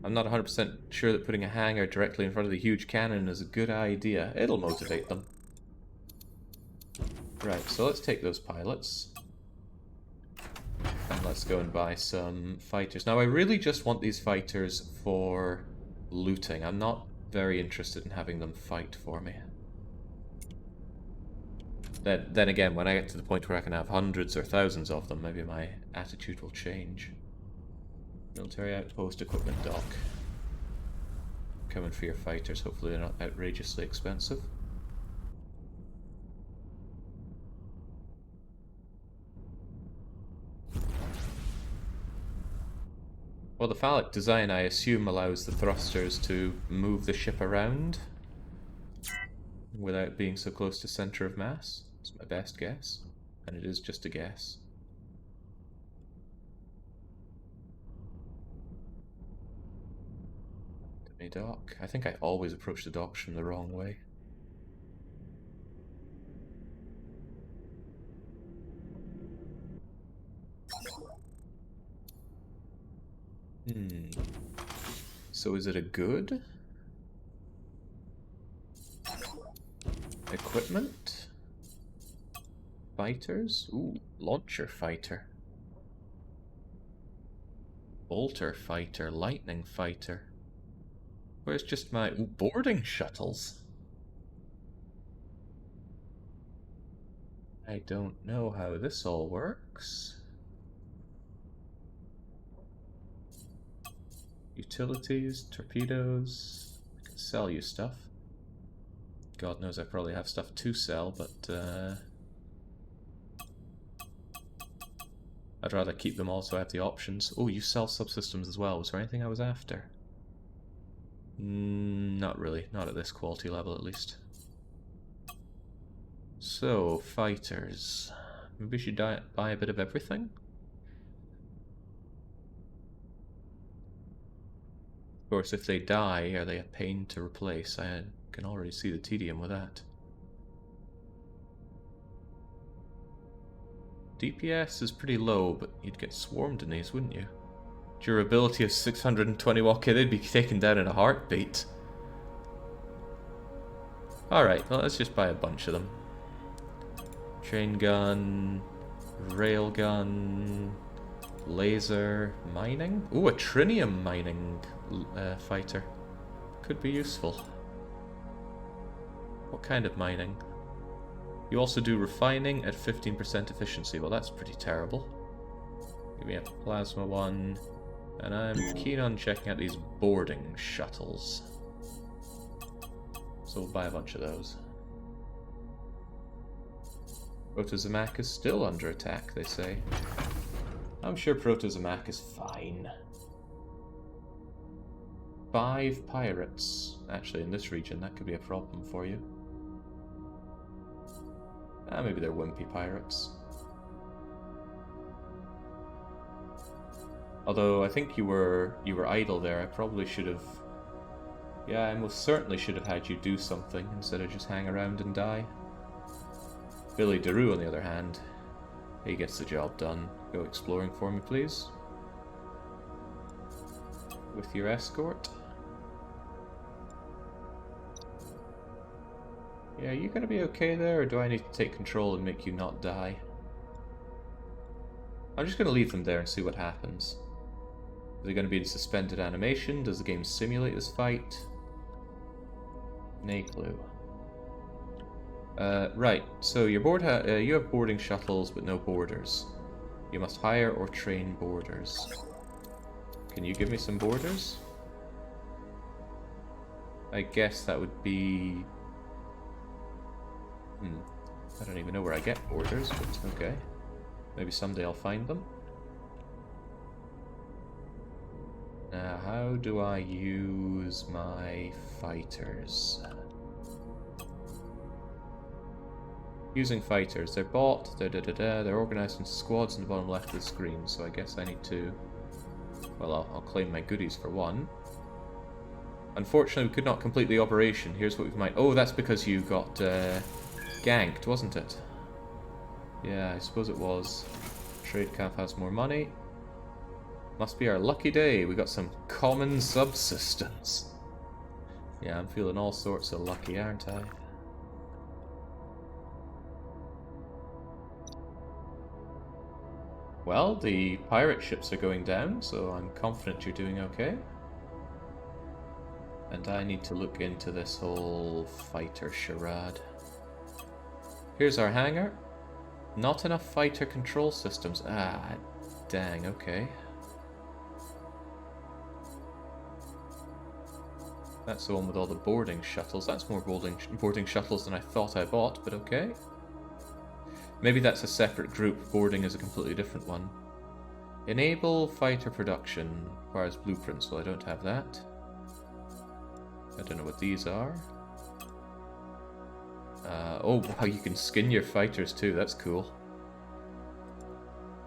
I'm not 100% sure that putting a hangar directly in front of the huge cannon is a good idea. It'll motivate them. Right, so let's take those pilots. And let's go and buy some fighters. Now, I really just want these fighters for looting. I'm not very interested in having them fight for me. Then again, when I get to the point where I can have hundreds or thousands of them, maybe my attitude will change. Military outpost, equipment dock. Coming for your fighters. Hopefully they're not outrageously expensive. Well, the phallic design, I assume, allows the thrusters to move the ship around without being so close to center of mass. It's my best guess, and it is just a guess. Dummy dock. I think I always approach the docks from the wrong way. So is it a good? Equipment? Fighters? Ooh, launcher fighter. Bolter fighter, lightning fighter. Where's just my boarding shuttles? I don't know how this all works. Utilities, torpedoes. I can sell you stuff. God knows I probably have stuff to sell, but I'd rather keep them all so I have the options. Oh, you sell subsystems as well. Was there anything I was after? Not really. Not at this quality level, at least. So, fighters. Maybe we should buy a bit of everything? Of course, if they die, are they a pain to replace? I can already see the tedium with that. DPS is pretty low, but you'd get swarmed in these, wouldn't you? Durability of 620 watt. Okay, they'd be taken down in a heartbeat. Alright, well, let's just buy a bunch of them. Train gun, rail gun, laser, mining. Ooh, a trinium mining fighter. Could be useful. What kind of mining? You also do refining at 15% efficiency. Well, that's pretty terrible. Give me a plasma one. And I'm keen on checking out these boarding shuttles. So we'll buy a bunch of those. Protozomac is still under attack, they say. I'm sure Protozomac is fine. 5 pirates. Actually, in this region, that could be a problem for you. Maybe they're wimpy pirates. Although I think you were idle there. I probably should have. Yeah, I most certainly should have had you do something instead of just hang around and die. Billy DeRue, on the other hand, he gets the job done. Go exploring for me, please. With your escort. Yeah, are you gonna be okay there, or do I need to take control and make you not die? I'm just gonna leave them there and see what happens. Is it gonna be in suspended animation? Does the game simulate this fight? Nay clue. Right, so your board you have boarding shuttles but no boarders. You must hire or train boarders. Can you give me some boarders? I guess that would be... I don't even know where I get boarders, but okay. Maybe someday I'll find them. Now, how do I use my fighters? Using fighters. They're bought, they're organized into squads in the bottom left of the screen, so I guess I need to... Well, I'll claim my goodies for one. Unfortunately, we could not complete the operation. Here's what we might... Oh, that's because you got ganked, wasn't it? Yeah, I suppose it was. Trade camp has more money. Must be our lucky day. We got some common subsystems. Yeah, I'm feeling all sorts of lucky, aren't I? Well, the pirate ships are going down, so I'm confident you're doing okay. And I need to look into this whole fighter charade. Here's our hangar. Not enough fighter control systems. Ah, dang, okay. That's the one with all the boarding shuttles. That's more boarding shuttles than I thought I bought, but okay. Maybe that's a separate group. Boarding is a completely different one. Enable fighter production. Requires blueprints, so I don't have that. I don't know what these are. Oh wow, you can skin your fighters too. That's cool.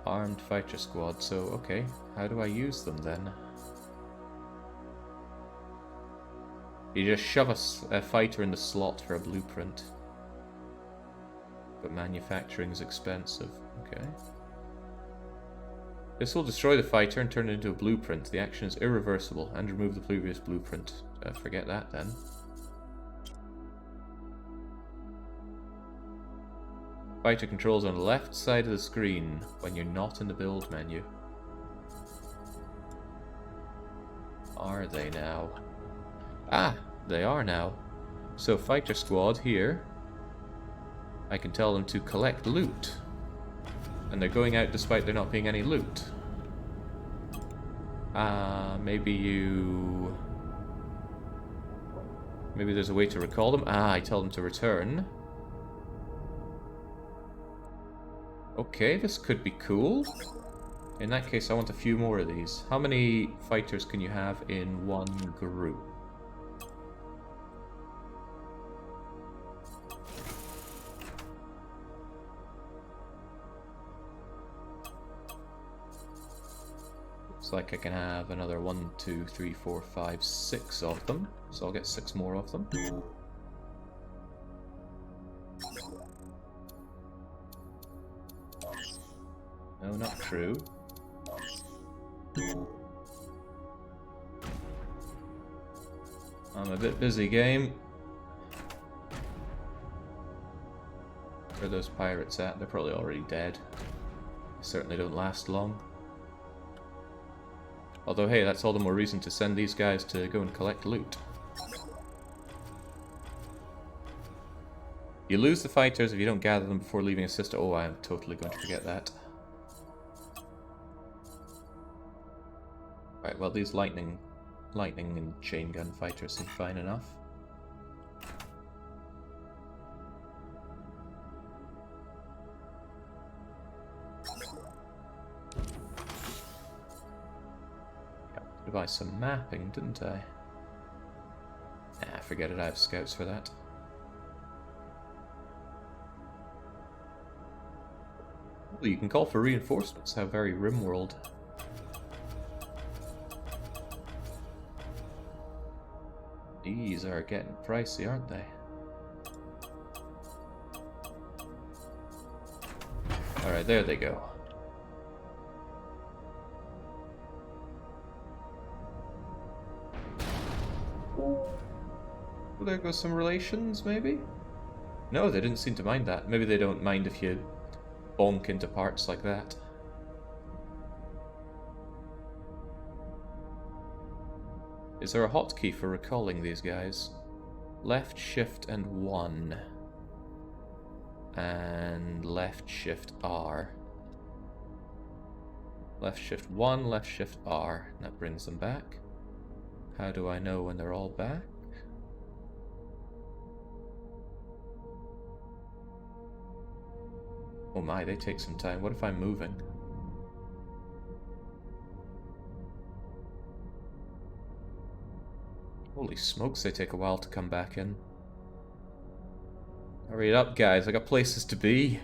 Armed fighter squad. So, okay. How do I use them then? You just shove a fighter in the slot for a blueprint. But manufacturing is expensive. Okay. This will destroy the fighter and turn it into a blueprint. The action is irreversible and remove the previous blueprint. Forget that then. Fighter controls on the left side of the screen when you're not in the build menu. Are they now? Ah, they are now. So fighter squad here, I can tell them to collect loot. And they're going out despite there not being any loot. Maybe there's a way to recall them. Ah, I tell them to return. Okay, this could be cool. In that case, I want a few more of these. How many fighters can you have in one group? Looks like I can have another 1, 2, 3, 4, 5, 6 of them. So I'll get 6 more of them. No, not true. I'm a bit busy, game. Where are those pirates at? They're probably already dead. They certainly don't last long. Although, hey, that's all the more reason to send these guys to go and collect loot. You lose the fighters if you don't gather them before leaving a system. Oh, I am totally going to forget that. Right, well, these lightning and chain gun fighters seem fine enough. Buy some mapping, didn't I? Nah, forget it, I have scouts for that. Well, you can call for reinforcements, how very RimWorld. These are getting pricey, aren't they? Alright, there they go. Well, there goes some relations, maybe? No, they didn't seem to mind that. Maybe they don't mind if you bonk into parts like that. Is there a hotkey for recalling these guys? Left shift and 1. And left shift R. Left shift 1, left shift R. That brings them back. How do I know when they're all back? Oh my, they take some time. What if I'm moving? Holy smokes, they take a while to come back in. Hurry it up, guys. I got places to be.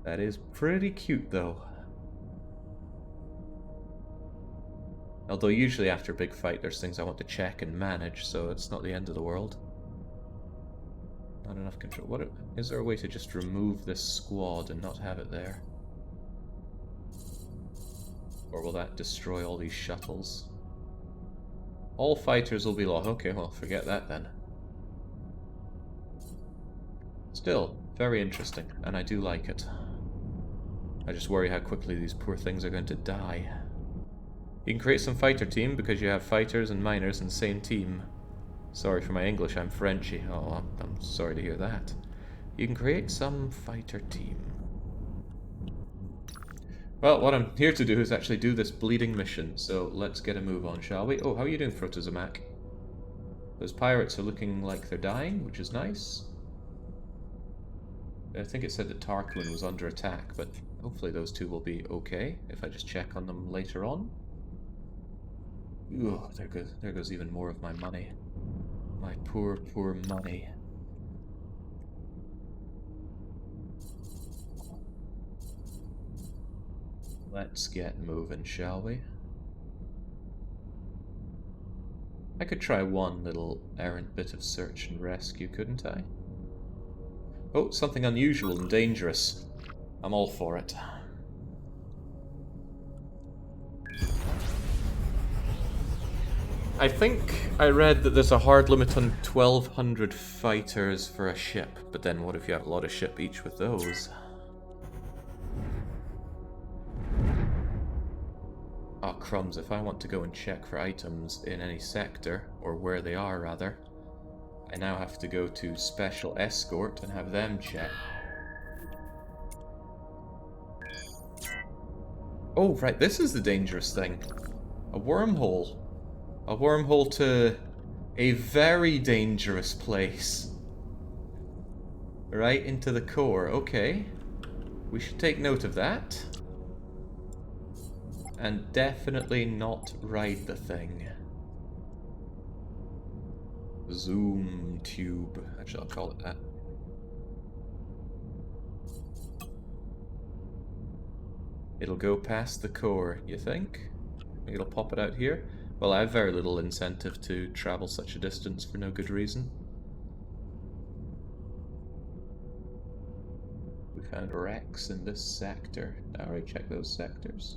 That is pretty cute, though. Although usually after a big fight, there's things I want to check and manage, so it's not the end of the world. Not enough control. Is there a way to just remove this squad and not have it there? Or will that destroy all these shuttles? All fighters will be lost. Okay, well, forget that then. Still, very interesting, and I do like it. I just worry how quickly these poor things are going to die. You can create some fighter team because you have fighters and miners in the same team. Sorry for my English, I'm Frenchy. Oh, I'm sorry to hear that. You can create some fighter team. Well, what I'm here to do is actually do this bleeding mission, so let's get a move on, shall we? Oh, how are you doing, Protozomac? Those pirates are looking like they're dying, which is nice. I think it said that Tarquin was under attack, but hopefully those two will be okay if I just check on them later on. Ooh, there goes even more of my money. My poor, poor money. Let's get moving, shall we? I could try one little errant bit of search and rescue, couldn't I? Oh, something unusual and dangerous. I'm all for it. I think I read that there's a hard limit on 1,200 fighters for a ship, but then what if you have a lot of ship each with those? Oh, crumbs, if I want to go and check for items in any sector, or where they are rather, I now have to go to Special Escort and have them check. Oh, right, this is the dangerous thing. A wormhole. A wormhole to a very dangerous place. Right into the core, okay. We should take note of that. And definitely not ride the thing. Zoom tube. Actually, I'll call it that. It'll go past the core, you think? It'll pop it out here? Well, I have very little incentive to travel such a distance for no good reason. We found wrecks in this sector. Alright, check those sectors.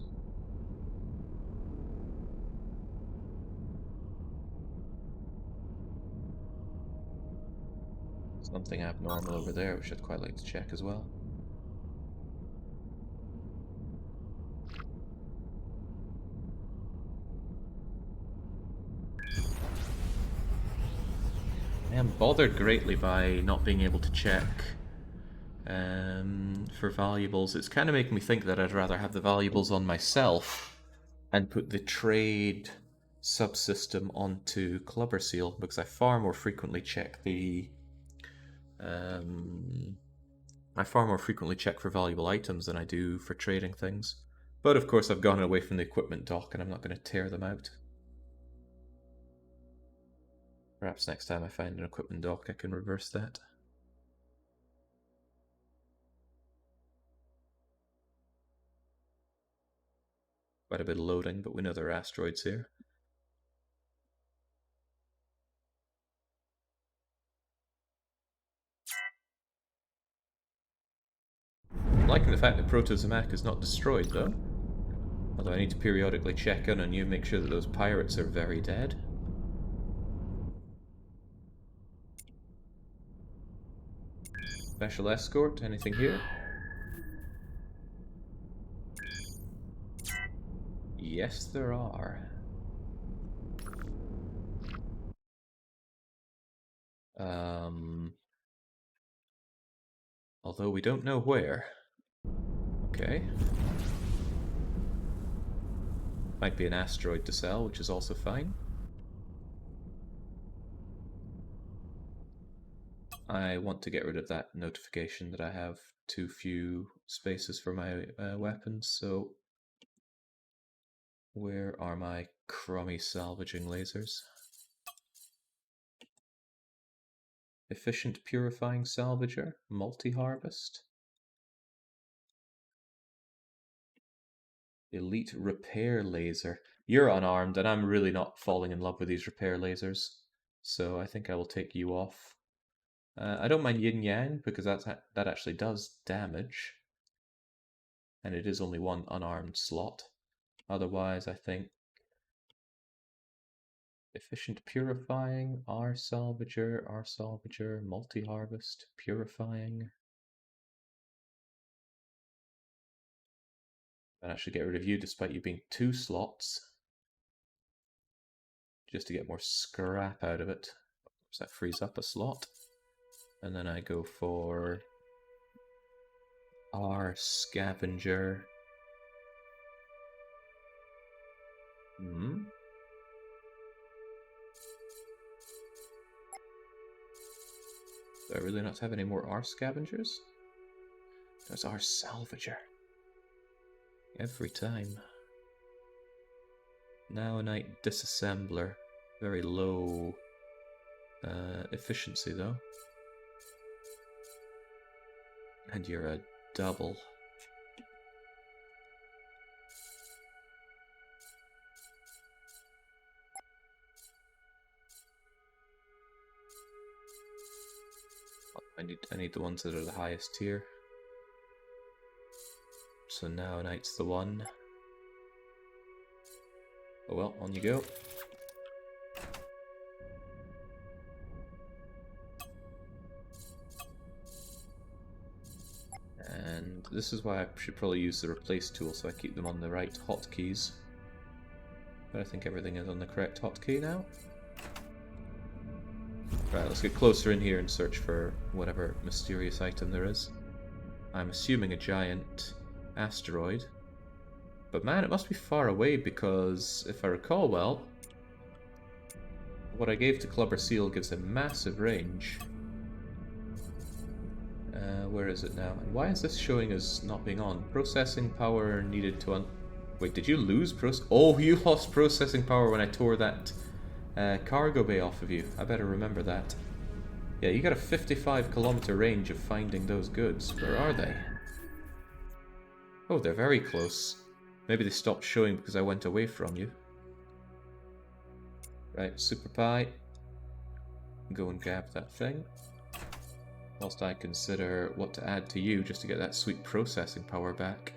Something abnormal over there, which I'd quite like to check as well. I am bothered greatly by not being able to check for valuables. It's kind of making me think that I'd rather have the valuables on myself and put the trade subsystem onto Clubber Seal, because I far more frequently check the I far more frequently check for valuable items than I do for trading things. But of course I've gone away from the equipment dock and I'm not going to tear them out. Perhaps next time I find an equipment dock I can reverse that. Quite a bit of loading, but we know there are asteroids here. I'm liking the fact that Protozomac is not destroyed though. Although I need to periodically check in on you, make sure that those pirates are very dead. Special escort, anything here? Yes, there are. Although we don't know where. Okay. Might be an asteroid to sell, which is also fine. I want to get rid of that notification that I have too few spaces for my weapons, so where are my crummy salvaging lasers? Efficient purifying salvager, multi-harvest. Elite repair laser. You're unarmed, and I'm really not falling in love with these repair lasers, so I think I will take you off. I don't mind yin yang because that actually does damage, and it is only one unarmed slot. Otherwise, I think efficient purifying, R salvager, multi-harvest, purifying. And actually get rid of you despite you being 2 slots. Just to get more scrap out of it. So that frees up a slot. And then I go for R scavenger. Do I really not have any more R scavengers? There's R salvager. Every time. Now a night disassembler. Very low efficiency though. And you're a double. I need the ones that are the highest tier. So now night's the one. Oh well, on you go. And this is why I should probably use the replace tool so I keep them on the right hotkeys. But I think everything is on the correct hotkey now. Right, let's get closer in here and search for whatever mysterious item there is. I'm assuming a giant asteroid. But man, it must be far away because, if I recall well, what I gave to Clubber Seal gives a massive range. Where is it now? And why is this showing as not being on? Processing power needed to Wait, did you lose Oh, you lost processing power when I tore that cargo bay off of you. I better remember that. Yeah, you got a 55-kilometer range of finding those goods. Where are they? Oh, they're very close. Maybe they stopped showing because I went away from you. Right, Super Pie. Go and grab that thing. Whilst I consider what to add to you just to get that sweet processing power back.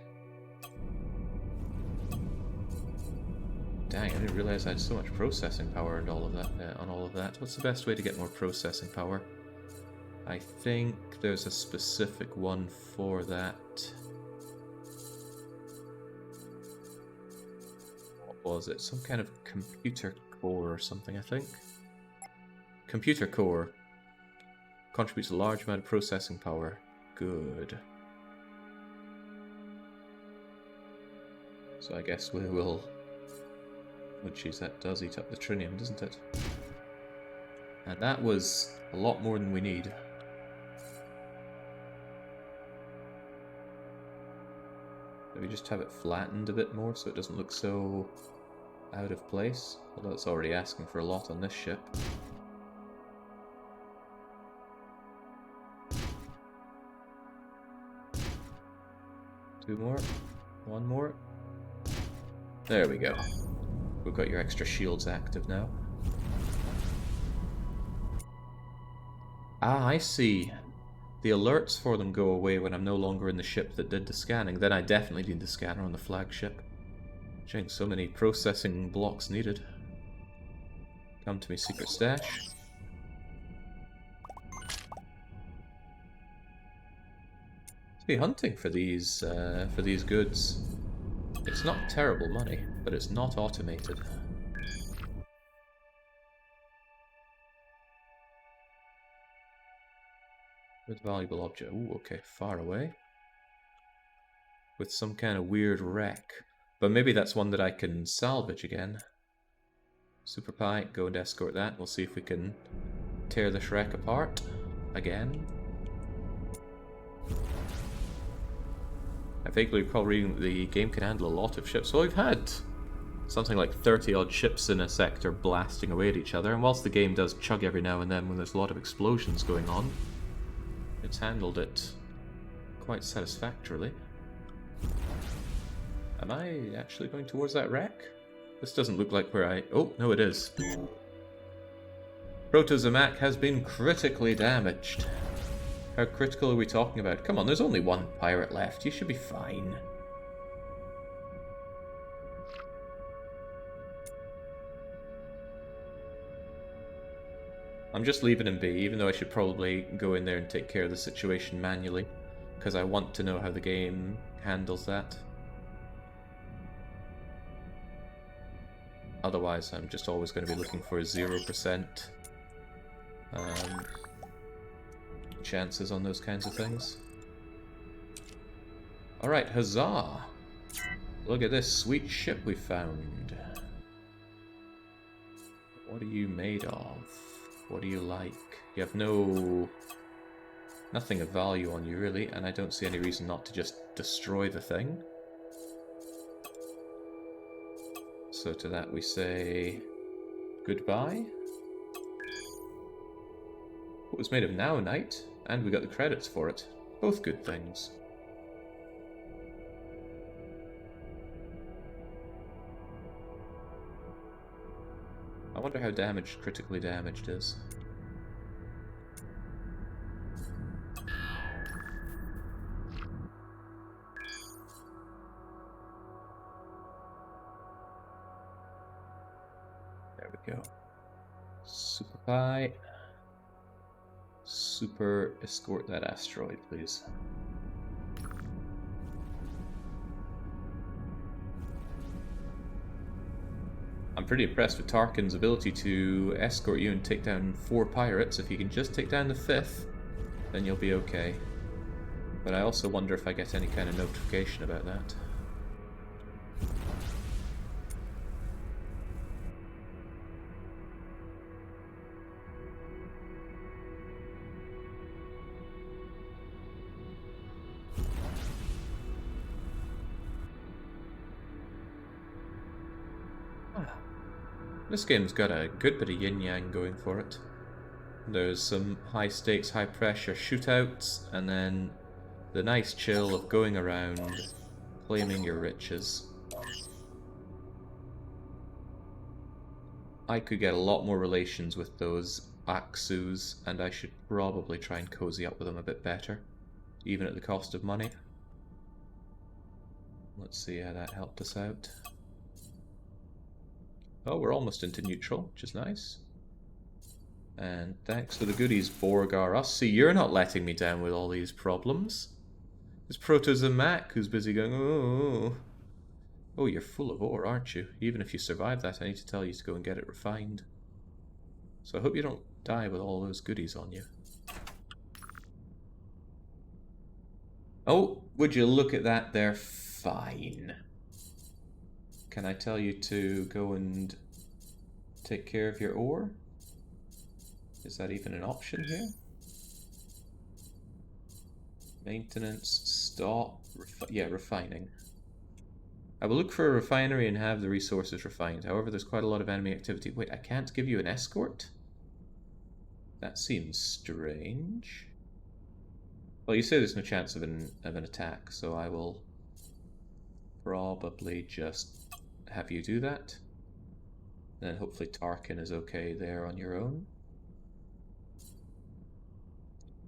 Dang, I didn't realize I had so much processing power and all of that on all of that. What's the best way to get more processing power? I think there's a specific one for that. What was it? Some kind of computer core or something, I think. Computer core. Contributes a large amount of processing power. Good. So I guess we will... Oh jeez, that does eat up the trinium, doesn't it? And that was a lot more than we need. Maybe just have it flattened a bit more so it doesn't look so out of place. Although it's already asking for a lot on this ship. Two more. One more. There we go. We've got your extra shields active now. Ah, I see. The alerts for them go away when I'm no longer in the ship that did the scanning. Then I definitely need the scanner on the flagship. Dang, so many processing blocks needed. Come to me, secret stash. Let's be hunting for these goods. It's not terrible money, but it's not automated. With valuable object. Ooh, okay, far away. With some kind of weird wreck. But maybe that's one that I can salvage again. Super Pie, go and escort that. We'll see if we can tear this wreck apart again. I vaguely recall reading that the game can handle a lot of ships. Well, we've had something like 30-odd ships in a sector blasting away at each other, and whilst the game does chug every now and then when there's a lot of explosions going on, it's handled it quite satisfactorily. Am I actually going towards that wreck? This doesn't look like where I... Oh, no it is. Proto-Zamac has been critically damaged. How critical are we talking about? Come on, there's only one pirate left. You should be fine. I'm just leaving him be, even though I should probably go in there and take care of the situation manually, because I want to know how the game handles that. Otherwise, I'm just always going to be looking for 0% chances on those kinds of things. Alright, huzzah! Look at this sweet ship we found. What are you made of? What do you like? You have nothing of value on you, really, and I don't see any reason not to just destroy the thing. So to that we say goodbye. It was made of naonite, and we got the credits for it. Both good things. I wonder how critically damaged is. There we go. Super Pie. Super escort that asteroid, please. I'm pretty impressed with Tarkin's ability to escort you and take down 4 pirates. If you can just take down the 5th, then you'll be okay. But I also wonder if I get any kind of notification about that. This game's got a good bit of yin-yang going for it. There's some high stakes, high pressure shootouts, and then the nice chill of going around, claiming your riches. I could get a lot more relations with those Aksus, and I should probably try and cozy up with them a bit better, even at the cost of money. Let's see how that helped us out. Oh, we're almost into neutral, which is nice. And thanks for the goodies, Borgar. See, you're not letting me down with all these problems. There's Proto's and Mac who's busy going, oh. Oh, you're full of ore, aren't you? Even if you survive that, I need to tell you to go and get it refined. So I hope you don't die with all those goodies on you. Oh, would you look at that there? Fine. Can I tell you to go and take care of your ore? Is that even an option here? Maintenance, stop, refining. I will look for a refinery and have the resources refined. However, there's quite a lot of enemy activity. Wait, I can't give you an escort? That seems strange. Well, you say there's no chance of an attack, so I will probably just have you do that. Then hopefully Tarkin is okay there on your own.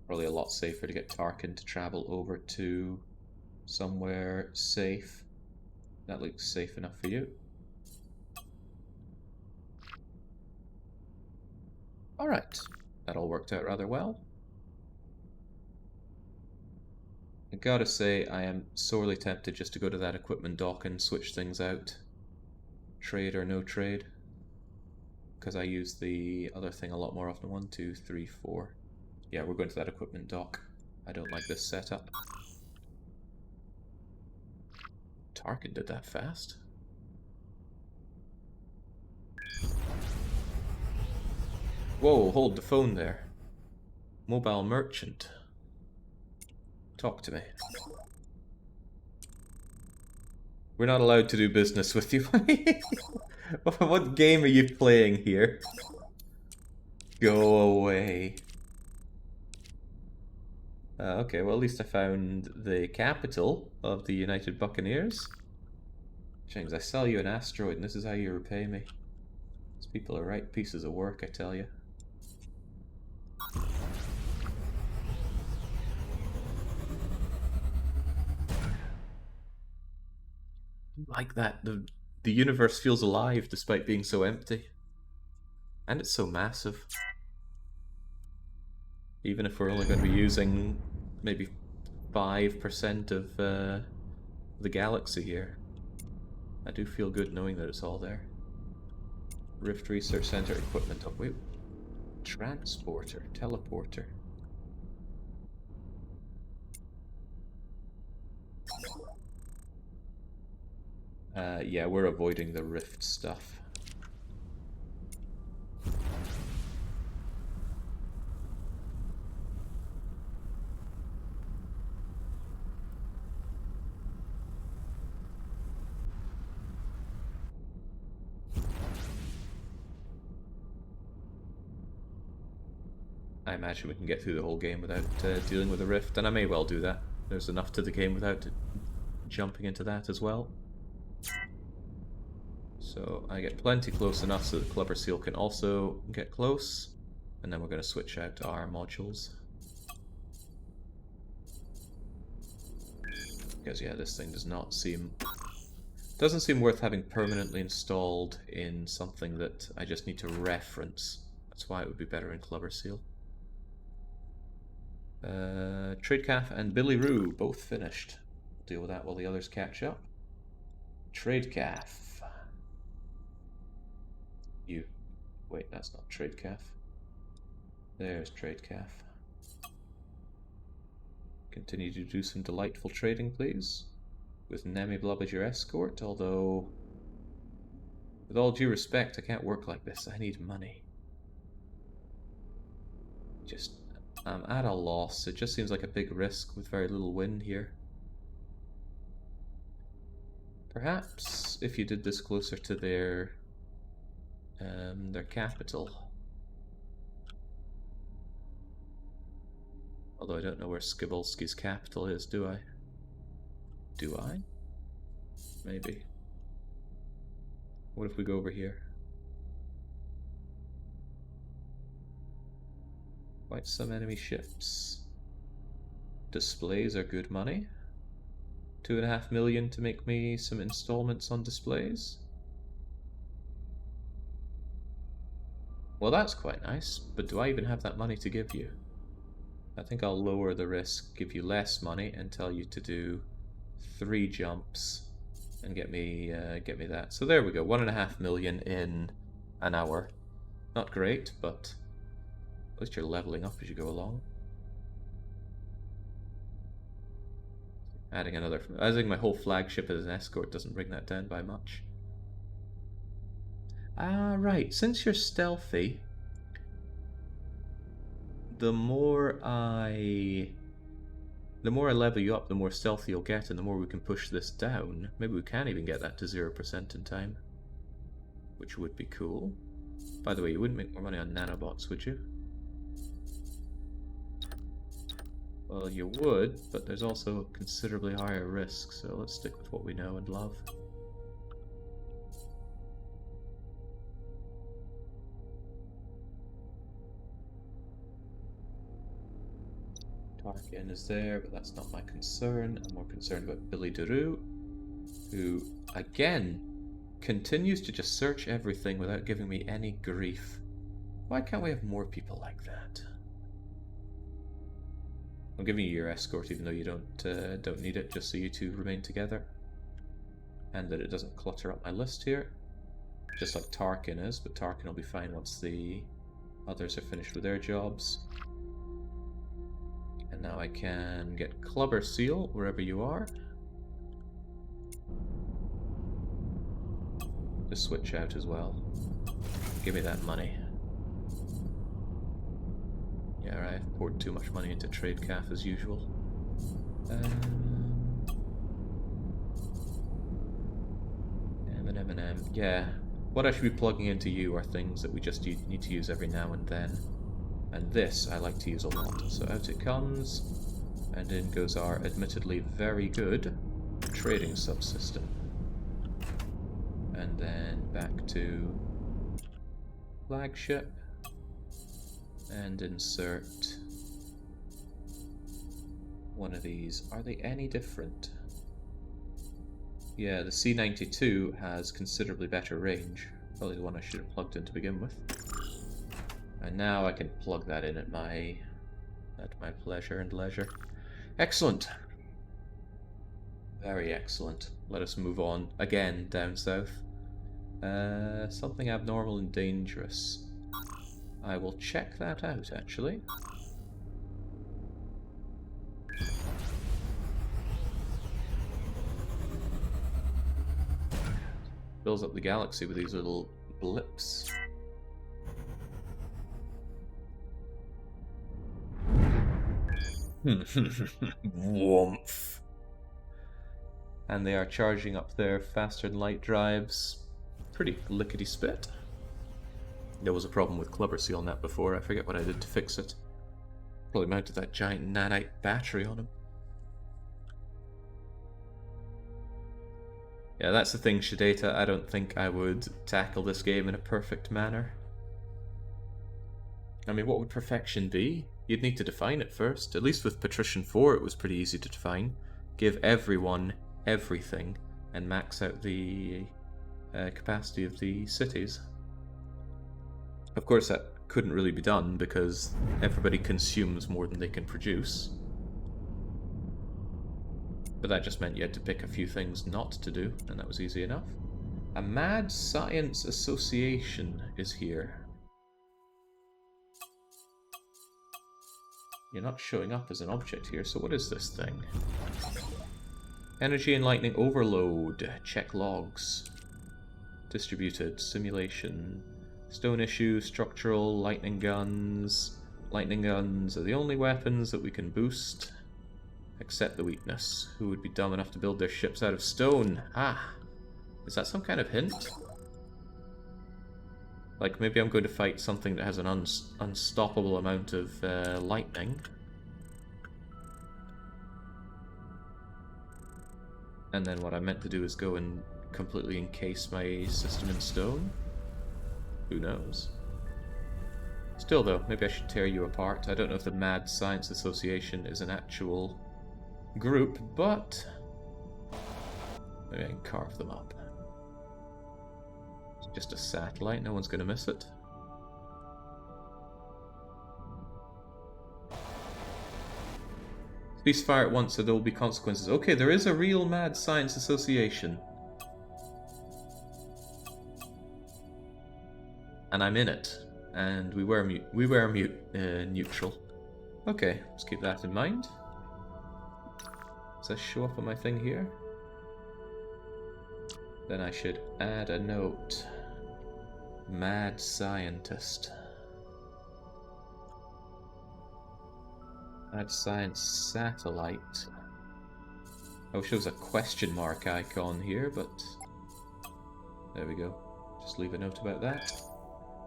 Probably a lot safer to get Tarkin to travel over to somewhere safe. That looks safe enough for you. Alright, that all worked out rather well. I gotta say, I am sorely tempted just to go to that equipment dock and switch things out. Trade or no trade. Because I use the other thing a lot more often. 1, 2, 3, 4. Yeah, we're going to that equipment dock. I don't like this setup. Tarkin did that fast. Whoa, hold the phone there. Mobile merchant. Talk to me. We're not allowed to do business with you. What game are you playing here? Go away. Okay, well at least I found the capital of the United Buccaneers. James, I sell you an asteroid and this is how you repay me. These people are right pieces of work, I tell you. Like that, the universe feels alive despite being so empty. And it's so massive. Even if we're only going to be using maybe 5% of the galaxy here. I do feel good knowing that it's all there. Rift Research Center equipment. Oh, wait. Transporter. Teleporter. Yeah, we're avoiding the Rift stuff. I imagine we can get through the whole game without dealing with a rift, and I may well do that. There's enough to the game without jumping into that as well. So I get plenty close enough so that Clubber Seal can also get close, and then we're going to switch out to our modules. Because yeah, this thing doesn't seem worth having permanently installed in something that I just need to reference. That's why it would be better in Clubber Seal. Tradecaf and Billy Roo both finished. We'll deal with that while the others catch up. Tradecaf. You. Wait, that's not Tradecaf. There's Tradecaf. Continue to do some delightful trading, please. With Nemi Blub as your escort, although... with all due respect, I can't work like this. I need money. I'm at a loss. It just seems like a big risk with very little win here. Perhaps if you did this closer to their capital. Although I don't know where Skibolski's capital is, do I? Do I? Maybe. What if we go over here? Quite some enemy ships. Displays are good money. 2.5 million to make me some installments on displays. Well, that's quite nice, but do I even have that money to give you? I think I'll lower the risk, give you less money, and tell you to do 3 jumps and get me that. So there we go, 1.5 million in an hour. Not great, but at least you're leveling up as you go along. Adding my whole flagship as an escort doesn't bring that down by much. Ah, right. Since you're stealthy, the more I level you up, the more stealthy you'll get, and the more we can push this down. Maybe we can even get that to 0% in time, which would be cool. By the way, you wouldn't make more money on nanobots, would you? Well, you would, but there's also considerably higher risk, so let's stick with what we know and love. Tarkin is there, but that's not my concern. I'm more concerned about Billy Daru, who, again, continues to just search everything without giving me any grief. Why can't we have more people like that? I'm giving you your escort even though you don't need it, just so you two remain together. And that it doesn't clutter up my list here. Just like Tarkin is, but Tarkin will be fine once the others are finished with their jobs. And now I can get Clubber Seal wherever you are. Just switch out as well. Give me that money. Yeah, right, I've poured too much money into Tradecaf as usual. M&M. Yeah, what I should be plugging into you are things that we just need to use every now and then. And this I like to use a lot. So out it comes, and in goes our admittedly very good trading subsystem. And then back to flagship. And insert one of these. Are they any different? Yeah, the C92 has considerably better range. Probably the one I should have plugged in to begin with. And now I can plug that in at my At my pleasure and leisure. Excellent. Very excellent. Let us move on again down south. Something abnormal and dangerous. I will check that out, actually. Fills up the galaxy with these little blips. Warmth. And they are charging up their faster than light drives. Pretty lickety-spit. There was a problem with Clubber Seal on that before. I forget what I did to fix it. Probably mounted that giant nanite battery on him. Yeah, that's the thing, Shadata. I don't think I would tackle this game in a perfect manner. I mean, what would perfection be? You'd need to define it first. At least with Patrician 4 it was pretty easy to define. Give everyone everything and max out the capacity of the cities. Of course that couldn't really be done because everybody consumes more than they can produce. But that just meant you had to pick a few things not to do, and that was easy enough. A Mad Science Association is here. You're not showing up as an object here, so what is this thing? Energy and lightning overload. Check logs. Distributed. Simulation. Stone issue. Structural. Lightning guns. Lightning guns are the only weapons that we can boost. Accept the weakness. Who would be dumb enough to build their ships out of stone? Ah! Is that some kind of hint? Like, maybe I'm going to fight something that has an unstoppable amount of lightning. And then what I meant to do is go and completely encase my system in stone. Who knows? Still though, maybe I should tear you apart. I don't know if the Mad Science Association is an actual group, but maybe I can carve them up. It's just a satellite, no one's going to miss it. Please fire at once so there will be consequences. Okay, there is a real Mad Science Association. And I'm in it. And we were neutral. Okay, let's keep that in mind. Does that show up on my thing here? Then I should add a note. Mad Scientist. Mad Science Satellite. Oh, shows a question mark icon here, but there we go. Just leave a note about that.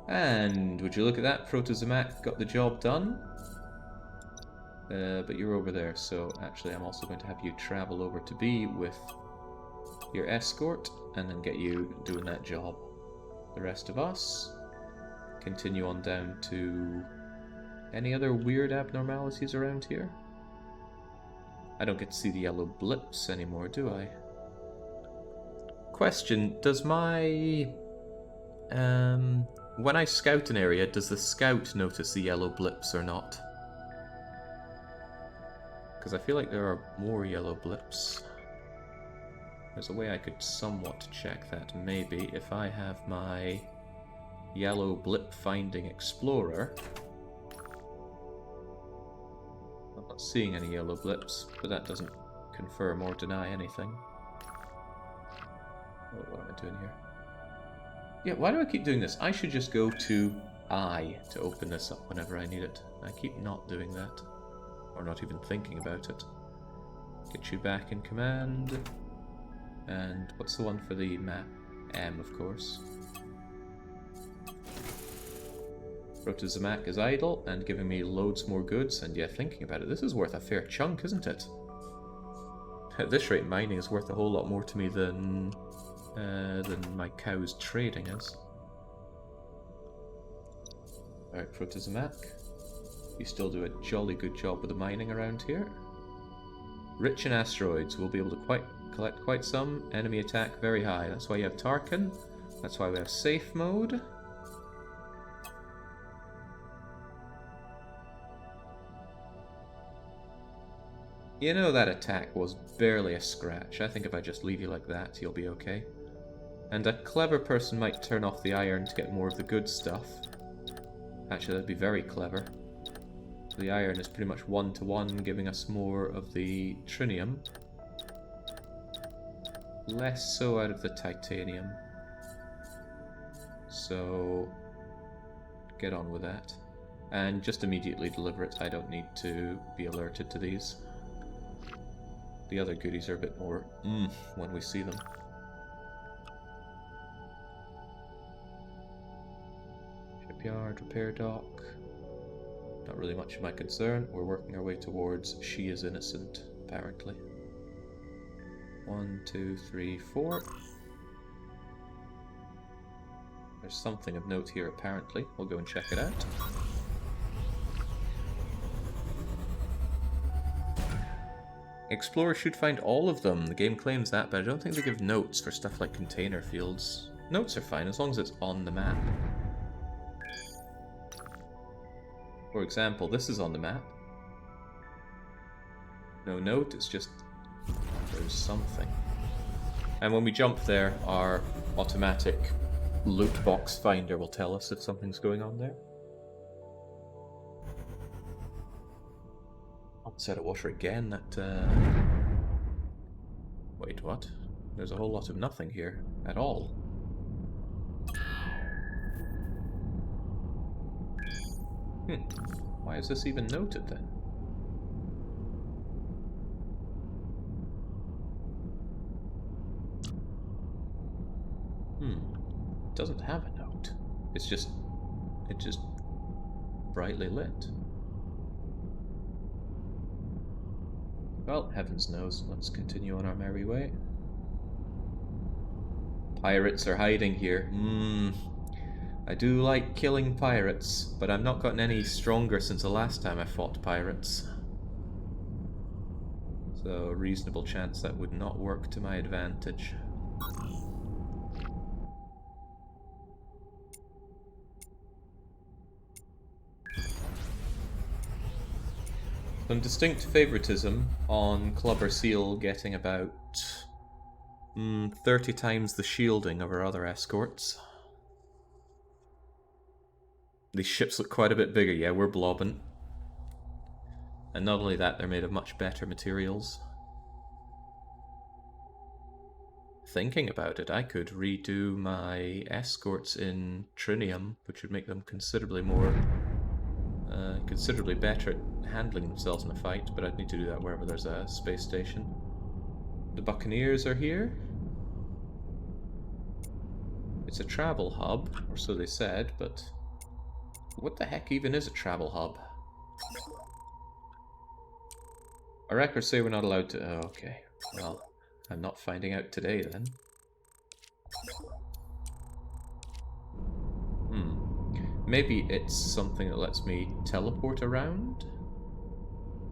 And would you look at that? Protozomac got the job done. But you're over there, so actually I'm also going to have you travel over to B with your escort, and then get you doing that job. The rest of us continue on down to... Any other weird abnormalities around here? I don't get to see the yellow blips anymore, do I? Question, does my... when I scout an area, does the scout notice the yellow blips or not? Because I feel like there are more yellow blips. There's a way I could somewhat check that, maybe, if I have my yellow blip finding explorer. I'm not seeing any yellow blips, but that doesn't confirm or deny anything. Oh, what am I doing here? Yeah, why do I keep doing this? I should just go to I to open this up whenever I need it. I keep not doing that. Or not even thinking about it. Get you back in command. And what's the one for the map? M, of course. Protozomac is idle and giving me loads more goods, and yeah, thinking about it, this is worth a fair chunk, isn't it? At this rate, mining is worth a whole lot more to me than my cow's trading is. Alright, Protozomac. You still do a jolly good job with the mining around here. Rich in asteroids, we'll be able to collect quite some. Enemy attack very high. That's why you have Tarkin. That's why we have safe mode. You know that attack was barely a scratch. I think if I just leave you like that, you'll be okay. And a clever person might turn off the iron to get more of the good stuff. Actually, that'd be very clever. The iron is pretty much 1-to-1, giving us more of the trinium. Less so out of the titanium. So, get on with that. And just immediately deliver it. I don't need to be alerted to these. The other goodies are a bit more when we see them. Shipyard, repair dock. Not really much of my concern. We're working our way towards she is innocent, apparently. 1, 2, 3, 4. There's something of note here, apparently. We'll go and check it out. Explorers should find all of them. The game claims that, but I don't think they give notes for stuff like container fields. Notes are fine, as long as it's on the map. For example, this is on the map. No note, it's just there's something. And when we jump there, our automatic loot box finder will tell us if something's going on there. Set of water again, that... Wait, what? There's a whole lot of nothing here, at all. Why is this even noted, then? It doesn't have a note. It's just brightly lit. Well, heavens knows. Let's continue on our merry way. Pirates are hiding here. I do like killing pirates, but I've not gotten any stronger since the last time I fought pirates. So, a reasonable chance that would not work to my advantage. Some distinct favoritism on Clubber Seal getting about 30 times the shielding of our other escorts. These ships look quite a bit bigger. Yeah, we're blobbing. And not only that, they're made of much better materials. Thinking about it, I could redo my escorts in trinium, which would make them considerably better at handling themselves in a fight, but I'd need to do that wherever there's a space station. The Buccaneers are here. It's a travel hub, or so they said, but what the heck even is a travel hub? Our records say we're not allowed to... Oh, okay. Well, I'm not finding out today, then. Maybe it's something that lets me teleport around?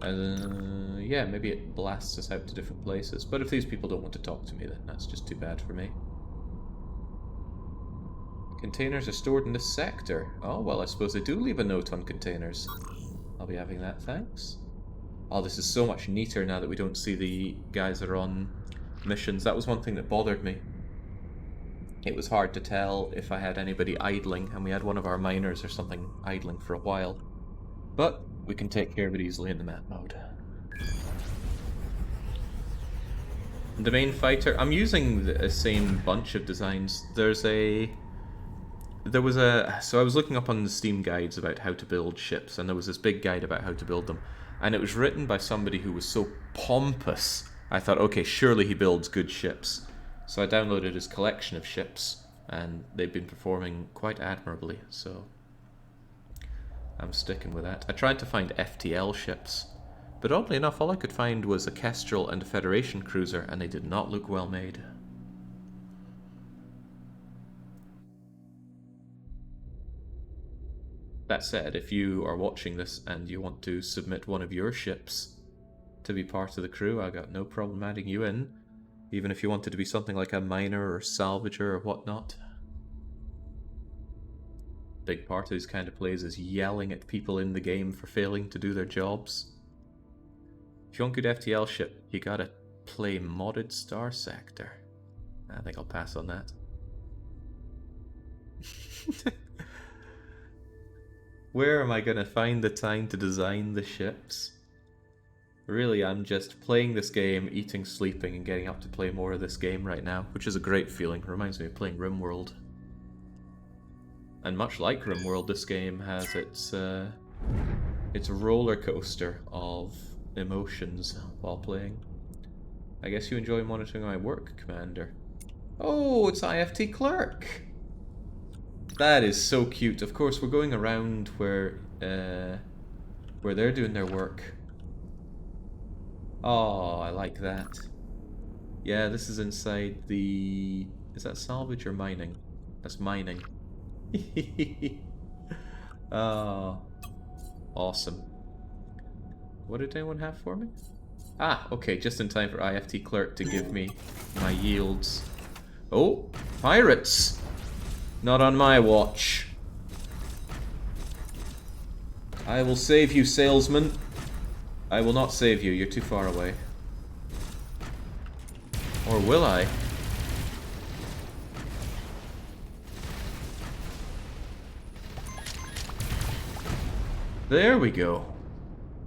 Yeah, maybe it blasts us out to different places. But if these people don't want to talk to me, then that's just too bad for me. Containers are stored in this sector. Oh, well, I suppose they do leave a note on containers. I'll be having that, thanks. Oh, this is so much neater now that we don't see the guys that are on missions. That was one thing that bothered me. It was hard to tell if I had anybody idling, and we had one of our miners or something idling for a while. But we can take care of it easily in the map mode. The main fighter... I'm using the same bunch of designs. So I was looking up on the Steam guides about how to build ships, and there was this big guide about how to build them. And it was written by somebody who was so pompous. I thought, okay, surely he builds good ships. So I downloaded his collection of ships, and they've been performing quite admirably, so I'm sticking with that. I tried to find FTL ships, but oddly enough, all I could find was a Kestrel and a Federation cruiser, and they did not look well made. That said, if you are watching this and you want to submit one of your ships to be part of the crew, I got no problem adding you in. Even if you wanted to be something like a miner or salvager or whatnot. Big part of these kind of plays is yelling at people in the game for failing to do their jobs. If you want good FTL ship, you gotta play modded Star Sector. I think I'll pass on that. Where am I gonna find the time to design the ships? Really, I'm just playing this game, eating, sleeping, and getting up to play more of this game right now, which is a great feeling. It reminds me of playing RimWorld. And much like RimWorld, this game has its roller coaster of emotions while playing. I guess you enjoy monitoring my work, Commander. Oh, it's IFT Clerk! That is so cute. Of course, we're going around where they're doing their work. Oh, I like that. Yeah, this is inside the... Is that salvage or mining? That's mining. Oh, awesome. What did anyone have for me? Ah, okay, just in time for IFT Clerk to give me my yields. Oh, pirates! Not on my watch. I will save you, salesman. I will not save you, you're too far away. Or will I? There we go.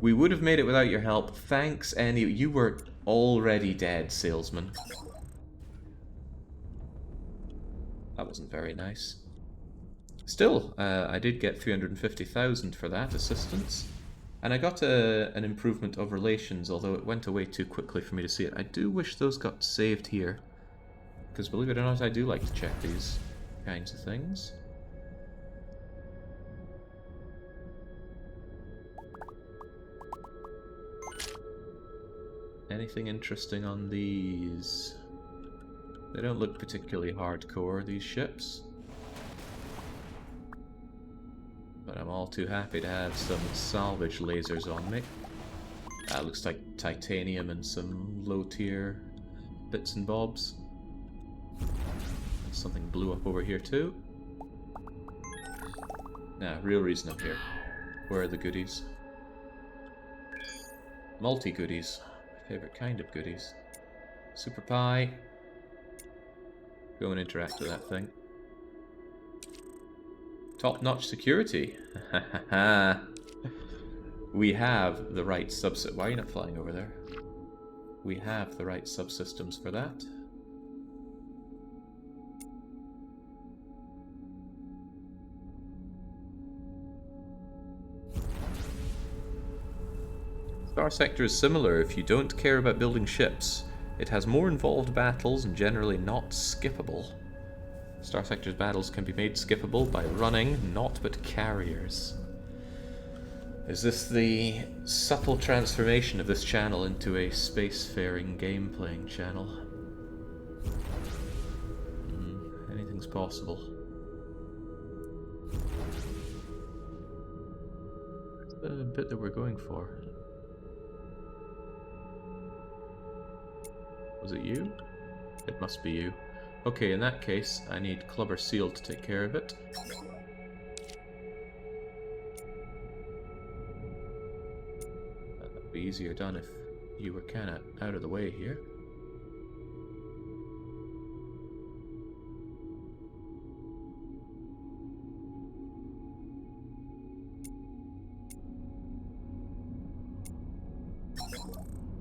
We would have made it without your help. Thanks anyway. You were already dead, salesman. That wasn't very nice. Still, I did get 350,000 for that assistance. And I got an improvement of relations, although it went away too quickly for me to see it. I do wish those got saved here. Because believe it or not, I do like to check these kinds of things. Anything interesting on these? They don't look particularly hardcore, these ships. But I'm all too happy to have some salvage lasers on me. That looks like titanium and some low-tier bits and bobs. Something blew up over here too. Nah, real reason I'm here. Where are the goodies? Multi-goodies. Favorite kind of goodies. Super Pie. Go and interact with that thing. Top-notch security. We have the right subsystem. Why are you not flying over there? We have the right subsystems for that. Star Sector is similar if you don't care about building ships. It has more involved battles and generally not skippable. Star Sector's battles can be made skippable by running, not but carriers. Is this the subtle transformation of this channel into a spacefaring game-playing channel? Anything's possible. Where's the bit that we're going for? Was it you? It must be you. Okay, in that case, I need Clubber Seal to take care of it. That'd be easier done if you were kinda out of the way here.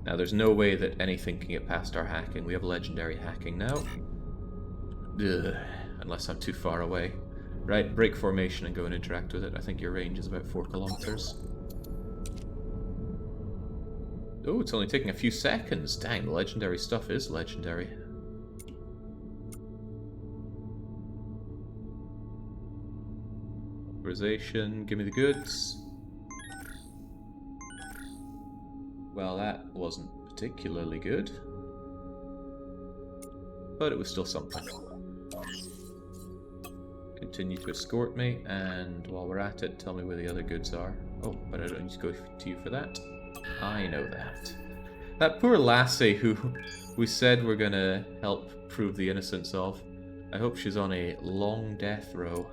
Now, there's no way that anything can get past our hacking. We have legendary hacking now. Ugh, unless I'm too far away. Right, break formation and go and interact with it. I think your range is about 4 kilometers. Oh, it's only taking a few seconds. Dang, the legendary stuff is legendary. Authorization, give me the goods. Well, that wasn't particularly good. But it was still something. Continue to escort me, and while we're at it, tell me where the other goods are. Oh, but I don't need to go to you for that. I know that. That poor lassie who we said we're gonna help prove the innocence of. I hope she's on a long death row.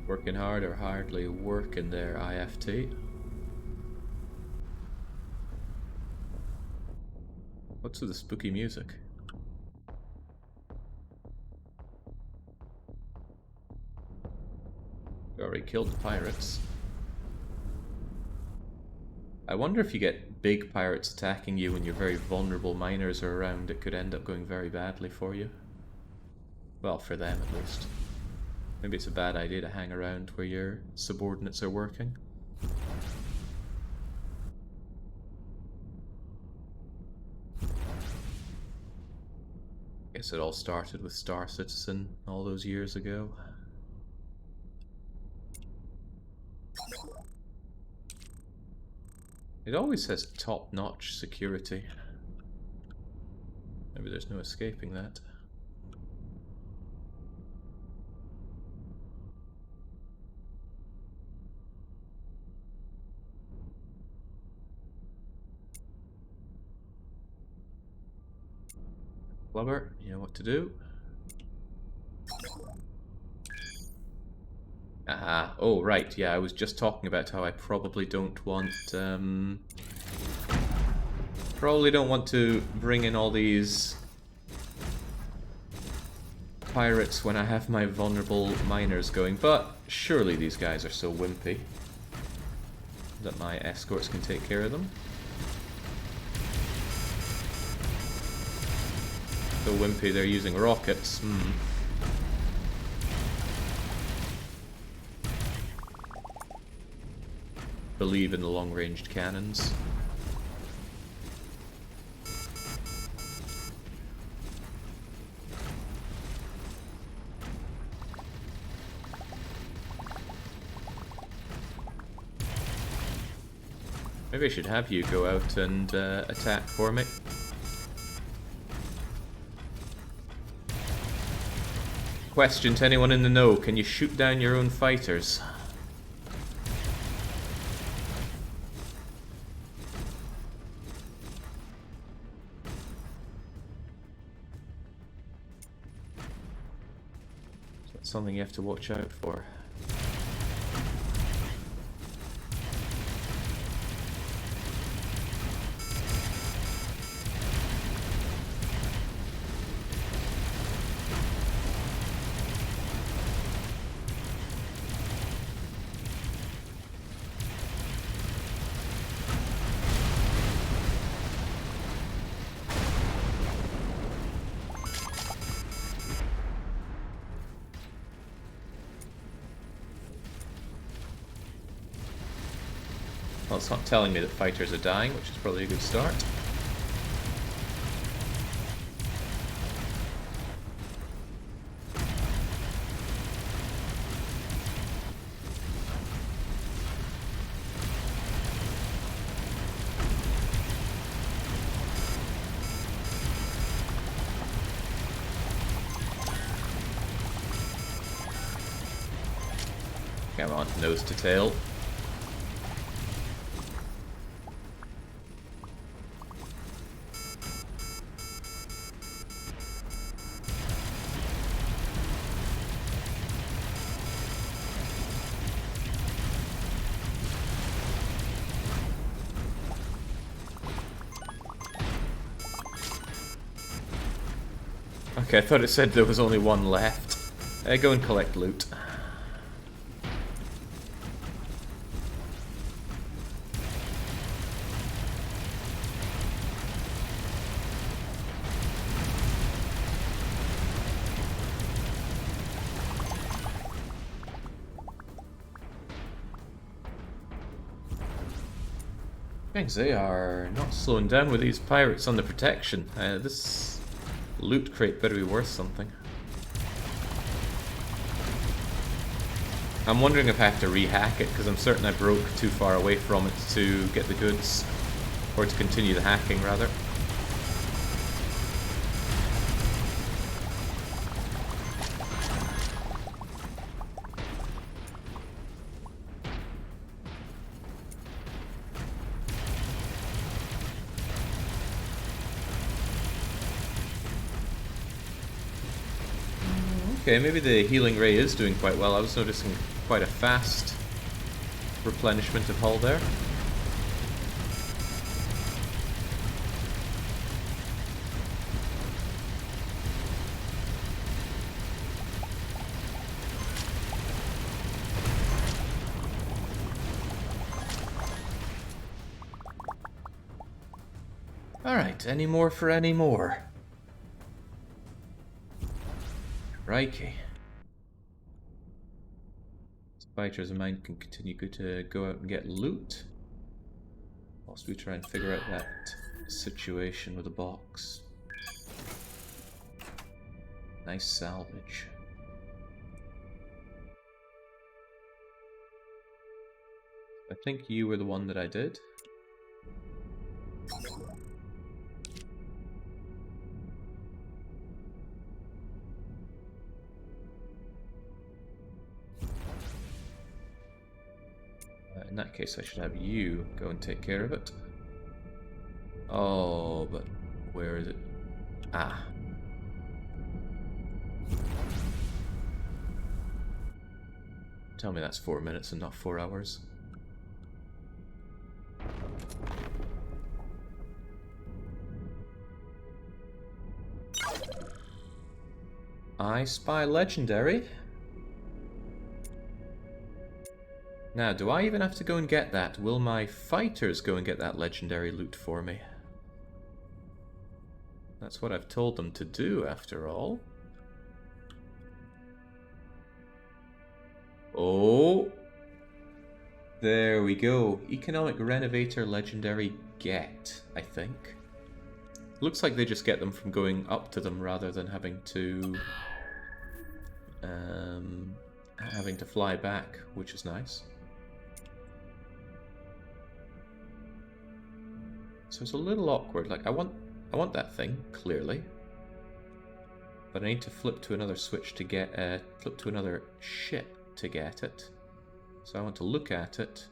Working hard or hardly working there, IFT. What's with the spooky music? You already killed the pirates. I wonder if you get big pirates attacking you when your very vulnerable miners are around, it could end up going very badly for you. Well, for them at least. Maybe it's a bad idea to hang around where your subordinates are working. Guess it all started with Star Citizen all those years ago. It always says top-notch security. Maybe there's no escaping that. Blubber, you know what to do. Aha, oh right, yeah, I was just talking about how I probably don't want, to bring in all these pirates when I have my vulnerable miners going, but surely these guys are so wimpy that my escorts can take care of them. So wimpy they're using rockets, Believe in the long-ranged cannons. Maybe I should have you go out and attack for me. Question to anyone in the know, can you shoot down your own fighters? So that's something you have to watch out for. Well, it's not telling me that fighters are dying, which is probably a good start. Come on, nose to tail. Okay, I thought it said there was only one left. Go and collect loot. Things, they are not slowing down with these pirates on the protection. This loot crate better be worth something. I'm wondering if I have to rehack it, because I'm certain I broke too far away from it to get the goods. Or to continue the hacking, rather. Okay, maybe the healing ray is doing quite well. I was noticing quite a fast replenishment of hull there. Alright, any more for any more? Crikey. Fighters of mine can continue to go out and get loot, whilst we try and figure out that situation with the box. Nice salvage. I think you were the one that I did. In that case, I should have you go and take care of it. Oh, but where is it? Ah. Tell me that's 4 minutes and not 4 hours. I spy legendary. Now, do I even have to go and get that? Will my fighters go and get that legendary loot for me? That's what I've told them to do, after all. Oh! There we go. Economic Renovator Legendary Get, I think. Looks like they just get them from going up to them rather than having to fly back, which is nice. So it's a little awkward. Like I want that thing clearly, but I need to flip to another switch to get flip to another ship to get it. So I want to look at it,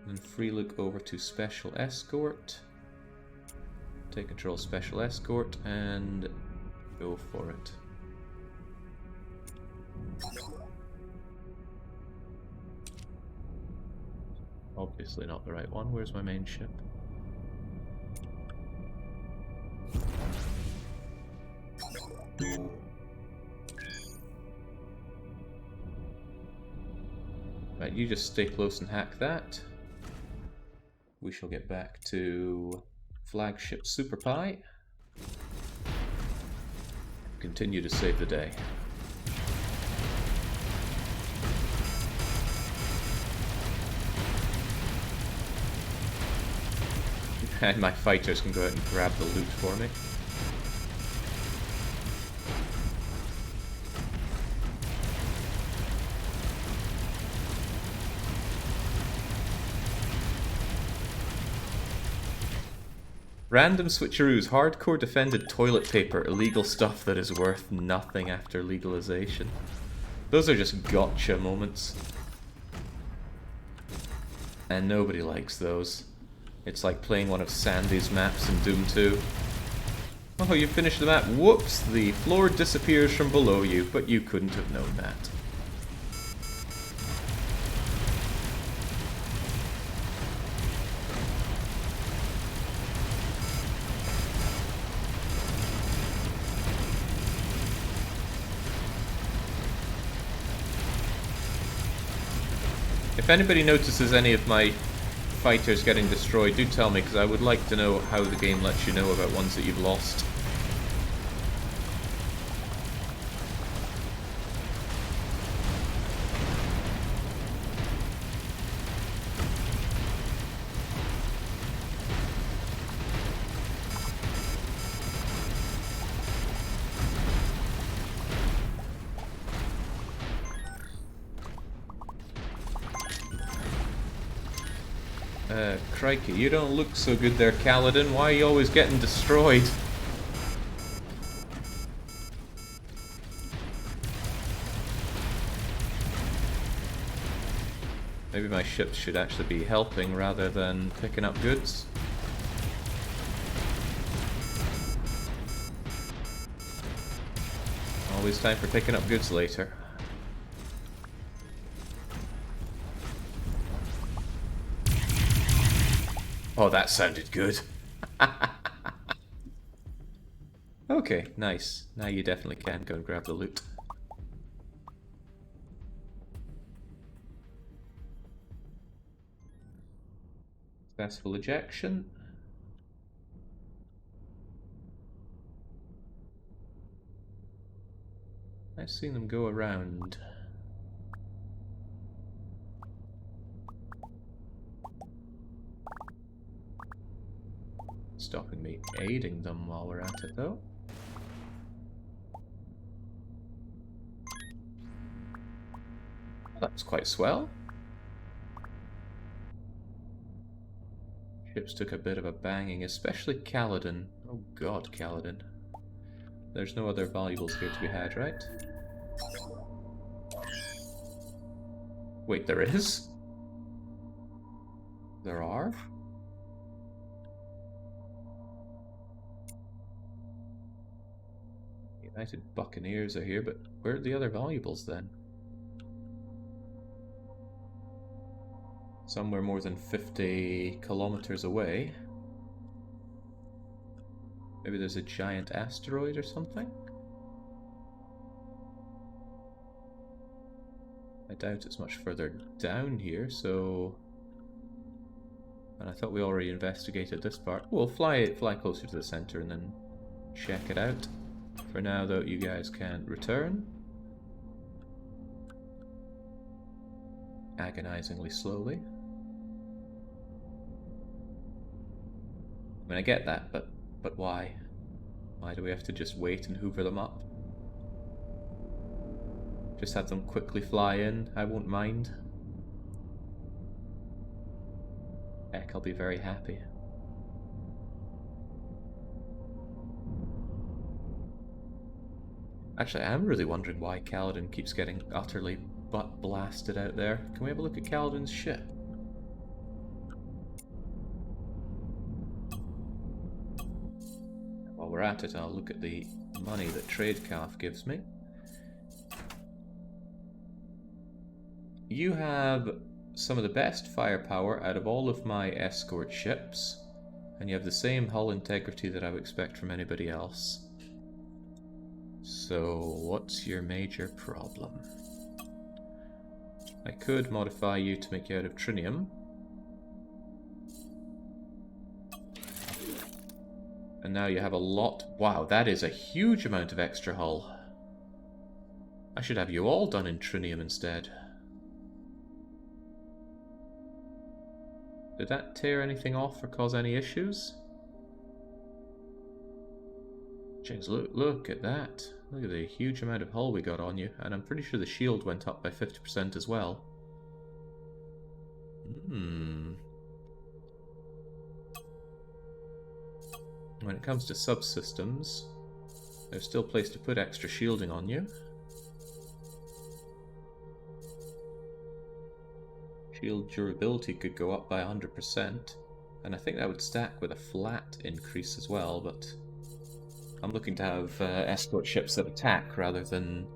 and free look over to Special Escort. Take control of Special Escort and go for it. Obviously not the right one. Where's my main ship? Right, you just stay close and hack that. We shall get back to flagship Super Pie. Continue to save the day. And my fighters can go out and grab the loot for me. Random switcheroos, hardcore defended toilet paper, illegal stuff that is worth nothing after legalization. Those are just gotcha moments. And nobody likes those. It's like playing one of Sandy's maps in Doom 2. Oh, you finished the map. Whoops, the floor disappears from below you, but you couldn't have known that. If anybody notices any of my fighters getting destroyed, do tell me, because I would like to know how the game lets you know about ones that you've lost. Crikey, you don't look so good there, Kaladin. Why are you always getting destroyed? Maybe my ships should actually be helping rather than picking up goods. Always time for picking up goods later. Oh, that sounded good. Okay, nice. Now you definitely can go and grab the loot. Successful ejection. I've seen them go around. Stopping me aiding them while we're at it, though. That's quite swell. Ships took a bit of a banging, especially Kaladin. Oh god, Kaladin. There's no other valuables here to be had, right? Wait, there is? There are? United Buccaneers are here, but where are the other valuables then? Somewhere more than 50 kilometers away. Maybe there's a giant asteroid or something? I doubt it's much further down here, so... And I thought we already investigated this part. We'll fly closer to the center and then check it out. For now, though, you guys can return. Agonizingly slowly. I mean, I get that, but why? Why do we have to just wait and hoover them up? Just have them quickly fly in, I won't mind. Heck, I'll be very happy. Actually, I am really wondering why Kaladin keeps getting utterly butt-blasted out there. Can we have a look at Kaladin's ship? While we're at it, I'll look at the money that Tradecalf gives me. You have some of the best firepower out of all of my escort ships, and you have the same hull integrity that I would expect from anybody else. So, what's your major problem? I could modify you to make you out of trinium. And now you have a lot... Wow, that is a huge amount of extra hull. I should have you all done in trinium instead. Did that tear anything off or cause any issues? James, look at that. Look at the huge amount of hull we got on you. And I'm pretty sure the shield went up by 50% as well. When it comes to subsystems, there's still a place to put extra shielding on you. Shield durability could go up by 100%, and I think that would stack with a flat increase as well, but I'm looking to have escort ships that attack rather than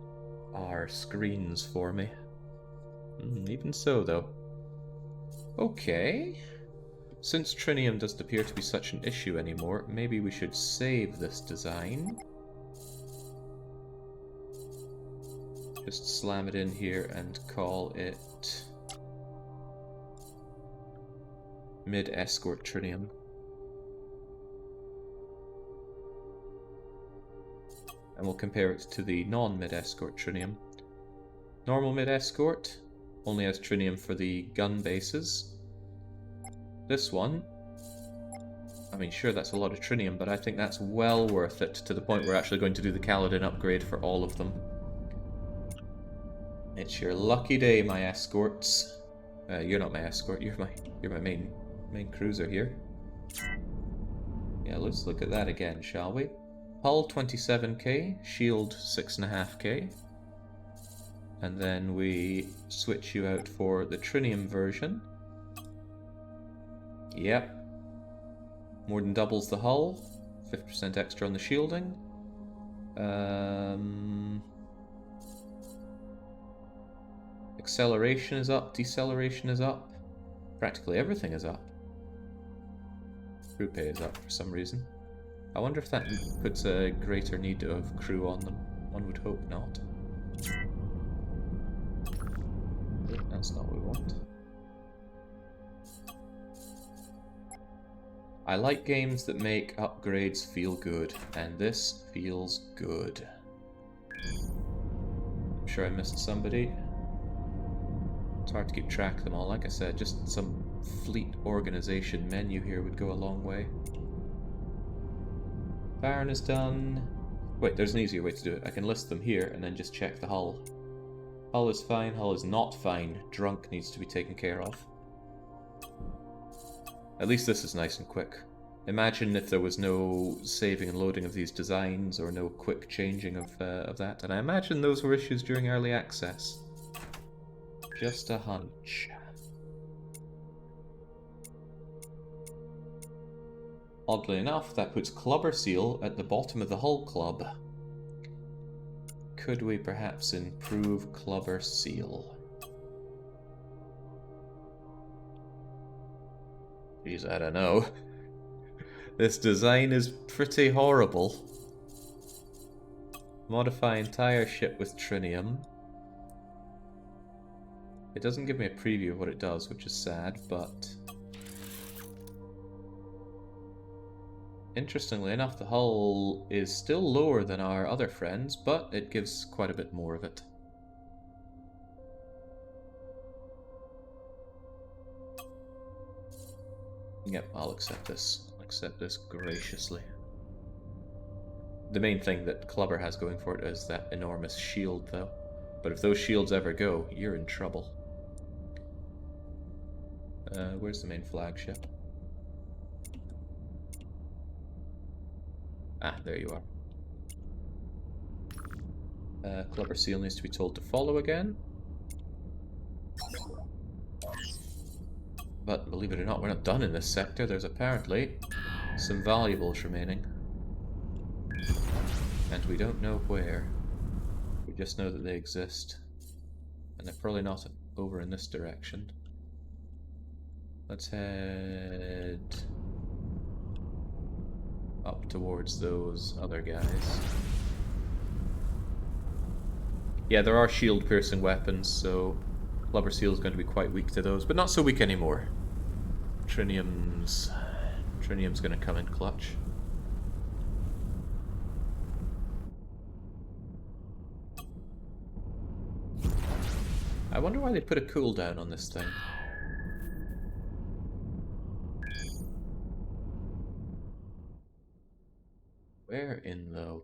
are screens for me. Even so, though. Okay. Since trinium doesn't appear to be such an issue anymore, maybe we should save this design. Just slam it in here and call it mid-escort trinium. And we'll compare it to the non-mid-escort trinium. Normal mid-escort only has trinium for the gun bases. This one, I mean, sure, that's a lot of trinium, but I think that's well worth it to the point we're actually going to do the Kaladin upgrade for all of them. It's your lucky day, my escorts. You're not my escort. You're my main cruiser here. Yeah, let's look at that again, shall we? Hull 27k, shield 6.5k, and then we switch you out for the trinium version. Yep, more than doubles the hull, 50% extra on the shielding. Acceleration is up, deceleration is up, practically everything is up. Crew pay is up for some reason. I wonder if that puts a greater need of crew on them. One would hope not. That's not what we want. I like games that make upgrades feel good, and this feels good. I'm sure I missed somebody. It's hard to keep track of them all. Like I said, just some fleet organization menu here would go a long way. Baron is done. Wait, there's an easier way to do it. I can list them here and then just check the hull. Hull is fine, hull is not fine. Drunk needs to be taken care of. At least this is nice and quick. Imagine if there was no saving and loading of these designs or no quick changing of that. And I imagine those were issues during early access. Just a hunch. Oddly enough, that puts Clubber Seal at the bottom of the hull club. Could we perhaps improve Clubber Seal? Jeez, I don't know. This design is pretty horrible. Modify entire ship with trinium. It doesn't give me a preview of what it does, which is sad, but... Interestingly enough, the hull is still lower than our other friends, but it gives quite a bit more of it. Yep, I'll accept this. I'll accept this graciously. The main thing that Clubber has going for it is that enormous shield, though. But if those shields ever go, you're in trouble. Where's the main flagship? Ah, there you are. Clubber Seal needs to be told to follow again. But believe it or not, we're not done in this sector. There's apparently some valuables remaining. And we don't know where. We just know that they exist. And they're probably not over in this direction. Let's head up towards those other guys. Yeah, there are shield-piercing weapons, so Clubber Seal is going to be quite weak to those, but not so weak anymore. Trinium's going to come in clutch. I wonder why they put a cooldown on this thing. Where in the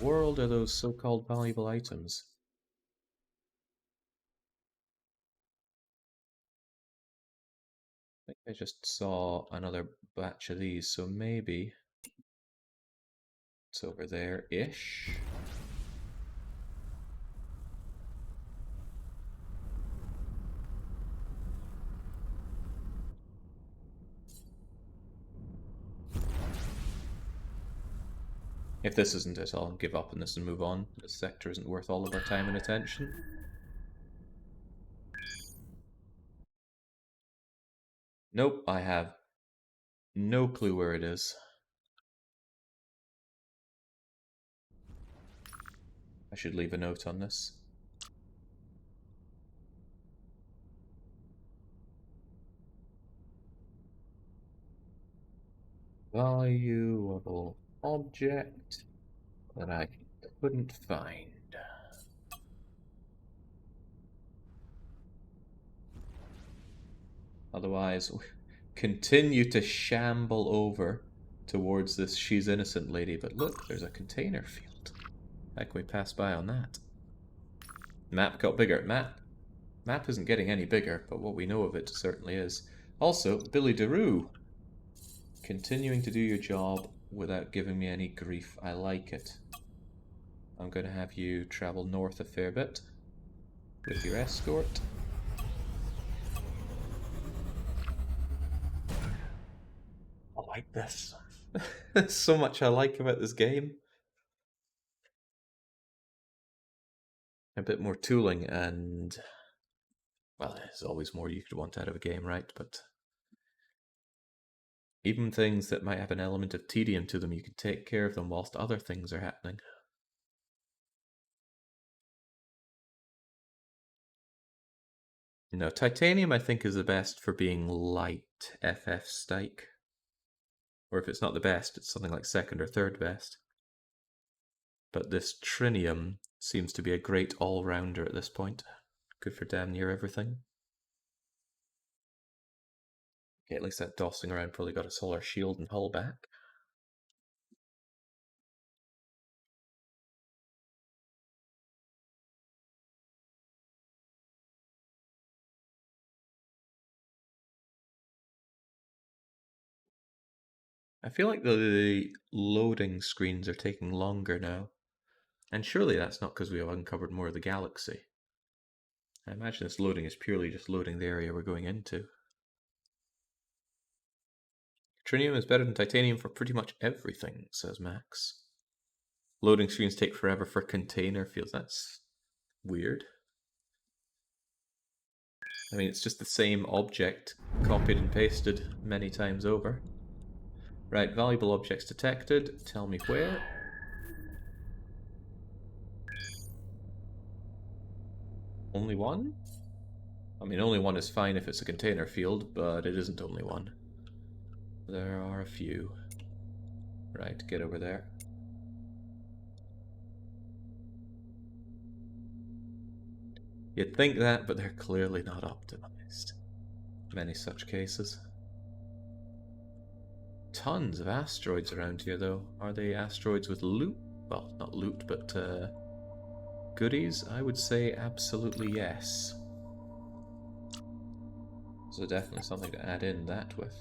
world are those so-called valuable items? I think I just saw another batch of these, so maybe it's over there-ish. If this isn't it, I'll give up on this and move on. This sector isn't worth all of our time and attention. Nope, I have no clue where it is. I should leave a note on this. Valuable object that I couldn't find. Otherwise, continue to shamble over towards this she's innocent lady. But look, there's a container field. How can we pass by on that? Map got bigger. Map isn't getting any bigger, but what we know of it certainly is. Also, Billy DeRue. Continuing to do your job without giving me any grief. I like it. I'm going to have you travel north a fair bit with your escort. I like this. There's so much I like about this game. A bit more tooling and... well, there's always more you could want out of a game, right? But Even things that might have an element of tedium to them, you can take care of them whilst other things are happening. No, titanium I think is the best for being light FF stike. Or if it's not the best, it's something like second or third best. But this trinium seems to be a great all-rounder at this point. Good for damn near everything. Okay, at least that dossing around probably got a solar shield and hull back. I feel like the loading screens are taking longer now. And surely that's not because we have uncovered more of the galaxy. I imagine this loading is purely just loading the area we're going into. Trinium is better than titanium for pretty much everything, says Max. Loading screens take forever for container fields. That's weird. I mean, it's just the same object copied and pasted many times over. Right, valuable objects detected. Tell me where. Only one? I mean, only one is fine if it's a container field, but it isn't only one. There are a few. Right, get over there. You'd think that, but they're clearly not optimized. Many such cases. Tons of asteroids around here, though. Are they asteroids with loot? Well, not loot, but goodies? I would say absolutely yes. So definitely something to add in that with.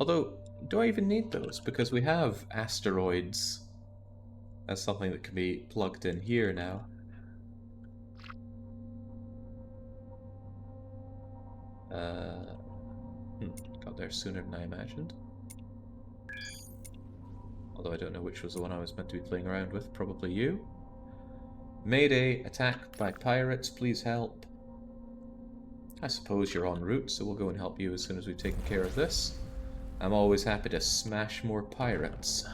Although, do I even need those? Because we have asteroids as something that can be plugged in here now. Got there sooner than I imagined. Although I don't know which was the one I was meant to be playing around with. Probably you. Mayday, attack by pirates, please help. I suppose you're en route, so we'll go and help you as soon as we've taken care of this. I'm always happy to smash more pirates.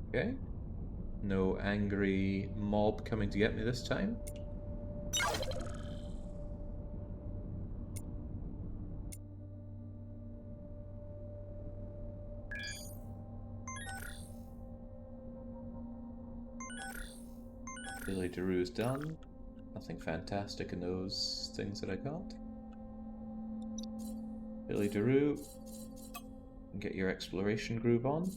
Okay. No angry mob coming to get me this time. Billy DeRue's done. Nothing fantastic in those things that I got. Billy DeRue, get your exploration groove on.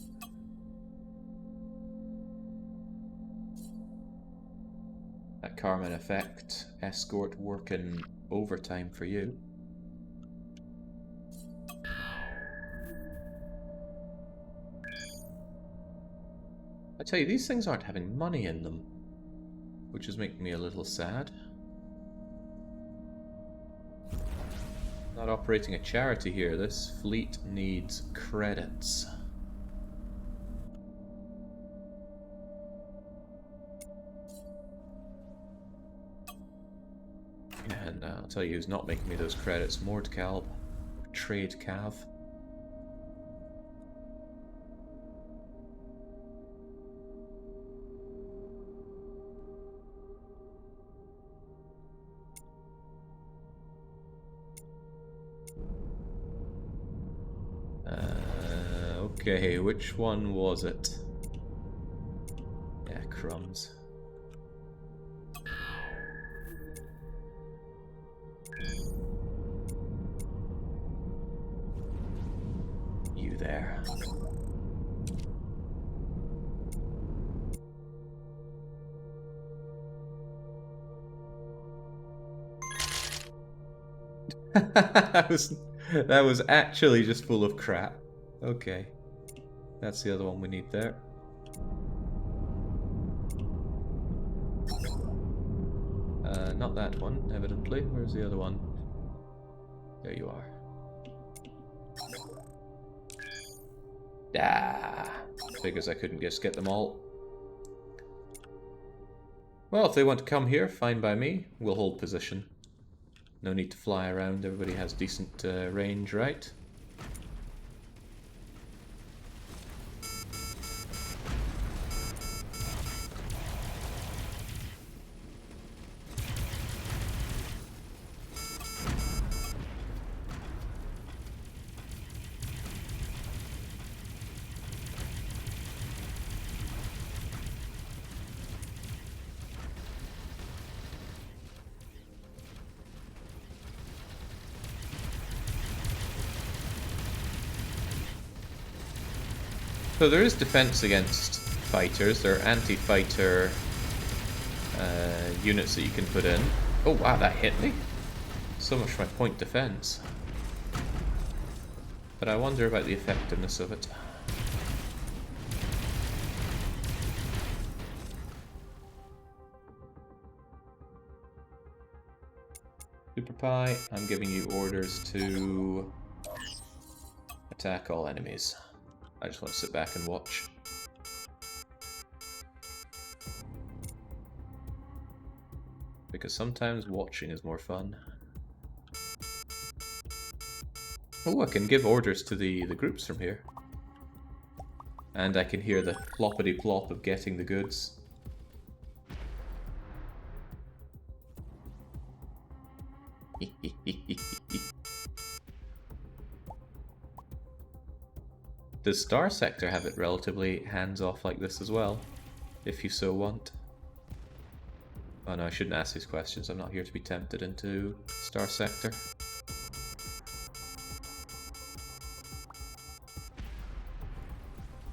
That Carmen effect escort working overtime for you. I tell you, these things aren't having money in them, which is making me a little sad. Not operating a charity here. This fleet needs credits. And I'll tell you who's not making me those credits. Mordkalb. Trade Cav. Okay, which one was it? Yeah, crumbs. You there. that was actually just full of crap. Okay. That's the other one we need there. Not that one, evidently. Where's the other one? There you are. Ah. Figures I couldn't just get them all. Well, if they want to come here, fine by me. We'll hold position. No need to fly around. Everybody has decent range, right? So there is defense against fighters. There are anti-fighter units that you can put in. Oh wow, that hit me. So much for my point defense. But I wonder about the effectiveness of it. Super Pie, I'm giving you orders to attack all enemies. I just want to sit back and watch. Because sometimes watching is more fun. Oh, I can give orders to the groups from here. And I can hear the ploppity plop of getting the goods. Does Star Sector have it relatively hands-off like this as well? If you so want. Oh no, I shouldn't ask these questions. I'm not here to be tempted into Star Sector.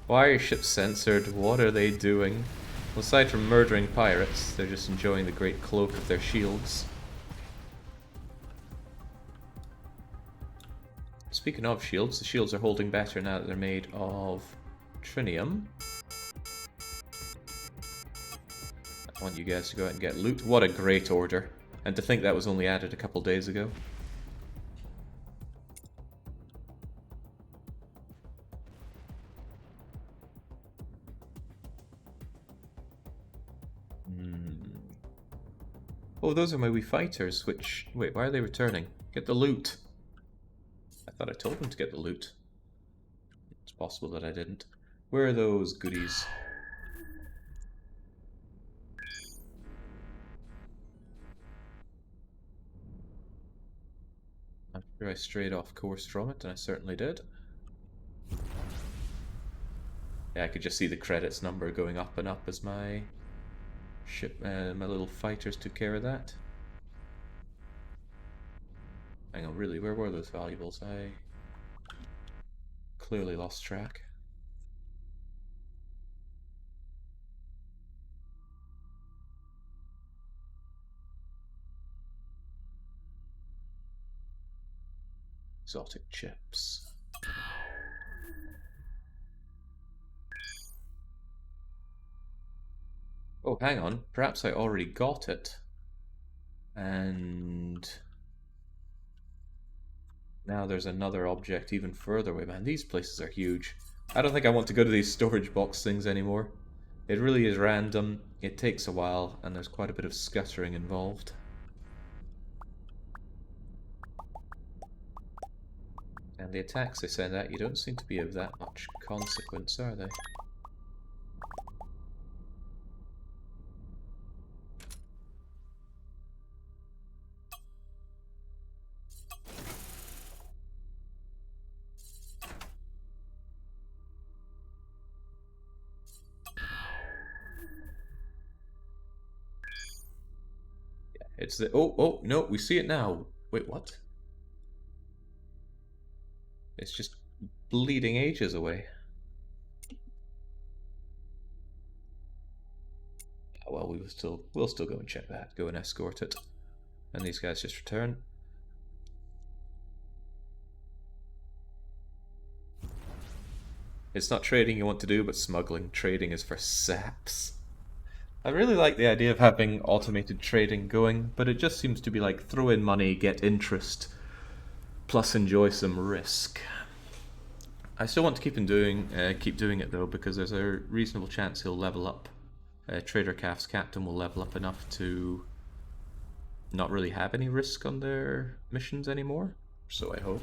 Why are your ships censored? What are they doing? Well, aside from murdering pirates, they're just enjoying the great cloak of their shields. Speaking of shields, the shields are holding better now that they're made of trinium. I want you guys to go out and get loot. What a great order. And to think that was only added a couple days ago. Oh, those are my wee fighters, which... Wait, why are they returning? Get the loot. I thought I told them to get the loot. It's possible that I didn't. Where are those goodies? I'm sure I strayed off course from it, and I certainly did. Yeah, I could just see the credits number going up and up as my ship, my little fighters took care of that. Hang on, really, where were those valuables? I clearly lost track. Exotic chips. Oh, hang on. Perhaps I already got it. And now there's another object even further away. Man, these places are huge. I don't think I want to go to these storage box things anymore. It really is random, it takes a while, and there's quite a bit of scuttering involved. And the attacks they send at you don't seem to be of that much consequence, are they? It's the... Oh, no, we see it now. Wait, what? It's just bleeding ages away. Well, we'll still go and check that. Go and escort it. And these guys just return. It's not trading you want to do, but smuggling. Trading is for saps. I really like the idea of having automated trading going, but it just seems to be like throw in money, get interest, plus enjoy some risk. I still want to keep doing it though, because there's a reasonable chance he'll level up. Trader Calf's captain will level up enough to not really have any risk on their missions anymore. So I hope.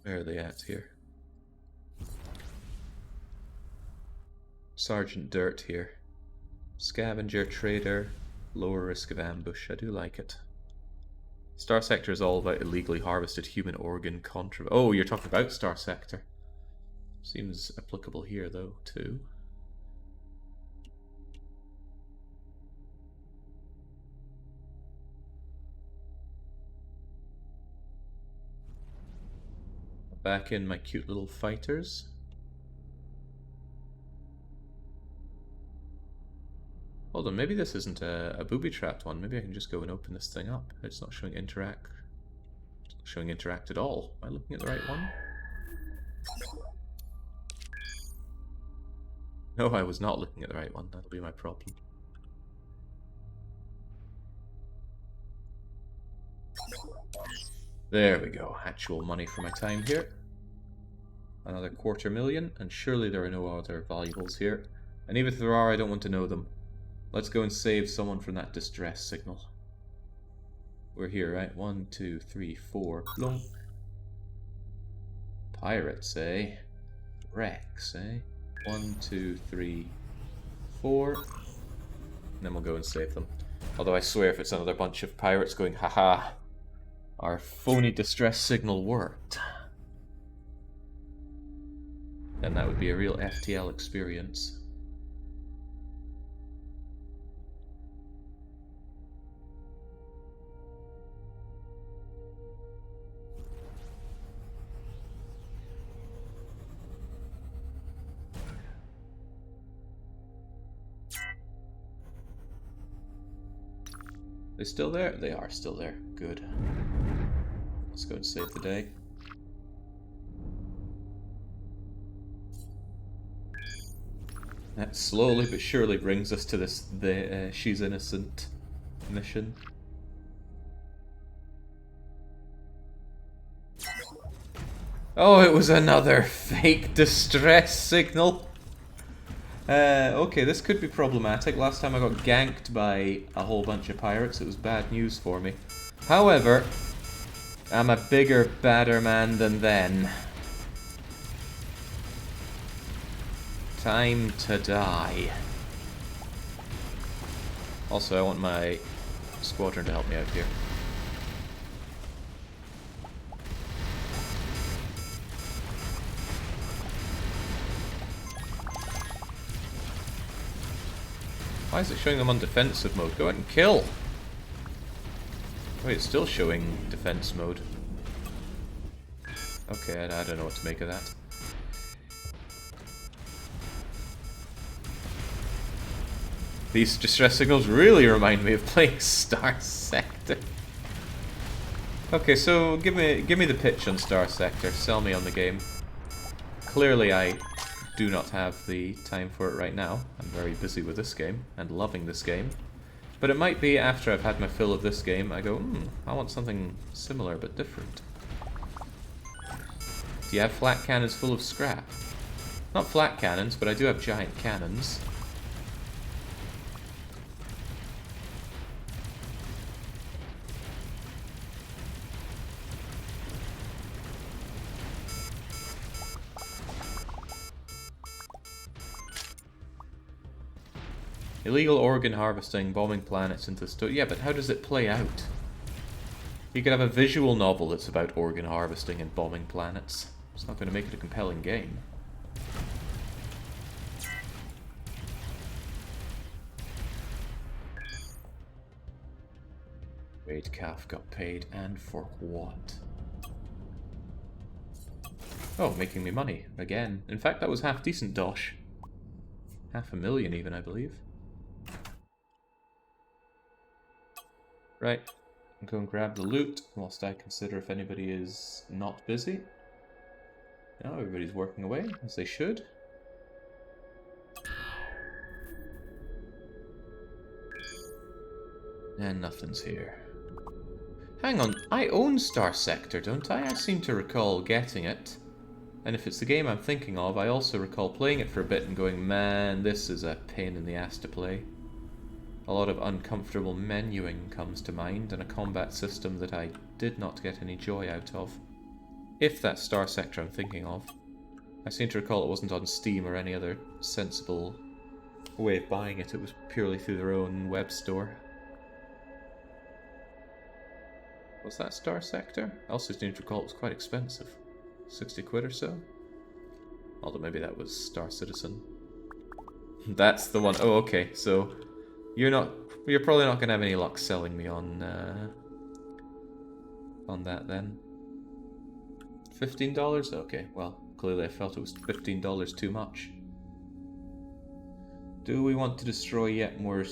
Where are they at here? Sergeant Dirt here. Scavenger, trader, lower risk of ambush. I do like it. Star Sector is all about illegally harvested human organ contraband. Oh, you're talking about Star Sector. Seems applicable here, though, too. Back in my cute little fighters. Hold on, maybe this isn't a booby-trapped one. Maybe I can just go and open this thing up. It's not showing interact. It's not showing interact at all. Am I looking at the right one? No, I was not looking at the right one. That'll be my problem. There we go. Actual money for my time here. Another 250,000, and surely there are no other valuables here. And even if there are, I don't want to know them. Let's go and save someone from that distress signal. We're here, right? 1, 2, 3, 4. Plunk. Pirates, eh? Wrecks, eh? 1, 2, 3, 4. And then we'll go and save them. Although I swear if it's another bunch of pirates going, haha, our phony distress signal worked, then that would be a real FTL experience. They still there? They are still there. Good. Let's go and save the day. That slowly but surely brings us to this she's innocent mission. Oh, it was another fake distress signal. Okay, this could be problematic. Last time I got ganked by a whole bunch of pirates. It was bad news for me. However, I'm a bigger, badder man than then. Time to die. Also, I want my squadron to help me out here. Why is it showing them on defensive mode? Go out and kill! Wait, it's still showing defense mode. Okay, I don't know what to make of that. These distress signals really remind me of playing Star Sector. Okay, so give me the pitch on Star Sector. Sell me on the game. Clearly I do not have the time for it right now. I'm very busy with this game and loving this game. But it might be after I've had my fill of this game, I go, I want something similar but different. Do you have flat cannons full of scrap? Not flat cannons, but I do have giant cannons. Illegal organ harvesting, bombing planets into the yeah, but how does it play out? You could have a visual novel that's about organ harvesting and bombing planets. It's not going to make it a compelling game. Wade Calf got paid, and for what? Oh, making me money, again. In fact, that was half decent dosh. 500,000 even, I believe. Right, I'm going to grab the loot whilst I consider if anybody is not busy. No, everybody's working away, as they should. And nothing's here. Hang on, I own Star Sector, don't I? I seem to recall getting it. And if it's the game I'm thinking of, I also recall playing it for a bit and going, man, this is a pain in the ass to play. A lot of uncomfortable menuing comes to mind, and a combat system that I did not get any joy out of. If that's Star Sector I'm thinking of. I seem to recall it wasn't on Steam or any other sensible way of buying it. It was purely through their own web store. Was that Star Sector? I also seem to recall it was quite expensive. 60 quid or so? Although maybe that was Star Citizen. That's the one. Oh, okay. So you're probably not gonna have any luck selling me on that then. $15? Okay, well, clearly I felt it was $15 too much. Do we want to destroy yet more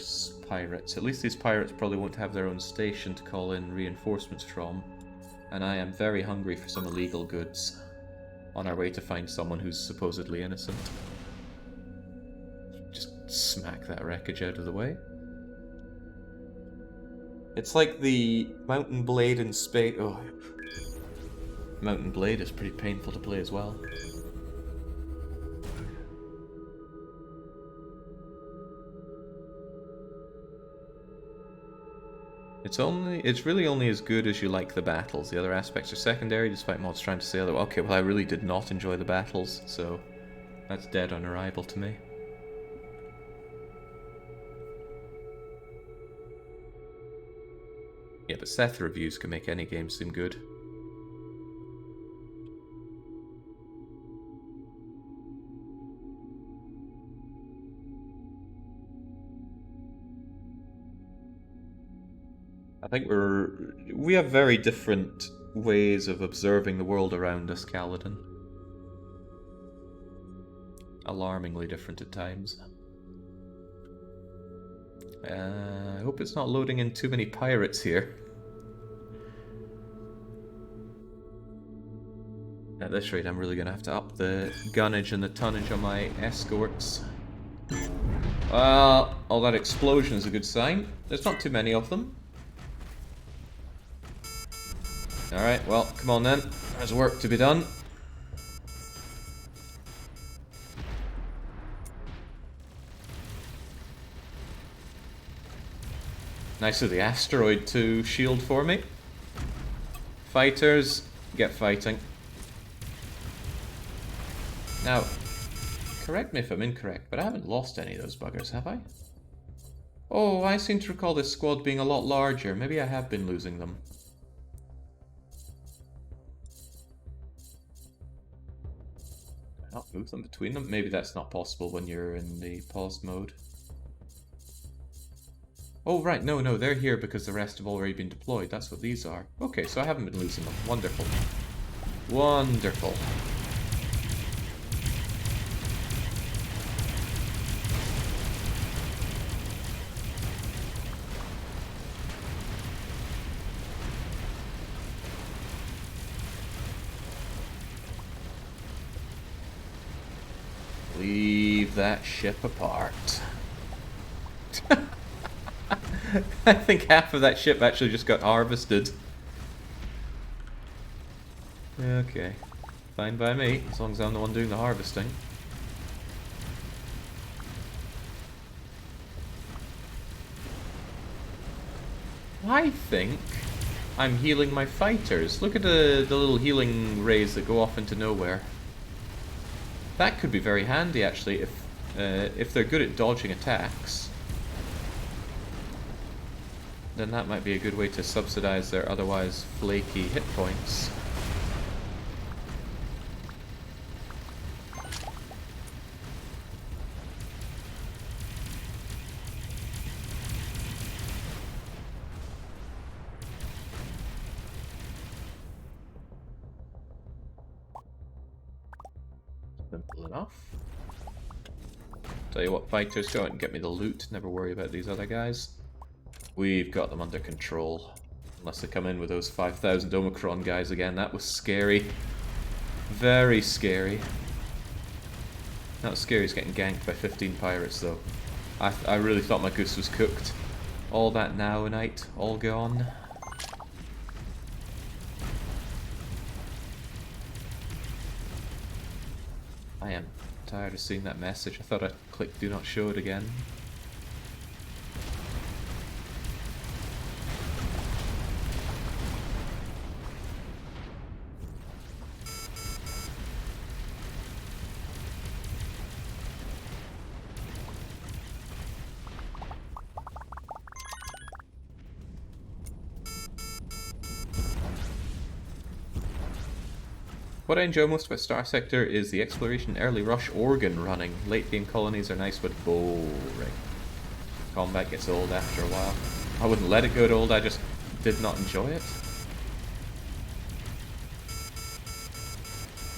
pirates? At least these pirates probably won't have their own station to call in reinforcements from. And I am very hungry for some illegal goods. On our way to find someone who's supposedly innocent. Just smack that wreckage out of the way. It's like the Mountain Blade in space. Oh, Mountain Blade is pretty painful to play as well. It's really only as good as you like the battles. The other aspects are secondary, despite mods trying to say otherwise. Okay, well I really did not enjoy the battles, so that's dead on arrival to me. Yeah, but Seth reviews can make any game seem good. I think we have very different ways of observing the world around us, Kaladin. Alarmingly different at times. I hope it's not loading in too many pirates here. At this rate, I'm really going to have to up the gunnage and the tonnage on my escorts. Well, all that explosion is a good sign. There's not too many of them. Alright, well, come on then. There's work to be done. Nice of the asteroid to shield for me. Fighters, get fighting. Now, correct me if I'm incorrect, but I haven't lost any of those buggers, have I? Oh, I seem to recall this squad being a lot larger. Maybe I have been losing them. Not move them between them? Maybe that's not possible when you're in the paused mode. Oh, right, no, they're here because the rest have already been deployed. That's what these are. Okay, so I haven't been losing them. Wonderful. Wonderful. Leave that ship apart. I think half of that ship actually just got harvested. Okay. Fine by me, as long as I'm the one doing the harvesting. I think I'm healing my fighters. Look at the little healing rays that go off into nowhere. That could be very handy, actually, if they're good at dodging attacks. Then that might be a good way to subsidize their otherwise flaky hit points. Simple enough. Tell you what, fighters, go out and get me the loot. Never worry about these other guys. We've got them under control. Unless they come in with those 5,000 Omicron guys again. That was scary. Very scary. Not scary as getting ganked by 15 pirates, though. I really thought my goose was cooked. All that now, night, all gone. I am tired of seeing that message. I thought I'd click do not show it again. What I enjoy most about Star Sector is the exploration early rush organ running. Late game colonies are nice but boring. Combat gets old after a while. I wouldn't let it go old, I just did not enjoy it.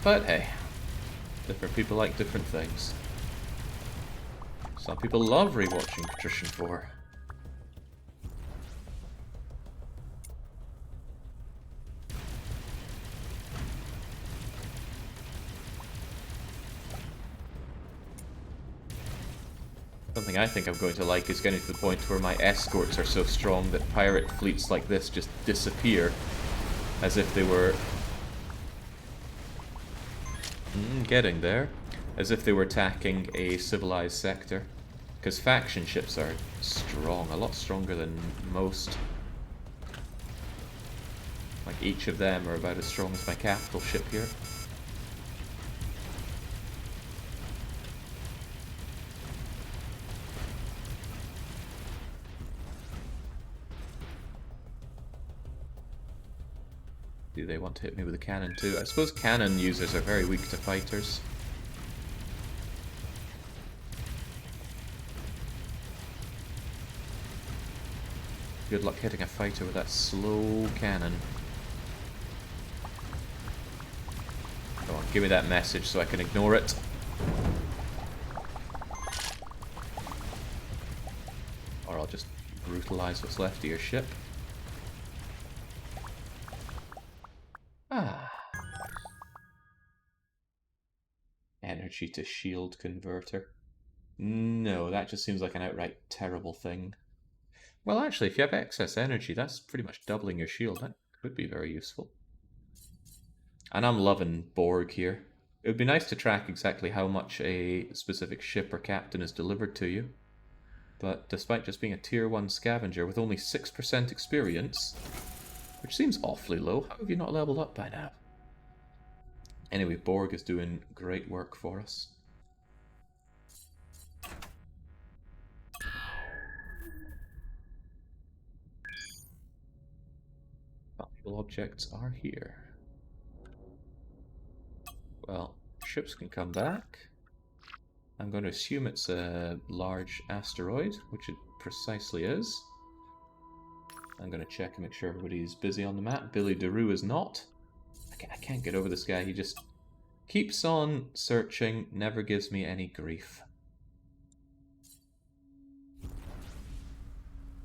But hey, different people like different things. Some people love rewatching Patrician 4. Something I think I'm going to like is getting to the point where my escorts are so strong that pirate fleets like this just disappear as if they were... getting there. As if they were attacking a civilized sector. Because faction ships are strong, a lot stronger than most. Like each of them are about as strong as my capital ship here. Do they want to hit me with a cannon too? I suppose cannon users are very weak to fighters. Good luck hitting a fighter with that slow cannon. Come on, give me that message so I can ignore it. Or I'll just brutalize what's left of your ship. Energy to shield converter. No, that just seems like an outright terrible thing. Well, actually, if you have excess energy, that's pretty much doubling your shield. That could be very useful. And I'm loving Borg here. It would be nice to track exactly how much a specific ship or captain is delivered to you. But despite just being a tier 1 scavenger with only 6% experience, which seems awfully low, how have you not leveled up by now? Anyway, Borg is doing great work for us. Valuable objects are here. Well, ships can come back. I'm going to assume it's a large asteroid, which it precisely is. I'm going to check and make sure everybody's busy on the map. Billy DeRue is not. I can't get over this guy. He just keeps on searching, never gives me any grief.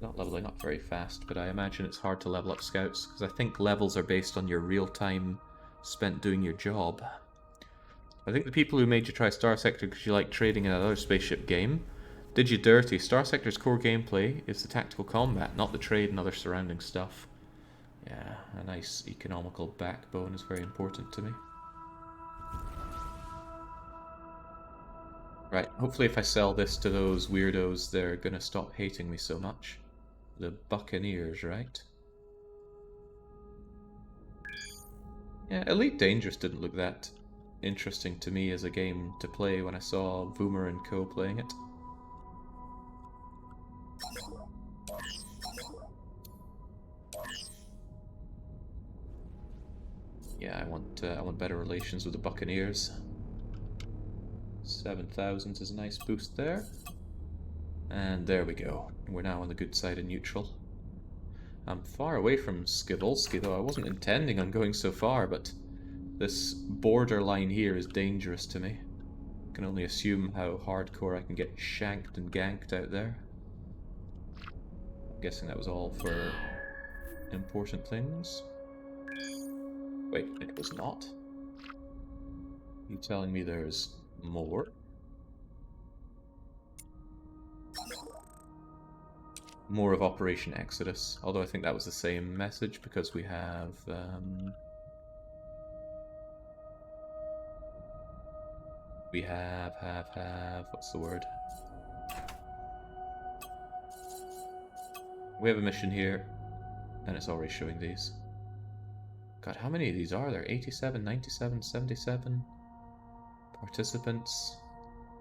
Not leveling up very fast, but I imagine it's hard to level up scouts, because I think levels are based on your real time spent doing your job. I think the people who made you try Star Sector because you like trading in another spaceship game did you dirty. Star Sector's core gameplay is the tactical combat, not the trade and other surrounding stuff. Yeah, a nice economical backbone is very important to me. Right, hopefully if I sell this to those weirdos, they're gonna stop hating me so much. The Buccaneers, right? Yeah, Elite Dangerous didn't look that interesting to me as a game to play when I saw Boomer and Co playing it. Yeah, I want better relations with the Buccaneers. 7,000 is a nice boost there. And there we go. We're now on the good side of neutral. I'm far away from Skidolsky, though I wasn't intending on going so far, but this borderline here is dangerous to me. I can only assume how hardcore I can get shanked and ganked out there. I'm guessing that was all for important things. Wait, it was not? You telling me there's more? More of Operation Exodus, although I think that was the same message because we have We have, what's the word? We have a mission here, and it's already showing these. God, how many of these are there? 87, 97, 77 participants.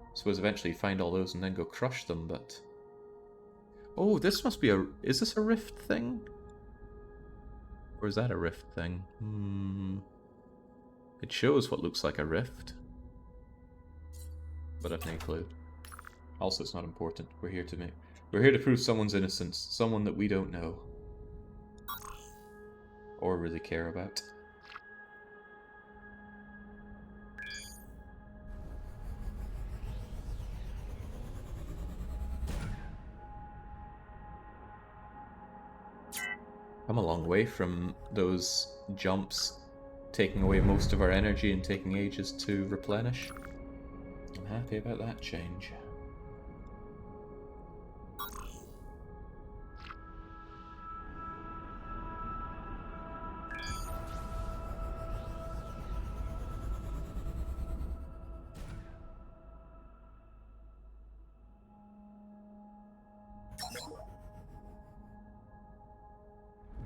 I suppose eventually you find all those and then go crush them, but... Oh, this must be a... Is this a rift thing? Or is that a rift thing? It shows what looks like a rift. But I've no clue. Also, it's not important. We're here to prove someone's innocence. Someone that we don't know. Or really care about. I'm a long way from those jumps taking away most of our energy and taking ages to replenish. I'm happy about that change.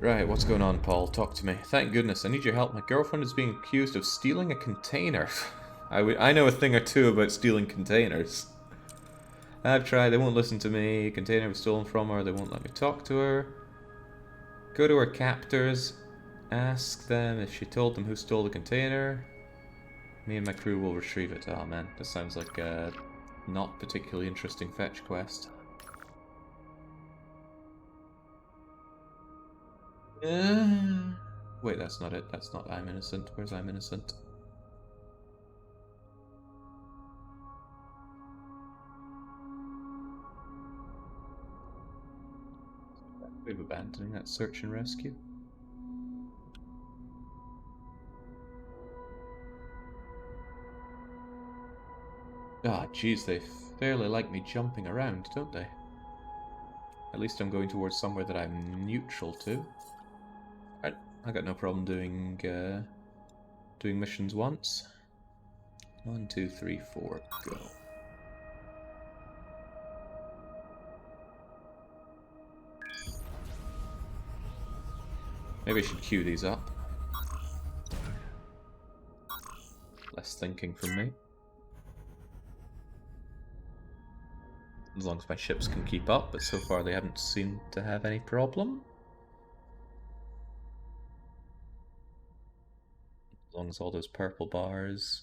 Right, what's going on, Paul? Talk to me. Thank goodness, I need your help. My girlfriend is being accused of stealing a container. I know a thing or two about stealing containers. I've tried, they won't listen to me. A container was stolen from her, they won't let me talk to her. Go to her captors, ask them if she told them who stole the container. Me and my crew will retrieve it. Oh man, this sounds like a not particularly interesting fetch quest. Wait, that's not it. That's not I'm innocent. Where's I'm innocent? We're abandoning that search and rescue. Ah, jeez, they fairly like me jumping around, don't they? At least I'm going towards somewhere that I'm neutral to. I got no problem doing doing missions once. 1, 2, 3, 4, go. Maybe I should queue these up. Less thinking from me. As long as my ships can keep up, but so far they haven't seemed to have any problem. As long as all those purple bars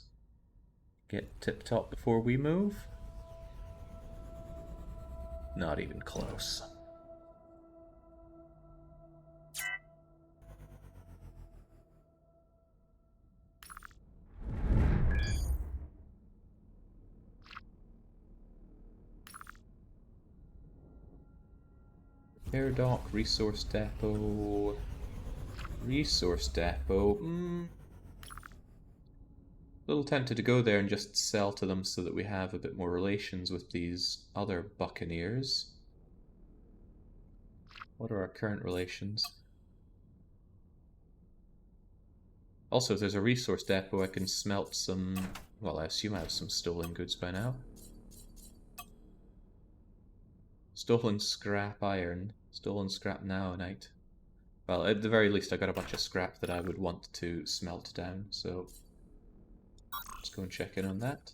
get tip-top before we move. Not even close. Air dock, resource depot. Resource depot. A little tempted to go there and just sell to them so that we have a bit more relations with these other buccaneers. What are our current relations? Also, if there's a resource depot, I can smelt some... Well, I assume I have some stolen goods by now. Stolen scrap iron. Stolen scrap naonite. Well, at the very least, I got a bunch of scrap that I would want to smelt down, so... Let's go and check in on that.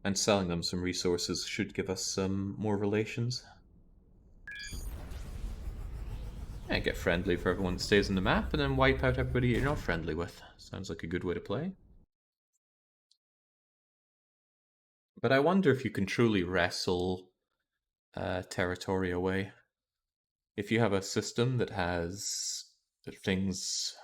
And selling them some resources should give us some more relations. Yeah, get friendly for everyone that stays on the map, and then wipe out everybody you're not friendly with. Sounds like a good way to play. But I wonder if you can truly wrestle territory away. If you have a system that has things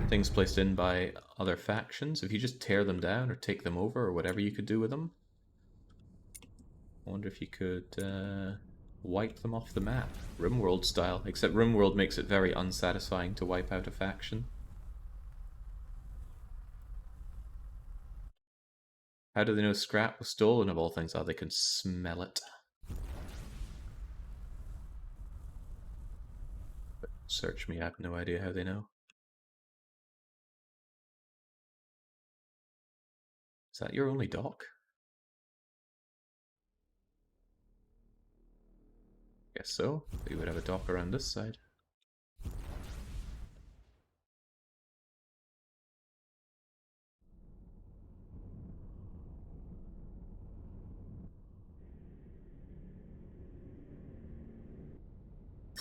things placed in by other factions, if you just tear them down or take them over or whatever you could do with them, I wonder if you could wipe them off the map, RimWorld style, except RimWorld makes it very unsatisfying to wipe out a faction. How do they know scrap was stolen of all things? Oh, they can smell it. Search me, I have no idea how they know. Is that your only dock? Guess so. We would have a dock around this side.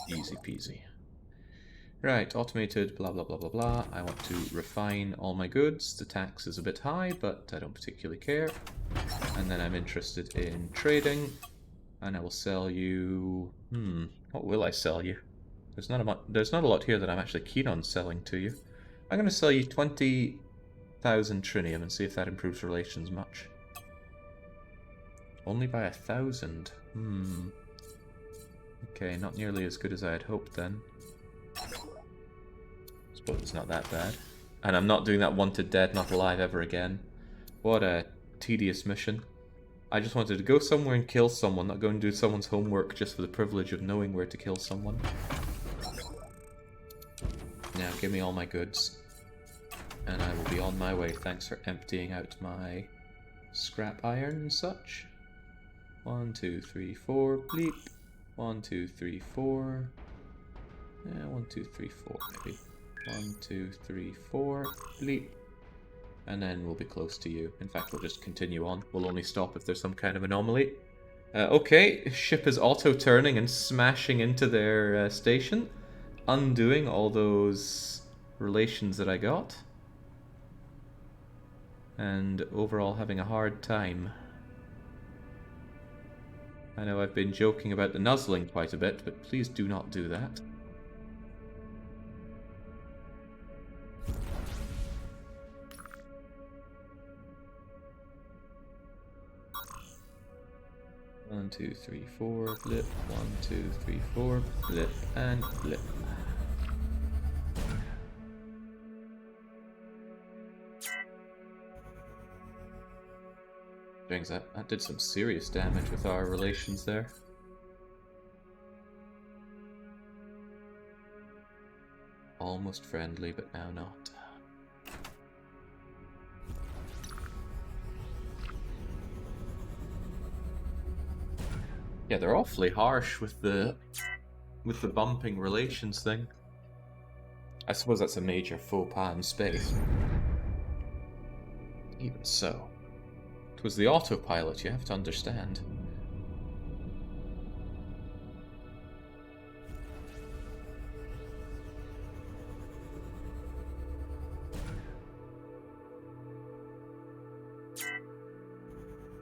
Easy peasy. Right, automated, blah blah blah blah blah. I want to refine all my goods. The tax is a bit high, but I don't particularly care. And then I'm interested in trading. And I will sell you... what will I sell you? There's not a lot here that I'm actually keen on selling to you. I'm going to sell you 20,000 trinium and see if that improves relations much. Only by 1,000. Okay, not nearly as good as I had hoped then. Suppose it's not that bad. And I'm not doing that wanted dead, not alive ever again. What a tedious mission. I just wanted to go somewhere and kill someone, not go and do someone's homework just for the privilege of knowing where to kill someone. Now, give me all my goods. And I will be on my way. Thanks for emptying out my scrap iron and such. 1, 2, 3, 4, bleep. 1, 2, 3, 4. Yeah, 1, 2, 3, 4, maybe. 1, 2, 3, 4, bleep. And then we'll be close to you. In fact, we'll just continue on. We'll only stop if there's some kind of anomaly. Okay, ship is auto-turning and smashing into their station. Undoing all those relations that I got. And overall having a hard time. I know I've been joking about the nuzzling quite a bit, but please do not do that. One, 2, 3, 4, blip. 1, 2, 3, 4, blip, and blip. That did some serious damage with our relations there. Almost friendly, but now not. Yeah, they're awfully harsh with the bumping relations thing. I suppose that's a major faux pas in space. Even so. It was the autopilot, you have to understand.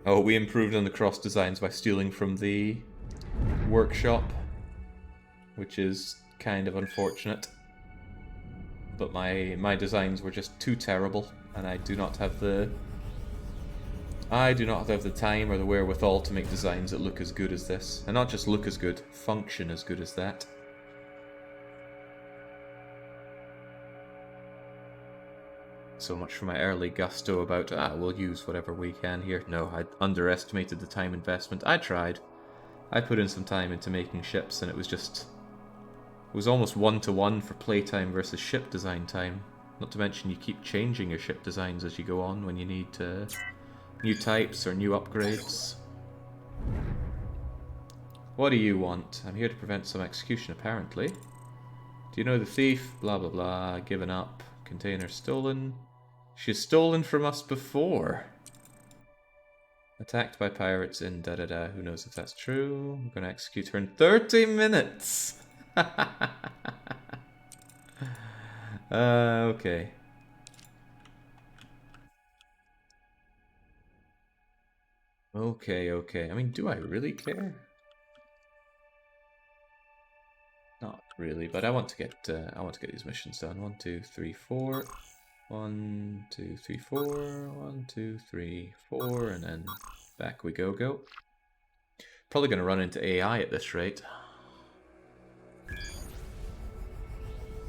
Oh, we improved on the cross designs by stealing from the workshop, which is kind of unfortunate. But my designs were just too terrible, and I do not have the time or the wherewithal to make designs that look as good as this. And not just look as good, function as good as that. So much for my early gusto about, we'll use whatever we can here. No, I underestimated the time investment. I tried. I put in some time into making ships, and it was almost 1-to-1 for playtime versus ship design time. Not to mention you keep changing your ship designs as you go on when you need new types or new upgrades. What do you want? I'm here to prevent some execution, apparently. Do you know the thief? Blah blah blah. Given up. Container stolen. She's stolen from us before. Attacked by pirates in da-da-da. Who knows if that's true? I'm going to execute her in 30 minutes! Okay. Okay. I mean, do I really care? Not really, but I want to get these missions done. 1, 2, 3, 4. 1, 2, 3, 4. 1, 2, 3, 4, and then back we go. Probably going to run into AI at this rate.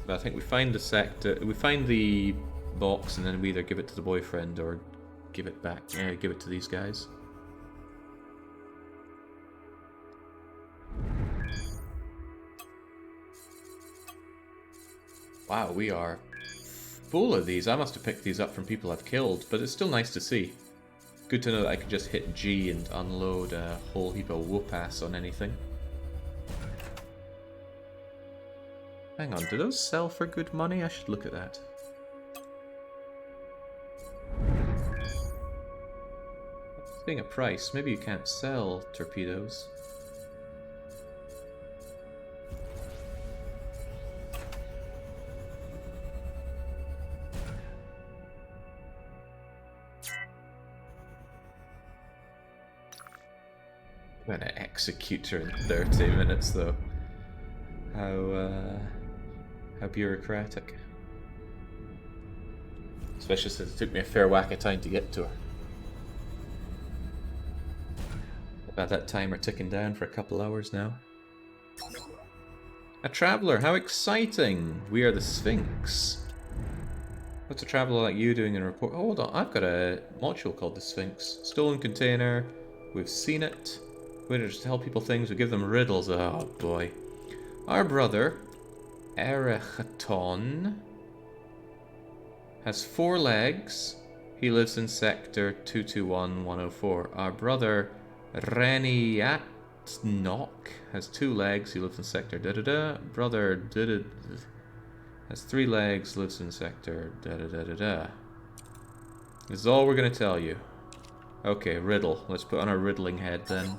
But I think we find the sector, we find the box, and then we either give it to the boyfriend or give it back. Give it to these guys. Wow, we are full of these. I must have picked these up from people I've killed, but it's still nice to see. Good to know that I can just hit G and unload a whole heap of whoop-ass on anything. Hang on, do those sell for good money? I should look at that. Being a price, maybe you can't sell torpedoes. I'm gonna execute her in 30 minutes though. How bureaucratic. Especially since it took me a fair whack of time to get to her. I've had that timer ticking down for a couple hours now. A traveller, how exciting! We are the Sphinx. What's a traveller like you doing in a report? Oh, hold on, I've got a module called the Sphinx. Stolen container, we've seen it. We just tell people things, we give them riddles. Oh boy. Our brother, Erechaton, has 4 legs. He lives in sector 221104. Our brother, Reniatnok, has 2 legs. He lives in sector da-da-da. Brother has 3 legs, lives in sector da-da-da-da-da. This is all we're going to tell you. Okay, riddle. Let's put on our riddling head then.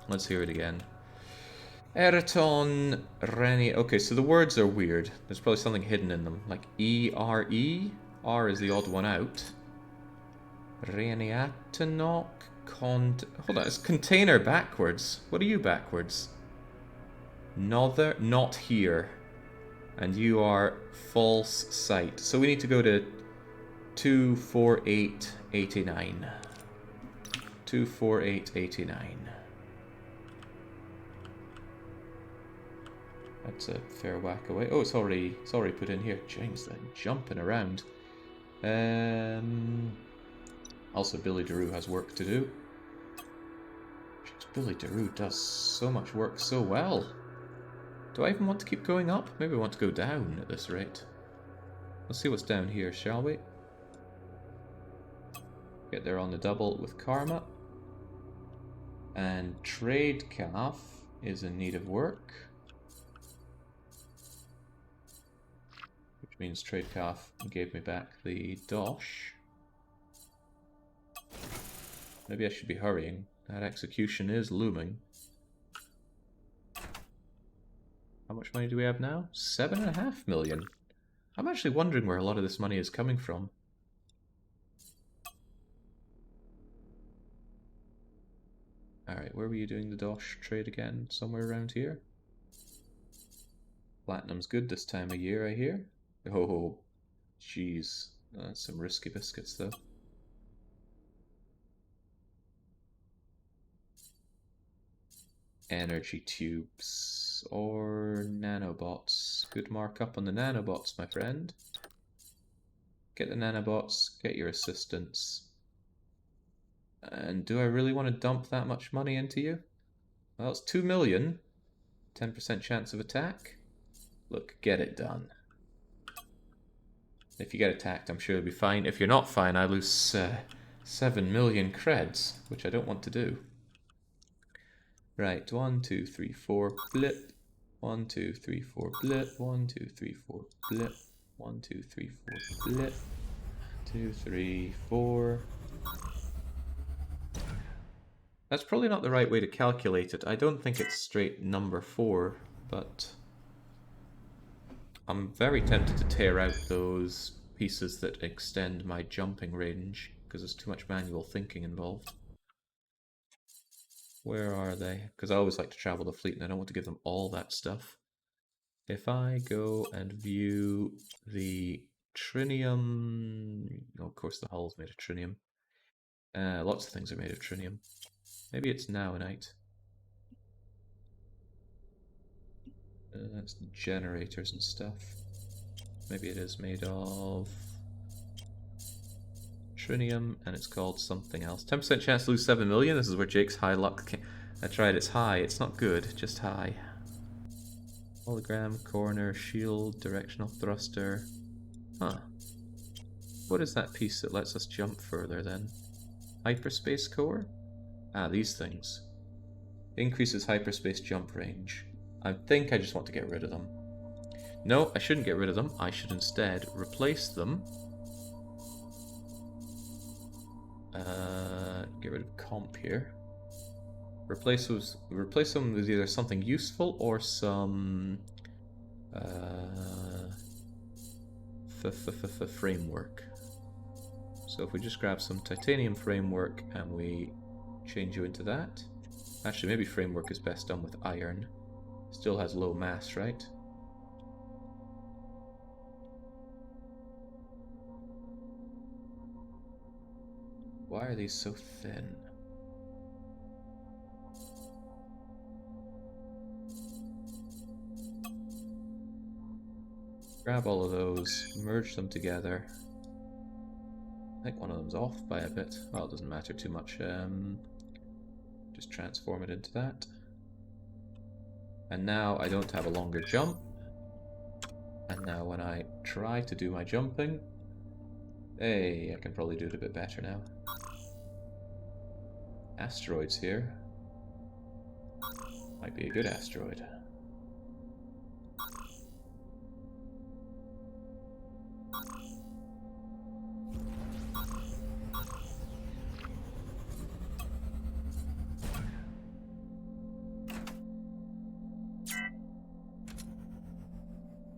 Let's hear it again. Eraton Reni. Okay, so the words are weird. There's probably something hidden in them. Like E-R-E. R is the odd one out. Reniatanok. Hold on, it's container backwards. What are you backwards? Nother. Not here. And you are false sight. So we need to go to 24889. 24889. That's a fair whack away. Oh, it's already put in here. James, then jumping around. Also, Billy DeRue has work to do. Jeez, Billy DeRue does so much work so well. Do I even want to keep going up? Maybe I want to go down at this rate. Let's see what's down here, shall we? Get there on the double with Karma. And Trade Calf is in need of work. Which means Trade Calf gave me back the dosh. Maybe I should be hurrying. That execution is looming. How much money do we have now? 7.5 million. I'm actually wondering where a lot of this money is coming from. Alright, where were you doing the dosh trade again? Somewhere around here? Platinum's good this time of year, I hear. Oh, jeez. That's some risky biscuits, though. Energy tubes or nanobots. Good markup on the nanobots, my friend. Get the nanobots, get your assistants. And do I really want to dump that much money into you? Well, it's 2 million. 10% chance of attack. Look, get it done. If you get attacked, I'm sure you'll be fine. If you're not fine, I lose 7 million creds, which I don't want to do. Right, 1, 2, 3, 4, blip. 1, 2, 3, 4, blip. 1, 2, 3, 4, blip. 1, 2, 3, 4, blip. 2, 3, 4. That's probably not the right way to calculate it. I don't think it's straight number 4, but I'm very tempted to tear out those pieces that extend my jumping range, because there's too much manual thinking involved. Where are they? Because I always like to travel the fleet and I don't want to give them all that stuff. If I go and view the trinium... Oh, of course the hull's made of trinium. Lots of things are made of trinium. Maybe it's nowonite. That's generators and stuff. Maybe it is made of trinium and it's called something else. 10% chance to lose 7 million. This is where Jake's high luck came. I tried, it's high. It's not good, just high. Hologram, corner, shield, directional thruster. Huh. What is that piece that lets us jump further then? Hyperspace core? Ah, these things. Increases hyperspace jump range. I think I just want to get rid of them. No, I shouldn't get rid of them. I should instead replace them. Get rid of comp here. Replace them with either something useful or some framework. So if we just grab some titanium framework and we change you into that. Actually, maybe framework is best done with iron. Still has low mass, right? Why are these so thin? Grab all of those, merge them together. I think one of them's off by a bit. Well, it doesn't matter too much. Just transform it into that. And now I don't have a longer jump. And now when I try to do my jumping, hey, I can probably do it a bit better now. Asteroids here. Might be a good asteroid.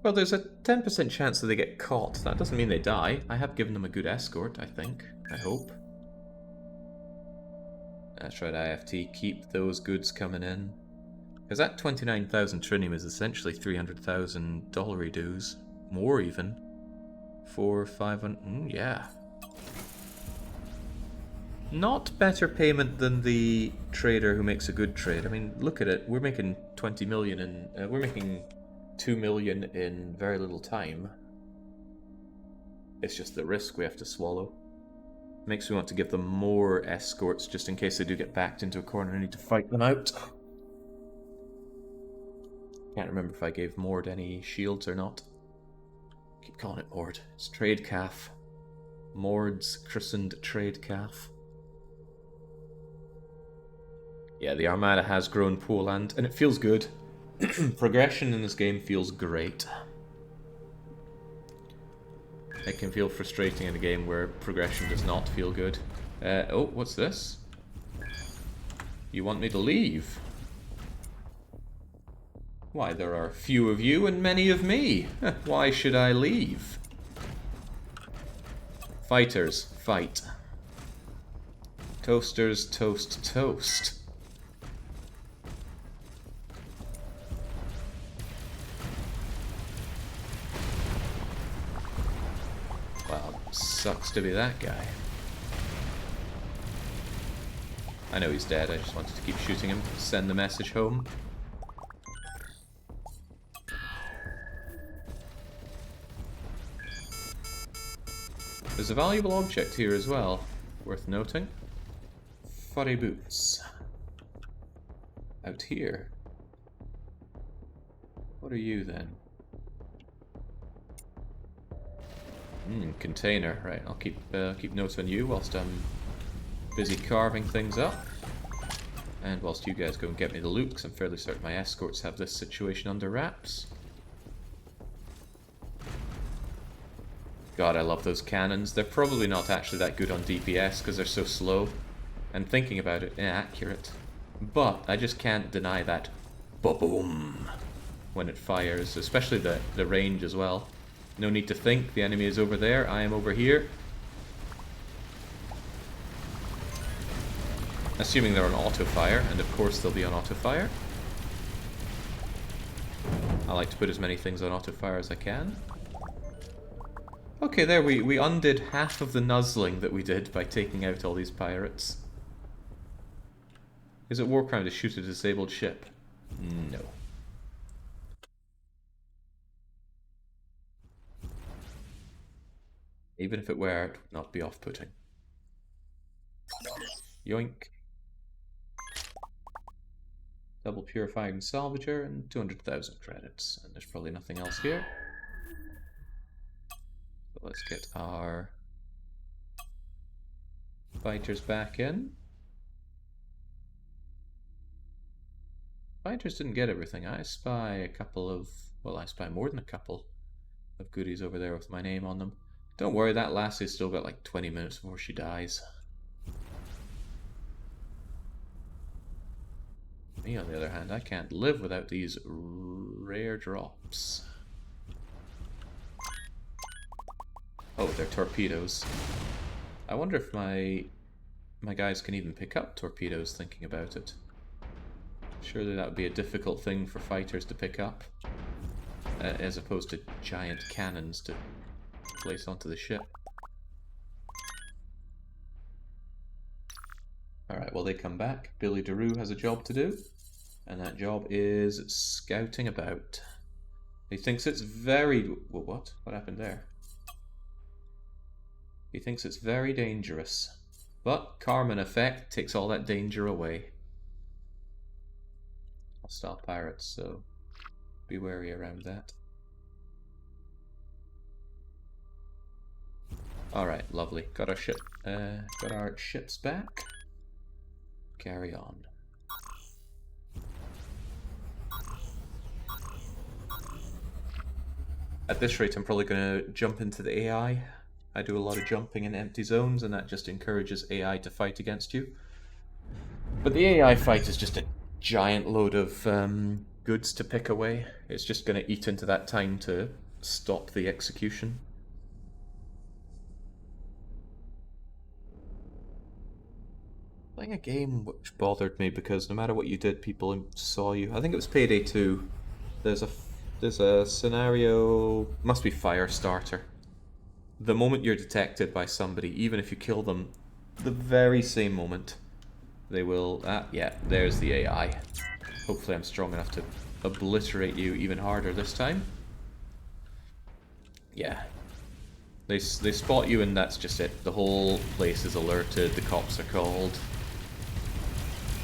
Well, there's a 10% chance that they get caught. That doesn't mean they die. I have given them a good escort, I think. I hope. That's right, IFT. Keep those goods coming in. Because that 29,000 trinium is essentially 300,000 dollary dues. More even. 500... yeah. Not better payment than the trader who makes a good trade. I mean, look at it. We're making 20 million in... we're making 2 million in very little time. It's just the risk we have to swallow. Makes me want to give them more escorts just in case they do get backed into a corner and need to fight them out. Can't remember if I gave Mord any shields or not. Keep calling it Mord. It's Trade Calf. Mord's christened Trade Calf. Yeah, the Armada has grown Poland, and it feels good. Progression in this game feels great. It can feel frustrating in a game where progression does not feel good. Oh, what's this? You want me to leave? Why, there are few of you and many of me. Why should I leave? Fighters, fight. Toasters, toast, toast. Wow, sucks to be that guy. I know he's dead, I just wanted to keep shooting him, send the message home. There's a valuable object here as well, worth noting. Furry boots. Out here. What are you then? Container. Right, I'll keep notes on you whilst I'm busy carving things up. And whilst you guys go and get me the loot, because I'm fairly certain my escorts have this situation under wraps. God, I love those cannons. They're probably not actually that good on DPS because they're so slow. And thinking about it, inaccurate. But I just can't deny that ba-boom when it fires, especially the range as well. No need to think, the enemy is over there, I am over here. Assuming they're on auto-fire, and of course they'll be on auto-fire. I like to put as many things on auto-fire as I can. Okay, there we undid half of the nuzzling that we did by taking out all these pirates. Is it war crime to shoot a disabled ship? No. Even if it were, it would not be Double purifying salvager and 200,000 credits. And there's probably nothing else here. So let's get our fighters back in. Fighters didn't get everything. I spy a couple of... well, I spy more than a couple of goodies over there with my name on them. Don't worry, that lassie's still got like 20 minutes before she dies. Me, on the other hand, I can't live without these rare drops. Oh, they're torpedoes. I wonder if my guys can even pick up torpedoes, thinking about it. Surely that would be a difficult thing for fighters to pick up, as opposed to giant cannons to place onto the ship. Alright, well, they come back. Billy DeRue has a job to do, and that job is scouting about. He thinks it's very... what? What happened there? He thinks it's very dangerous. But Carmen effect takes all that danger away. Hostile pirates, so be wary around that. Alright, lovely. Got our ship. Got our ships back. Carry on. At this rate, I'm probably going to jump into the AI. I do a lot of jumping in empty zones, and that just encourages AI to fight against you. But the AI fight is just a giant load of goods to pick away. It's just going to eat into that time to stop the execution. Playing a game which bothered me because no matter what you did, people saw you. I think it was Payday 2. There's a scenario, must be Firestarter. The moment you're detected by somebody, even if you kill them, the very same moment, they will... yeah, there's the AI. Hopefully I'm strong enough to obliterate you even harder this time. Yeah. They spot you and that's just it. The whole place is alerted, the cops are called.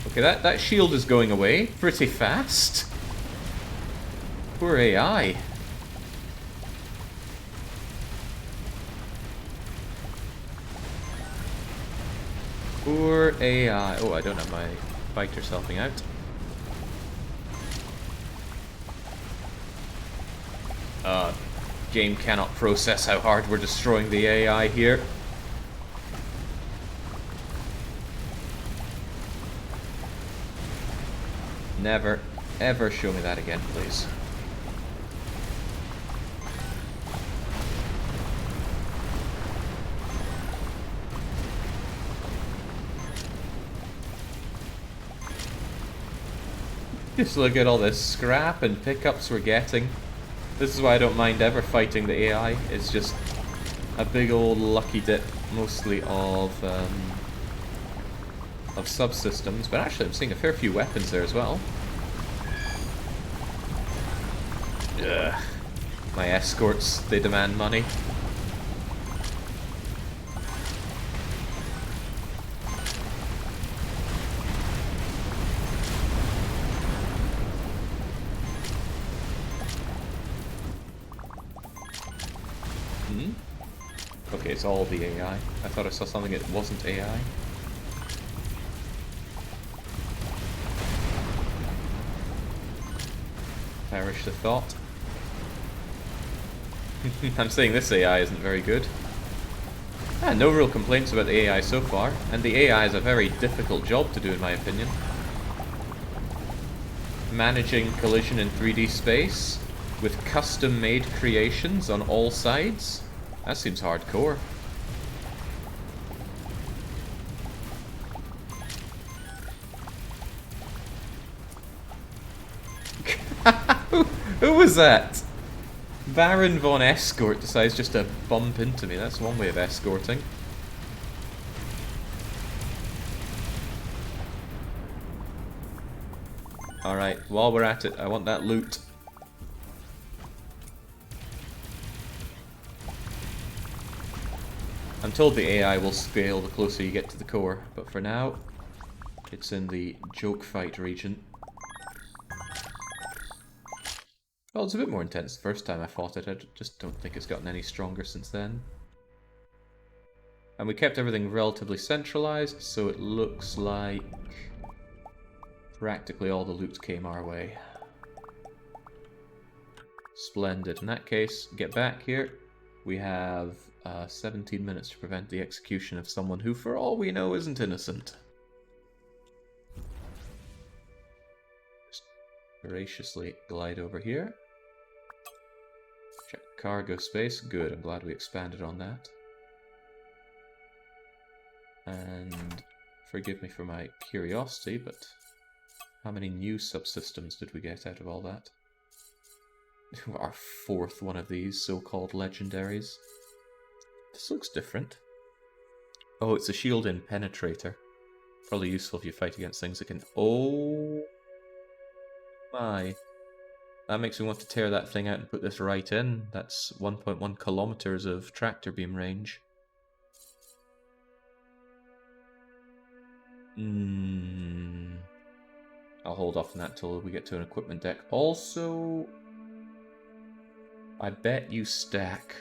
Okay, that shield is going away pretty fast. Poor AI. Poor AI. Oh, I don't have my fighters helping out. Game cannot process how hard we're destroying the AI here. Never, ever show me that again, please. Just look at all this scrap and pickups we're getting. This is why I don't mind ever fighting the AI. It's just a big old lucky dip, mostly of subsystems. But actually, I'm seeing a fair few weapons there as well. Ugh. My escorts, they demand money. Okay, it's all the AI. I thought I saw something that wasn't AI. Perish the thought. I'm saying this AI isn't very good. No real complaints about the AI so far, and the AI is a very difficult job to do in my opinion. Managing collision in 3D space with custom-made creations on all sides? That seems hardcore. Who was that? Baron Von Escort decides just to bump into me. That's one way of escorting. Alright, while we're at it, I want that loot. I'm told the AI will scale the closer you get to the core, but for now, it's in the joke fight region. Well, it's a bit more intense the first time I fought it. I just don't think it's gotten any stronger since then. And we kept everything relatively centralized, so it looks like practically all the loot came our way. Splendid. In that case, get back here. We have 17 minutes to prevent the execution of someone who, for all we know, isn't innocent. Just graciously glide over here. Check cargo space. Good, I'm glad we expanded on that. And forgive me for my curiosity, but how many new subsystems did we get out of all that? Our fourth one of these so-called legendaries. This looks different. Oh, it's a shield in penetrator. Probably useful if you fight against things that can... Oh my. That makes me want to tear that thing out and put this right in. That's 1.1 kilometers of tractor beam range. I'll hold off on that till we get to an equipment deck. Also, I bet you stack.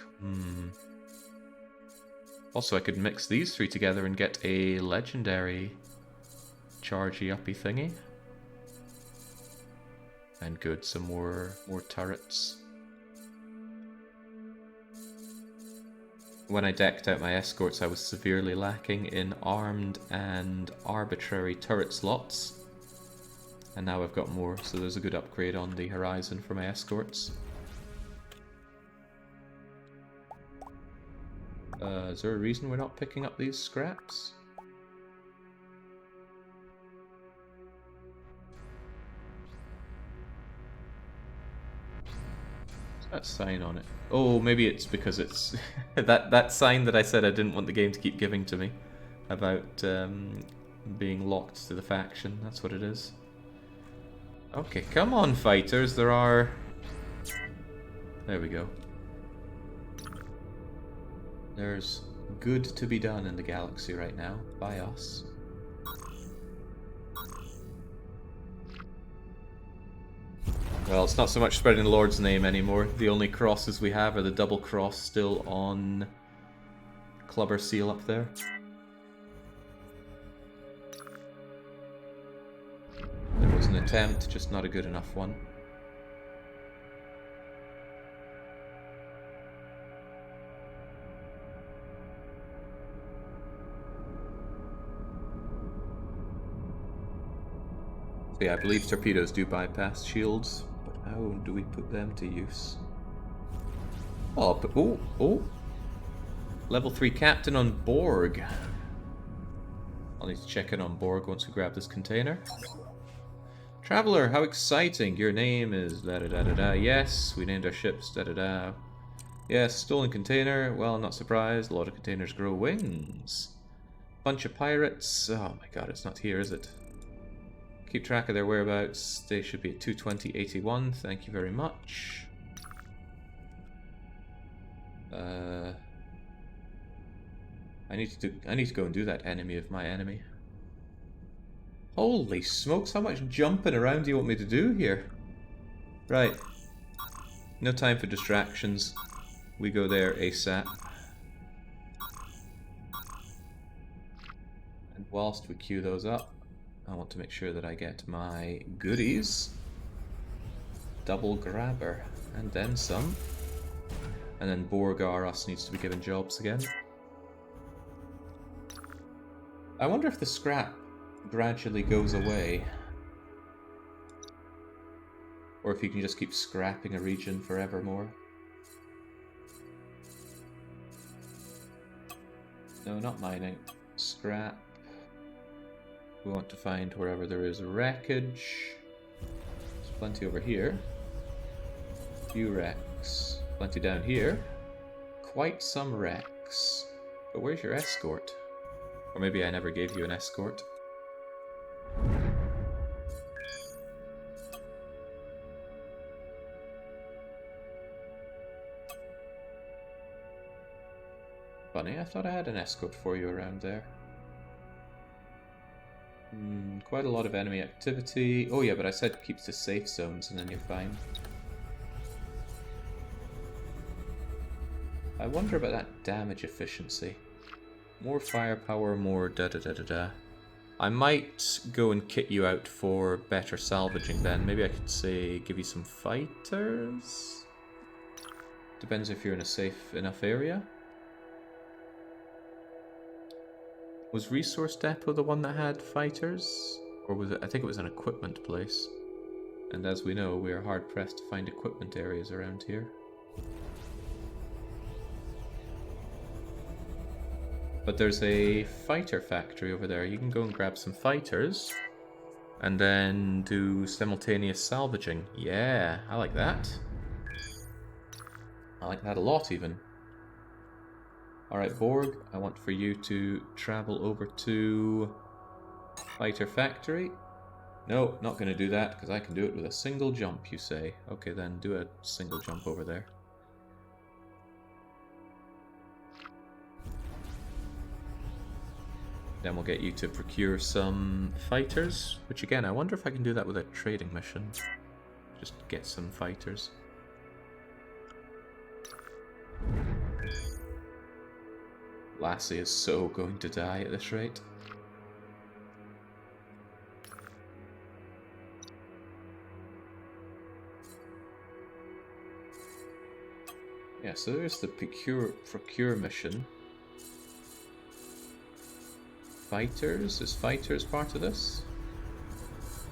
Also, I could mix these three together and get a legendary chargey-uppy thingy. And good, some more turrets. When I decked out my escorts, I was severely lacking in armed and arbitrary turret slots. And now I've got more, so there's a good upgrade on the horizon for my escorts. Is there a reason we're not picking up these scraps? That sign on it. Oh, maybe it's because it's that sign that I said I didn't want the game to keep giving to me about being locked to the faction. That's what it is. Okay, come on, fighters. There we go. There's good to be done in the galaxy right now by us. Well, it's not so much spreading the Lord's name anymore. The only crosses we have are the double cross still on Clubber Seal up there. There was an attempt, just not a good enough one. So yeah, I believe torpedoes do bypass shields. How do we put them to use? Oh, but oh! Level 3 captain on Borg. I'll need to check in on Borg once we grab this container. Traveler, how exciting! Your name is da-da-da-da-da. Yes, we named our ships da-da-da. Yes, stolen container. Well, I'm not surprised. A lot of containers grow wings. Bunch of pirates. Oh my god, it's not here, is it? Keep track of their whereabouts. They should be at 220.81. Thank you very much. I need to go and do that enemy of my enemy. Holy smokes, how much jumping around do you want me to do here? Right. No time for distractions. We go there ASAP. And whilst we queue those up, I want to make sure that I get my goodies. Double grabber. And then some. And then Borgar us needs to be given jobs again. I wonder if the scrap gradually goes away. Or if you can just keep scrapping a region forevermore. No, not mining. Scrap. We want to find wherever there is wreckage. There's plenty over here. Few wrecks. Plenty down here. Quite some wrecks. But where's your escort? Or maybe I never gave you an escort. Funny, I thought I had an escort for you around there. Quite a lot of enemy activity. Oh yeah, but I said keep to safe zones and then you're fine. I wonder about that damage efficiency. More firepower, more da-da-da-da-da. I might go and kit you out for better salvaging then. Maybe I could say give you some fighters? Depends if you're in a safe enough area. Was Resource Depot the one that had fighters? Or was it? I think it was an equipment place. And as we know, we are hard pressed to find equipment areas around here. But there's a fighter factory over there. You can go and grab some fighters and then do simultaneous salvaging. Yeah, I like that. I like that a lot, even. Alright, Borg, I want for you to travel over to fighter factory. No, not going to do that, because I can do it with a single jump, you say. Okay, then do a single jump over there. Then we'll get you to procure some fighters, which again, I wonder if I can do that with a trading mission. Just get some fighters. Lassie is so going to die at this rate. Yeah, so there's the procure mission. Fighters? Is fighters part of this?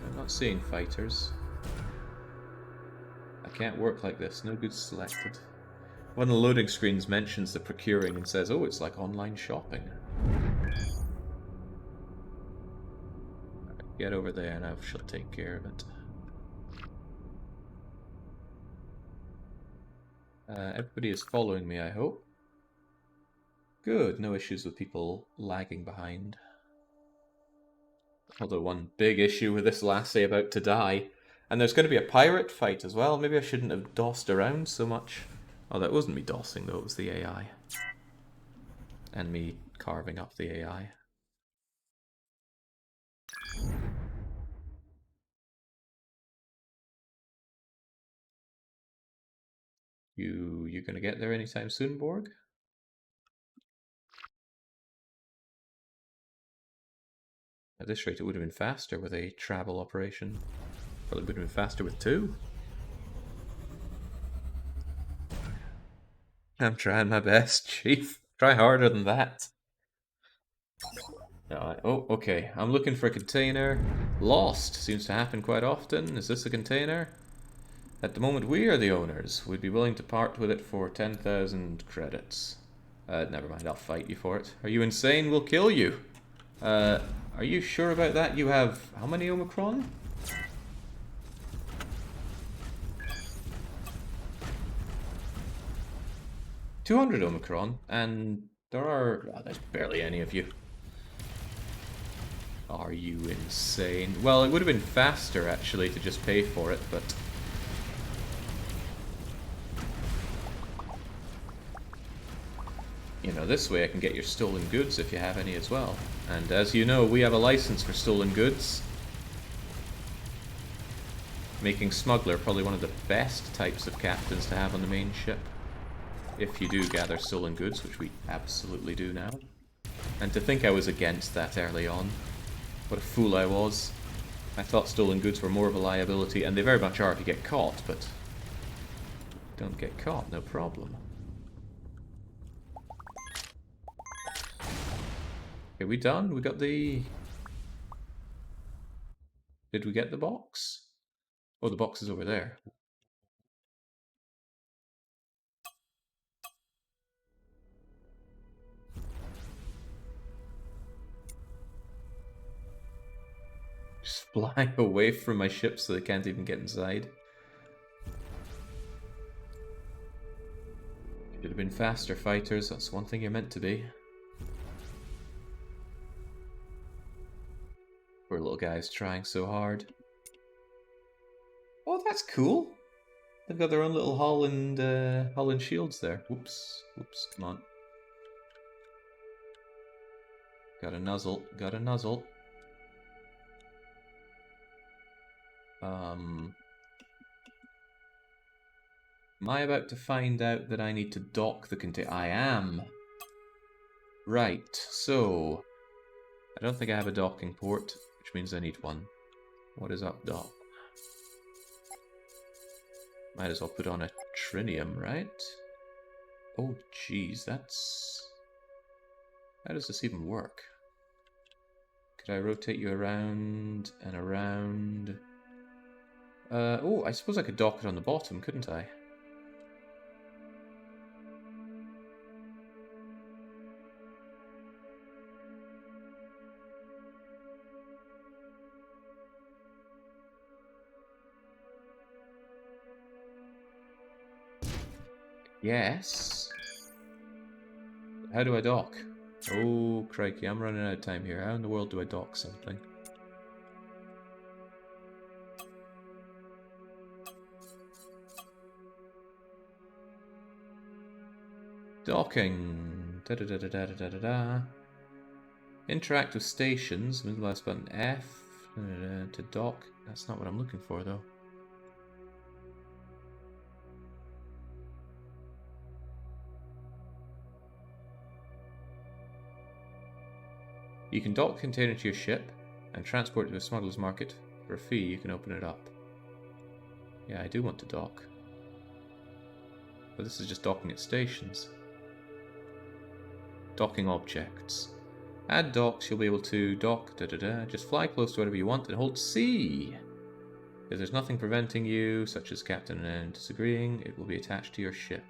I'm not seeing fighters. I can't work like this. No goods selected. One of the loading screens mentions the procuring and says, oh, it's like online shopping. Get over there and I shall take care of it. Everybody is following me, I hope. Good, no issues with people lagging behind. Although one big issue with this lassie about to die. And there's going to be a pirate fight as well. Maybe I shouldn't have dossed around so much. Oh, that wasn't me dossing though, it was the AI. And me carving up the AI. You gonna get there anytime soon, Borg? At this rate, it would have been faster with a travel operation. Probably would have been faster with 2. I'm trying my best, Chief. Try harder than that. Oh, okay. I'm looking for a container. Lost. Seems to happen quite often. Is this a container? At the moment, we are the owners. We'd be willing to part with it for 10,000 credits. Never mind. I'll fight you for it. Are you insane? We'll kill you. Are you sure about that? You have how many Omicron? $200 Omicron, and there's barely any of you. Are you insane? Well, it would have been faster, actually, to just pay for it, but... You know, this way I can get your stolen goods if you have any as well. And as you know, we have a license for stolen goods. Making smuggler probably one of the best types of captains to have on the main ship. If you do gather stolen goods, which we absolutely do now. And to think I was against that early on. What a fool I was. I thought stolen goods were more of a liability, and they very much are if you get caught, but... Don't get caught, no problem. Okay, we done? We got the... Did we get the box? Oh, the box is over there. Just fly away from my ship so they can't even get inside. Should have been faster fighters, that's one thing you're meant to be. Poor little guys trying so hard. Oh, that's cool. They've got their own little hull and shields there. Whoops, whoops, come on. Got a nuzzle, got a nuzzle. Am I about to find out that I need to dock the container? I am. Right, so... I don't think I have a docking port, which means I need one. What is up, dock? Might as well put on a trinium, right? Oh, jeez, that's... How does this even work? Could I rotate you around and around? Oh, I suppose I could dock it on the bottom, couldn't I? Yes. How do I dock? Oh, crikey, I'm running out of time here. How in the world do I dock something? Docking. Da da da da da da da da. Interact with stations. Middle last button F. To dock. That's not what I'm looking for, though. You can dock a container to your ship and transport it to a smuggler's market. For a fee, you can open it up. Yeah, I do want to dock. But this is just docking at stations. Docking objects. Add docks, you'll be able to dock, just fly close to whatever you want and hold C. If there's nothing preventing you, such as captain and disagreeing, it will be attached to your ship.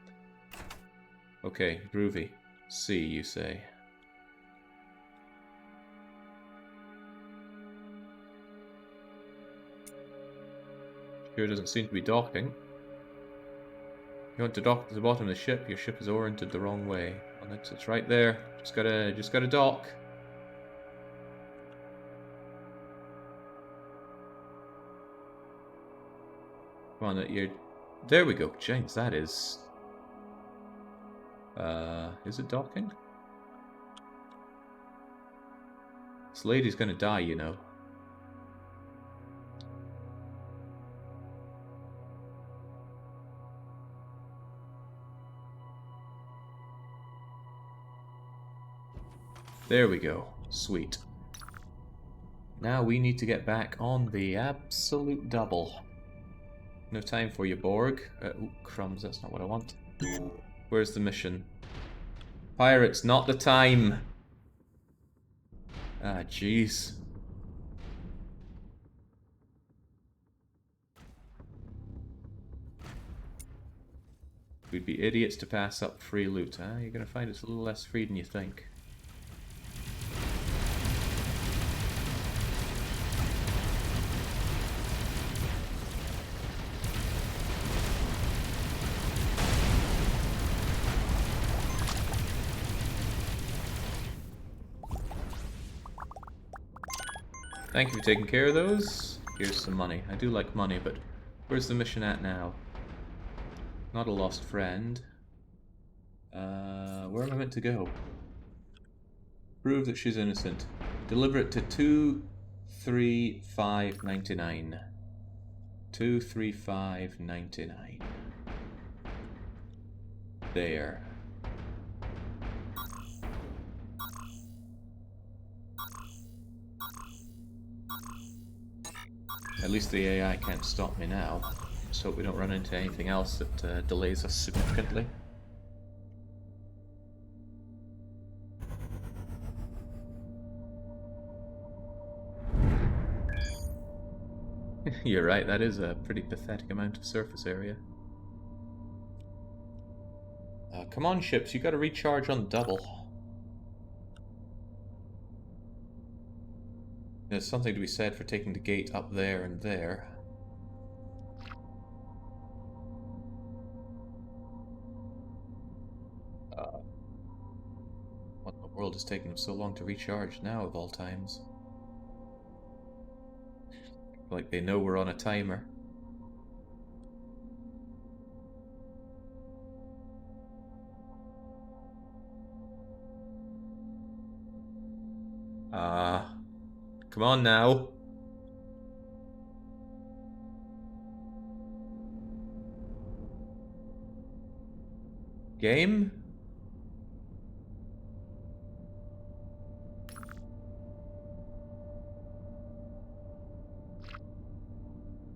Okay, groovy. C, you say. Sure doesn't seem to be docking. You want to dock to the bottom of the ship, your ship is oriented the wrong way. Well, it's right there. Just gotta dock. Come on, you're... There we go. James, that is... is it docking? This lady's gonna die, you know. There we go. Sweet. Now we need to get back on the absolute double. No time for you, Borg. Ooh, crumbs, that's not what I want. Where's the mission? Pirates, not the time! Ah, jeez. We'd be idiots to pass up free loot, huh? You're gonna find it's a little less free than you think. Thank you for taking care of those. Here's some money. I do like money, but where's the mission at now? Not a lost friend. Where am I meant to go? Prove that she's innocent. Deliver it to 23599. 23599. There. At least the AI can't stop me now. Let's hope we don't run into anything else that delays us significantly. You're right, that is a pretty pathetic amount of surface area. Come on, ships, you gotta recharge on double. There's something to be said for taking the gate up there and there. What in the world is taking them so long to recharge now, of all times? Like they know we're on a timer. Come on now. Game?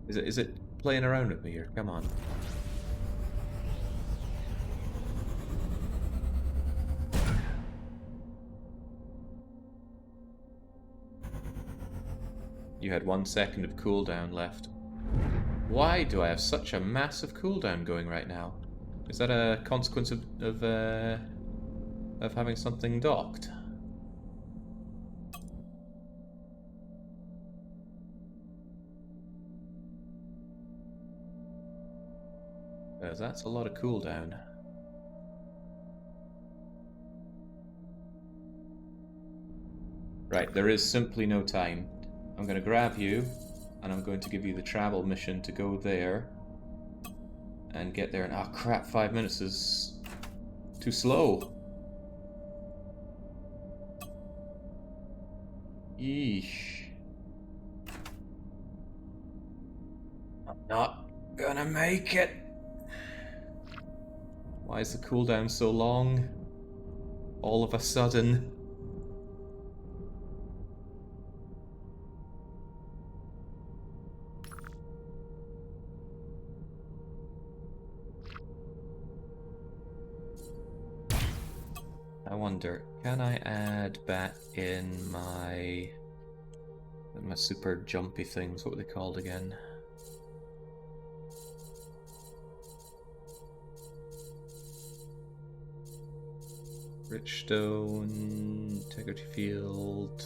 Is it playing around with me here? Come on. You had 1 second of cooldown left. Why do I have such a massive cooldown going right now? Is that a consequence of having something docked? Because that's a lot of cooldown. Right, there is simply no time. I'm going to grab you, and I'm going to give you the travel mission to go there and get there. And oh crap, 5 minutes is too slow. Yeesh. I'm not gonna make it. Why is the cooldown so long? All of a sudden. I wonder, can I add back in my super jumpy things? What were they called again? Richstone, Integrity Field.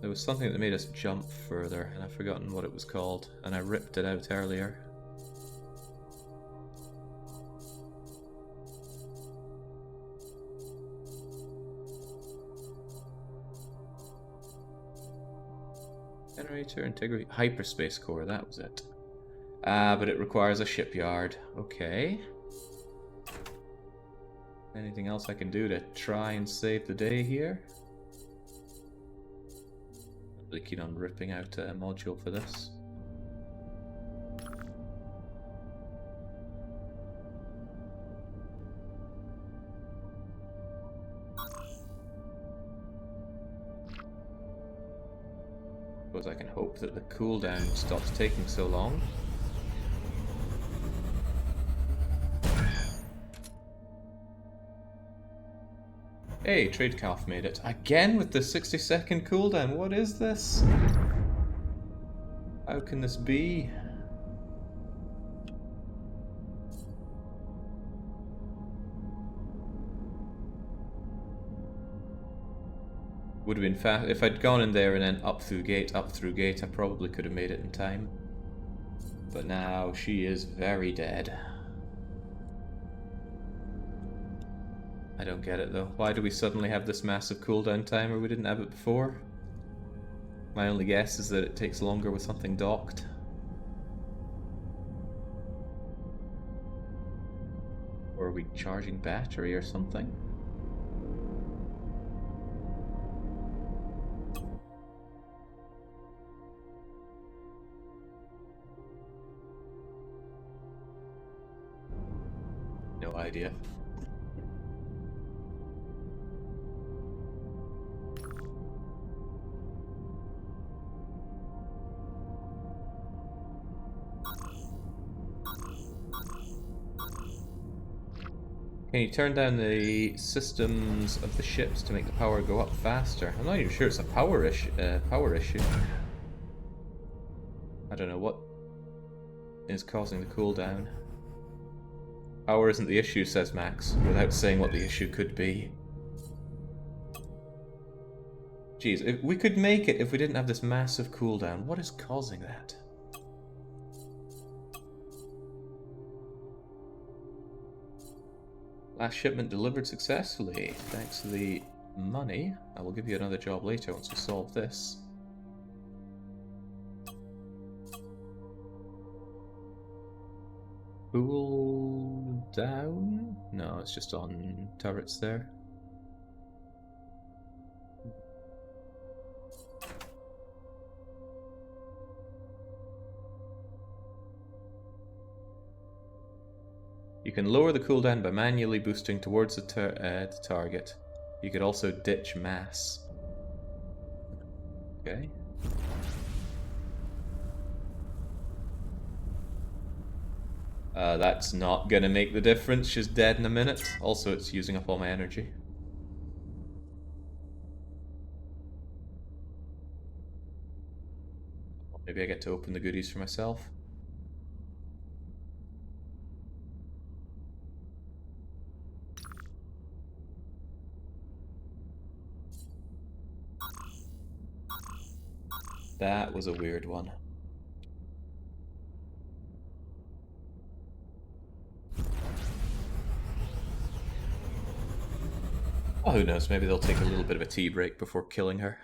There was something that made us jump further, and I've forgotten what it was called, and I ripped it out earlier. Generator, integrity, hyperspace core, that was it. But it requires a shipyard. Okay. Anything else I can do to try and save the day here? Not really keen on ripping out a module for this. Suppose I can hope that the cooldown stops taking so long. Hey, Tradecalf made it. Again with the 60-second cooldown. What is this? How can this be? Would have been fast. If I'd gone in there and then up through gate, I probably could have made it in time. But now she is very dead. I don't get it though. Why do we suddenly have this massive cooldown timer? We didn't have it before. My only guess is that it takes longer with something docked. Or are we charging battery or something? No idea. Can you turn down the systems of the ships to make the power go up faster? I'm not even sure it's a power issue. I don't know what is causing the cooldown. Power isn't the issue, says Max, without saying what the issue could be. Jeez, if we could make it if we didn't have this massive cooldown. What is causing that? Last shipment delivered successfully. Thanks to the money. I will give you another job later once we solve this. Cool down? No, it's just on turrets there. You can lower the cooldown by manually boosting towards the target. You could also ditch mass. Okay. That's not gonna make the difference. She's dead in a minute. Also, it's using up all my energy. Maybe I get to open the goodies for myself. That was a weird one. Oh, who knows? Maybe they'll take a little bit of a tea break before killing her.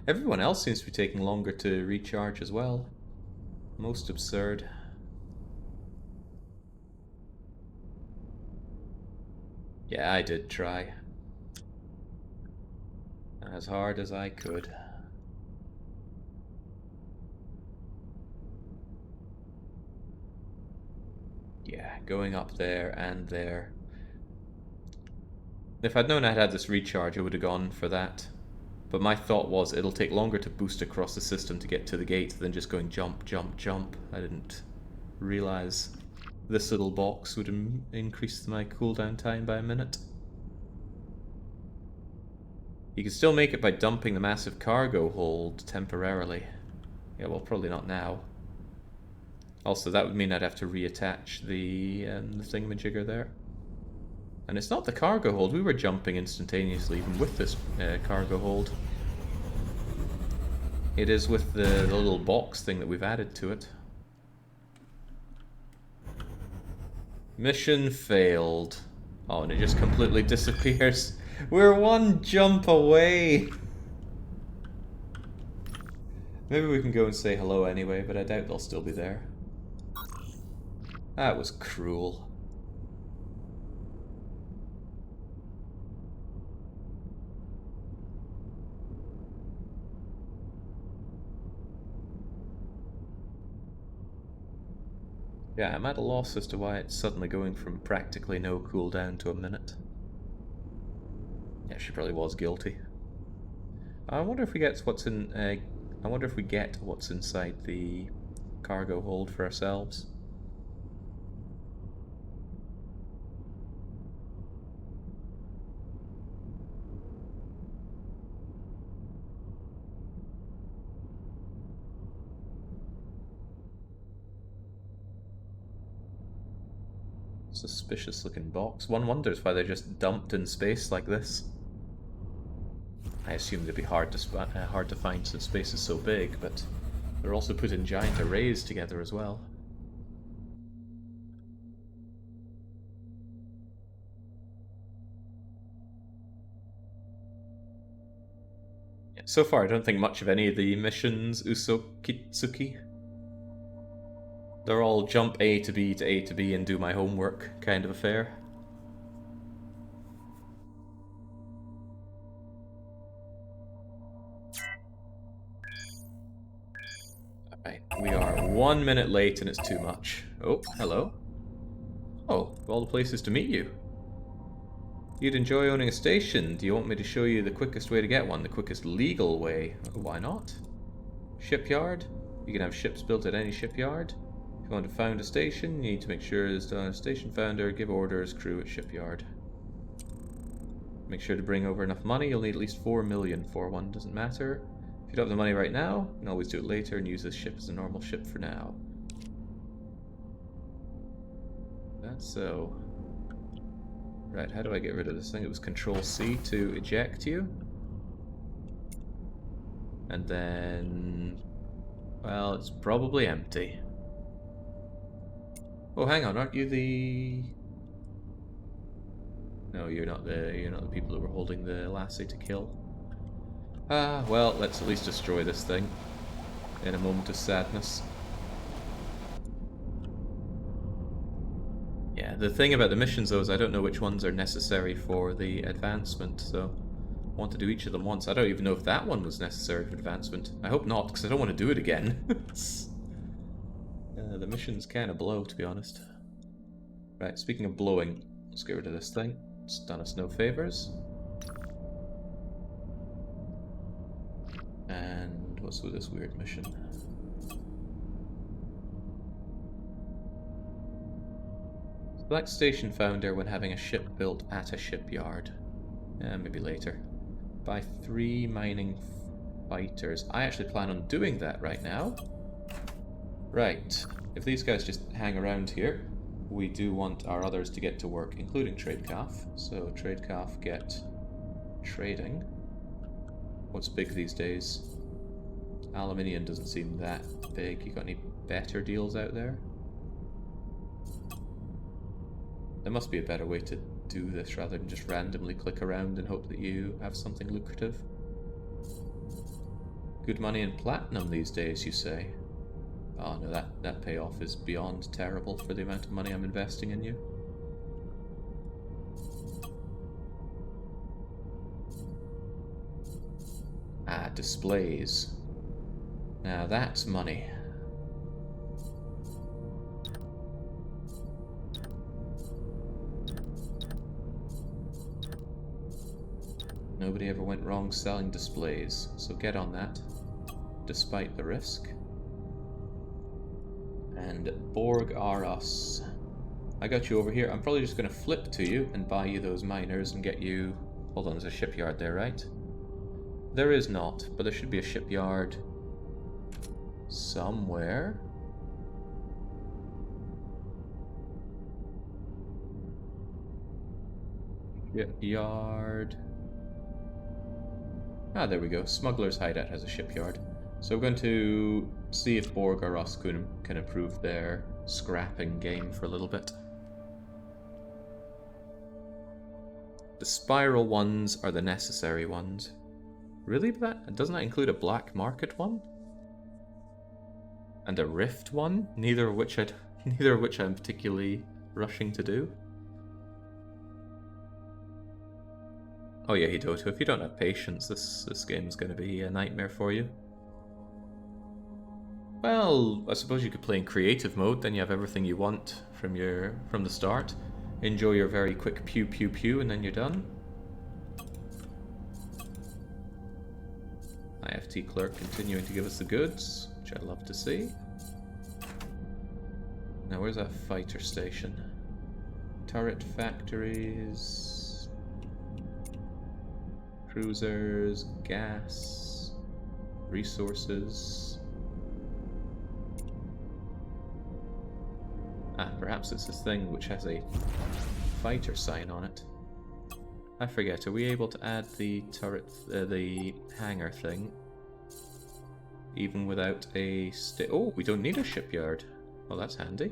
Everyone else seems to be taking longer to recharge as well. Most absurd. Yeah, I did try. As hard as I could. Yeah, going up there and there. If I'd known I'd had this recharge, I would have gone for that. But my thought was it'll take longer to boost across the system to get to the gate than just going jump, jump, jump. I didn't realize this little box would increase my cooldown time by a minute. You can still make it by dumping the massive cargo hold temporarily. Yeah, well, probably not now. Also, that would mean I'd have to reattach the thingamajigger there. And it's not the cargo hold. We were jumping instantaneously even with this cargo hold. It is with the little box thing that we've added to it. Mission failed. Oh, and it just completely disappears. We're one jump away. Maybe we can go and say hello anyway, but I doubt they'll still be there. That was cruel. Yeah, I'm at a loss as to why it's suddenly going from practically no cooldown to a minute. Yeah, she probably was guilty. I wonder if we get what's in. I wonder if we get what's inside the cargo hold for ourselves. Suspicious looking box. One wonders why they're just dumped in space like this. I assume they'd be hard to find since space is so big, but they're also put in giant arrays together as well. Yeah, so far I don't think much of any of the missions Usokitsuki. They're all jump A to B to A to B and do my homework kind of affair. Alright, we are 1 minute late and it's too much. Oh, hello. Oh, of all the places to meet you. You'd enjoy owning a station. Do you want me to show you the quickest way to get one? The quickest legal way? Why not? Shipyard? You can have ships built at any shipyard. If you want to found a station, you need to make sure there's a station founder, give orders, crew at shipyard. Make sure to bring over enough money. You'll need at least 4 million for one. Doesn't matter. If you don't have the money right now, you can always do it later and use this ship as a normal ship for now. That's so. Right, how do I get rid of this thing? It was Control-C to eject you. And then... well, it's probably empty. Oh, hang on, aren't you the... no, you're not the people that were holding the lassie to kill. Ah, well, let's at least destroy this thing. In a moment of sadness. Yeah, Yeah, the thing about the missions though is I don't know which ones are necessary for the advancement, so I want to do each of them once. I don't even know if that one was necessary for advancement. I hope not, because I don't want to do it again. The missions kind of blow, to be honest. Right, speaking of blowing, let's get rid of this thing. It's done us no favors. And what's with this weird mission? Select station founder when having a ship built at a shipyard. Maybe later. Buy 3 mining fighters. I actually plan on doing that right now. Right. If these guys just hang around here, we do want our others to get to work, including Tradecalf. So Tradecalf get trading. What's big these days? Aluminium doesn't seem that big. You got any better deals out there? There must be a better way to do this rather than just randomly click around and hope that you have something lucrative. Good money in platinum these days, you say? Oh no, that payoff is beyond terrible for the amount of money I'm investing in you. Ah, displays. Now that's money. Nobody ever went wrong selling displays, so get on that, despite the risk. And Borg are us. I got you over here. I'm probably just going to flip to you and buy you those miners and get you... Hold on, there's a shipyard there, right? There is not, but there should be a shipyard somewhere. Shipyard. Ah, there we go. Smuggler's Hideout has a shipyard. So we're going to see if Borg or us can improve their scrapping game for a little bit. The spiral ones are the necessary ones. Really? Doesn't that include a black market one? And a rift one? Neither of which I'm particularly rushing to do. Oh yeah, Hidoto, if you don't have patience, this game's going to be a nightmare for you. Well, I suppose you could play in creative mode, then you have everything you want from the start. Enjoy your very quick pew pew pew, and then you're done. IFT clerk continuing to give us the goods, which I love to see. Now where's that fighter station? Turret factories... Cruisers, gas, resources. Ah, perhaps it's this thing which has a fighter sign on it. I forget, are we able to add the turret, the hangar thing, even without a oh, we don't need a shipyard. Well, that's handy.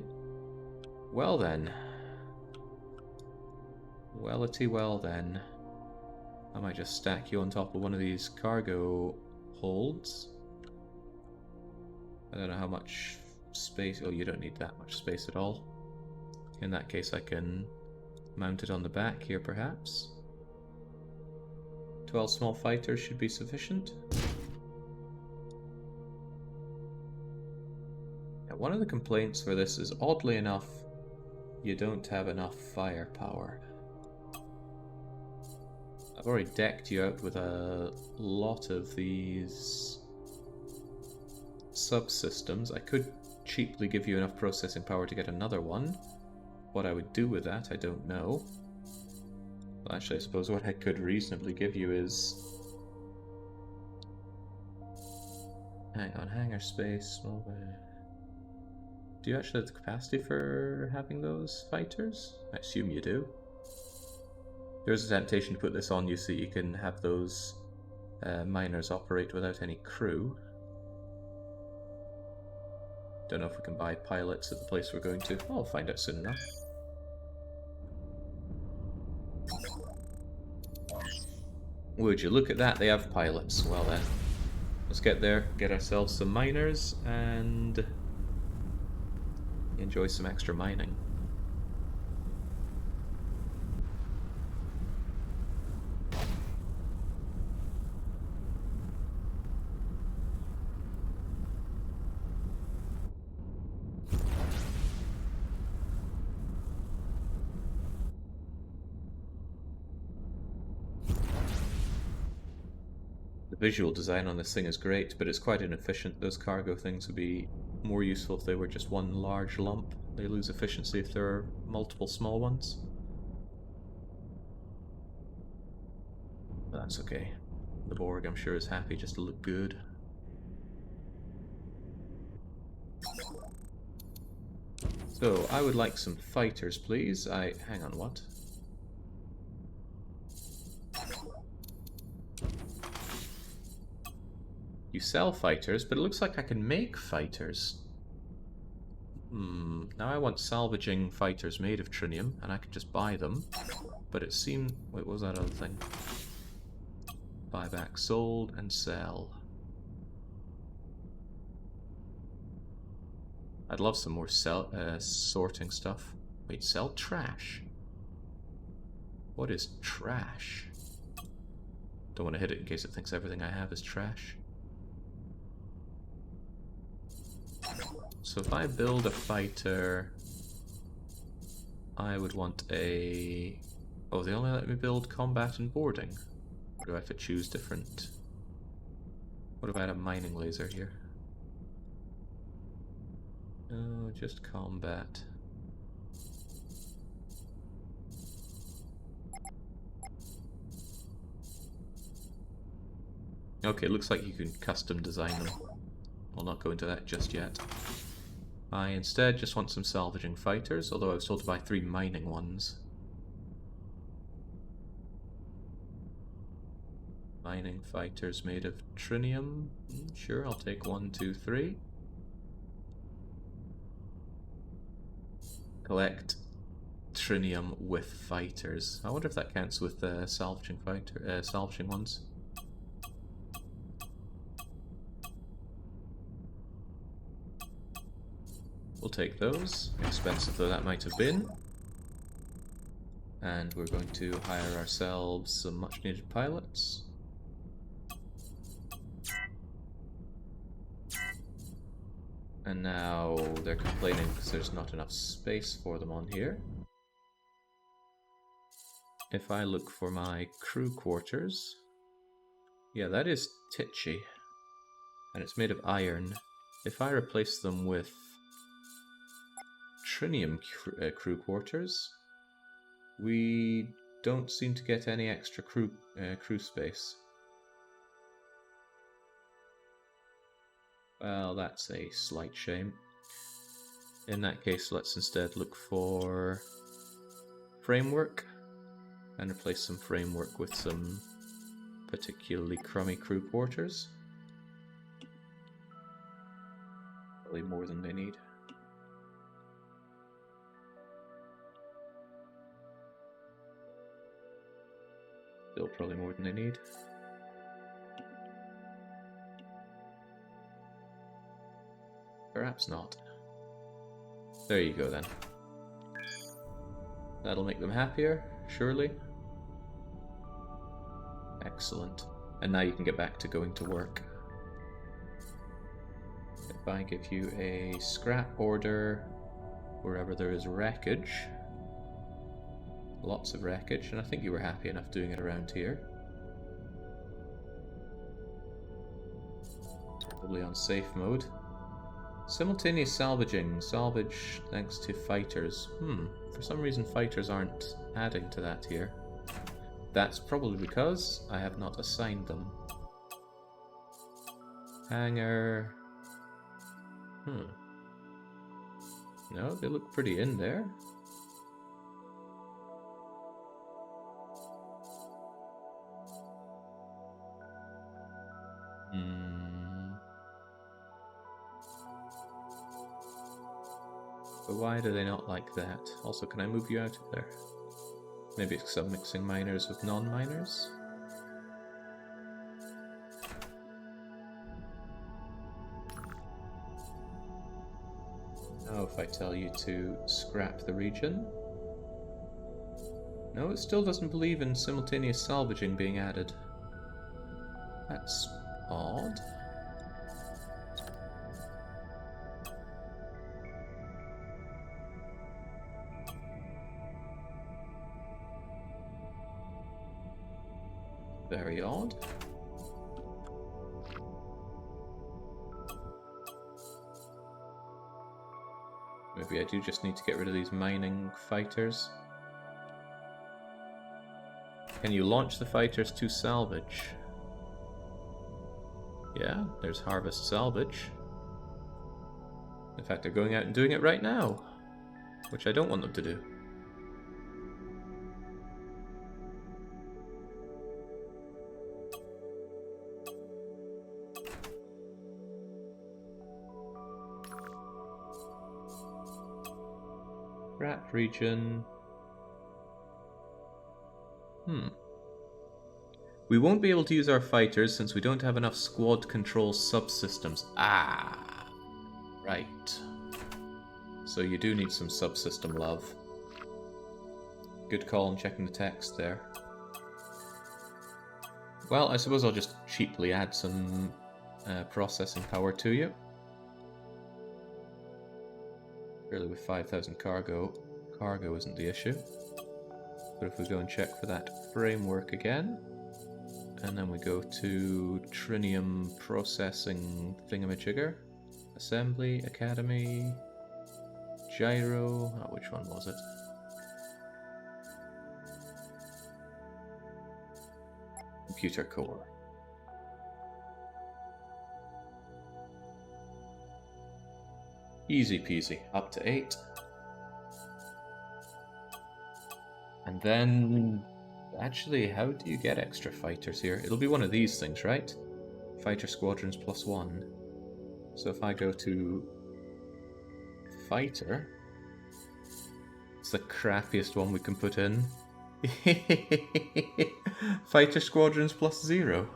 Well then. Wellity well then. I might just stack you on top of one of these cargo holds. I don't know how much space... Oh, you don't need that much space at all. In that case, I can mount it on the back here, perhaps. 12 small fighters should be sufficient. Now, one of the complaints for this is, oddly enough, you don't have enough firepower. I've already decked you out with a lot of these subsystems. I could cheaply give you enough processing power to get another one. What I would do with that, I don't know. Well, actually, I suppose what I could reasonably give you is... Hang on, hangar space. Well, do you actually have the capacity for having those fighters? I assume you do. There's a temptation to put this on you so you can have those miners operate without any crew. Don't know if we can buy pilots at the place we're going to. I'll find out soon enough. Would you look at that, they have pilots. Well then, let's get there, get ourselves some miners, and enjoy some extra mining. visual design on this thing is great, but it's quite inefficient. Those cargo things would be more useful if they were just one large lump. They lose efficiency if there are multiple small ones. But that's okay. The Borg, I'm sure, is happy just to look good. So, I would like some fighters, please. Hang on, what? You sell fighters, but it looks like I can make fighters. Now I want salvaging fighters made of trinium, and I can just buy them. But it seemed... Wait, what was that other thing? Buy back, sold, and sell. I'd love some more sorting stuff. Wait, sell trash? What is trash? Don't want to hit it in case it thinks everything I have is trash. So if I build a fighter, I would want a... Oh, they only let me build combat and boarding. Or do I have to choose different? What about a mining laser here? No, just combat. Okay, looks like you can custom design them. I'll not go into that just yet. I instead just want some salvaging fighters, although I was told to buy 3 mining ones. Mining fighters made of trinium. Sure, I'll take 1, 2, 3. Collect trinium with fighters. I wonder if that counts with salvaging ones. We'll take those, expensive though that might have been. And we're going to hire ourselves some much needed pilots. And now they're complaining because there's not enough space for them on here. If I look for my crew quarters... Yeah, that is titchy. And it's made of iron. If I replace them with trinium crew quarters, we don't seem to get any extra crew space. Well, that's a slight shame. In that case, let's instead look for framework and replace some framework with some particularly crummy crew quarters. Probably more than they need. Still probably more than they need. Perhaps not. There you go then. That'll make them happier, surely. Excellent. And now you can get back to going to work. If I give you a scrap order wherever there is wreckage, lots of wreckage, and I think you were happy enough doing it around here. Probably on safe mode. Simultaneous salvaging. Salvage thanks to fighters. For some reason fighters aren't adding to that here. That's probably because I have not assigned them. Hangar. No, they look pretty in there. But why do they not like that? Also, can I move you out of there? Maybe it's because I'm mixing miners with non-miners? Now if I tell you to scrap the region... No, it still doesn't believe in simultaneous salvaging being added. That's odd. Very odd. maybe I do just need to get rid of these mining fighters. Can you launch the fighters to salvage? Yeah, there's harvest salvage. In fact, they're going out and doing it right now, which I don't want them to do. Rat region. We won't be able to use our fighters since we don't have enough squad control subsystems. Ah, right. So you do need some subsystem love. Good call on checking the text there. Well, I suppose I'll just cheaply add some processing power to you. Really, with 5,000 cargo isn't the issue. But if we go and check for that framework again, and then we go to Trinium Processing Thingamajigger, Assembly, Academy, Gyro, oh, which one was it? Computer Core. Easy peasy, up to 8. And then, actually, how do you get extra fighters here? It'll be one of these things, right? Fighter squadrons +1. So if I go to fighter, it's the crappiest one we can put in. Fighter squadrons +0.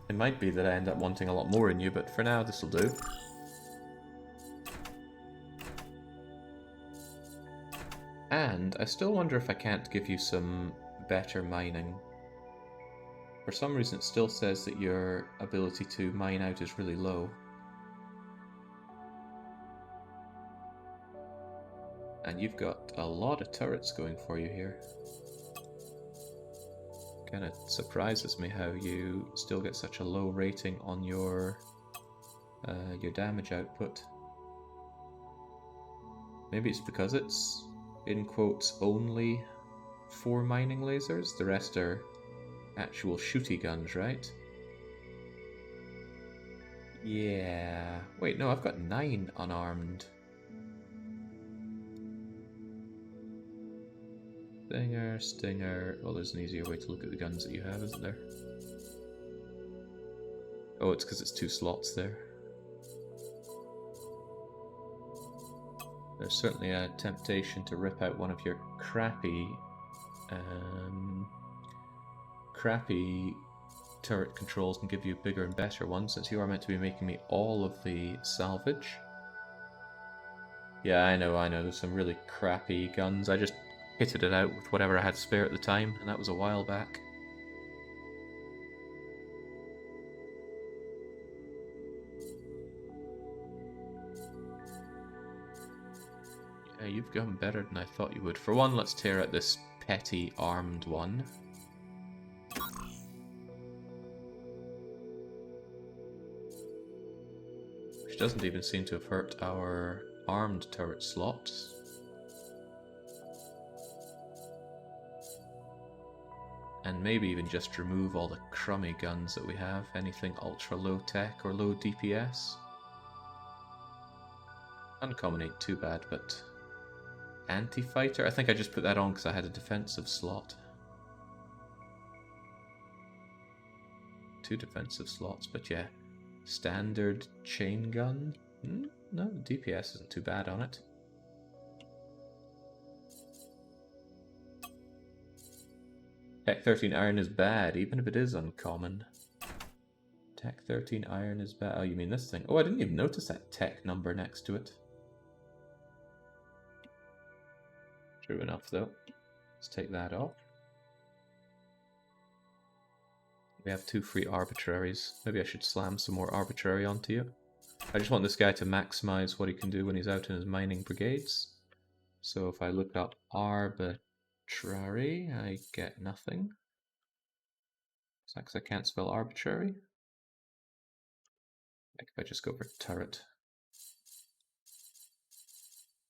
It might be that I end up wanting a lot more in you, but for now this will do. And I still wonder if I can't give you some better mining. For some reason it still says that your ability to mine out is really low. And you've got a lot of turrets going for you here. Kinda surprises me how you still get such a low rating on your damage output. Maybe it's because it's, in quotes, only 4 mining lasers? The rest are actual shooty guns, right? Yeah. Wait, no, I've got 9 unarmed. Stinger. Well, there's an easier way to look at the guns that you have, isn't there? Oh, it's because it's 2 slots there. There's certainly a temptation to rip out one of your crappy turret controls and give you bigger and better ones, since you are meant to be making me all of the salvage. Yeah, I know, there's some really crappy guns. I just kitted it out with whatever I had spare at the time, and that was a while back. Yeah, you've gone better than I thought you would. For one, let's tear out this petty armed one. Which doesn't even seem to have hurt our armed turret slots. And maybe even just remove all the crummy guns that we have. Anything ultra low tech or low DPS. Uncommon ain't too bad, but anti-fighter? I think I just put that on because I had a defensive slot. 2 defensive slots, but yeah. Standard chain gun? No, the DPS isn't too bad on it. Tech 13 iron is bad, even if it is uncommon. Tech 13 iron is bad. Oh, you mean this thing? Oh, I didn't even notice that tech number next to it. True enough, though. Let's take that off. We have 2 free arbitraries. Maybe I should slam some more arbitrary onto you. I just want this guy to maximize what he can do when he's out in his mining brigades. So if I look up arbitrary, I get nothing. Is that because I can't spell arbitrary? Like if I just go for turret.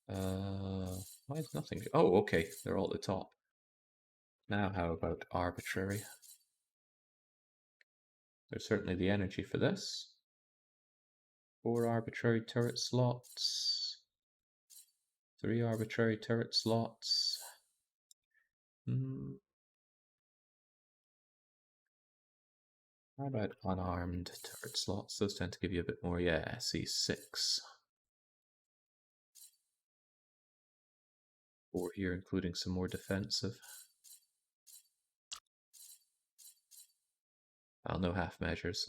Why is nothing? Oh, okay, they're all at the top. Now, how about arbitrary? There's certainly the energy for this. 4 arbitrary turret slots. 3 arbitrary turret slots. How about unarmed turret slots? Those tend to give you a bit more. Yeah, C6. 4 here, including some more defensive. No half measures.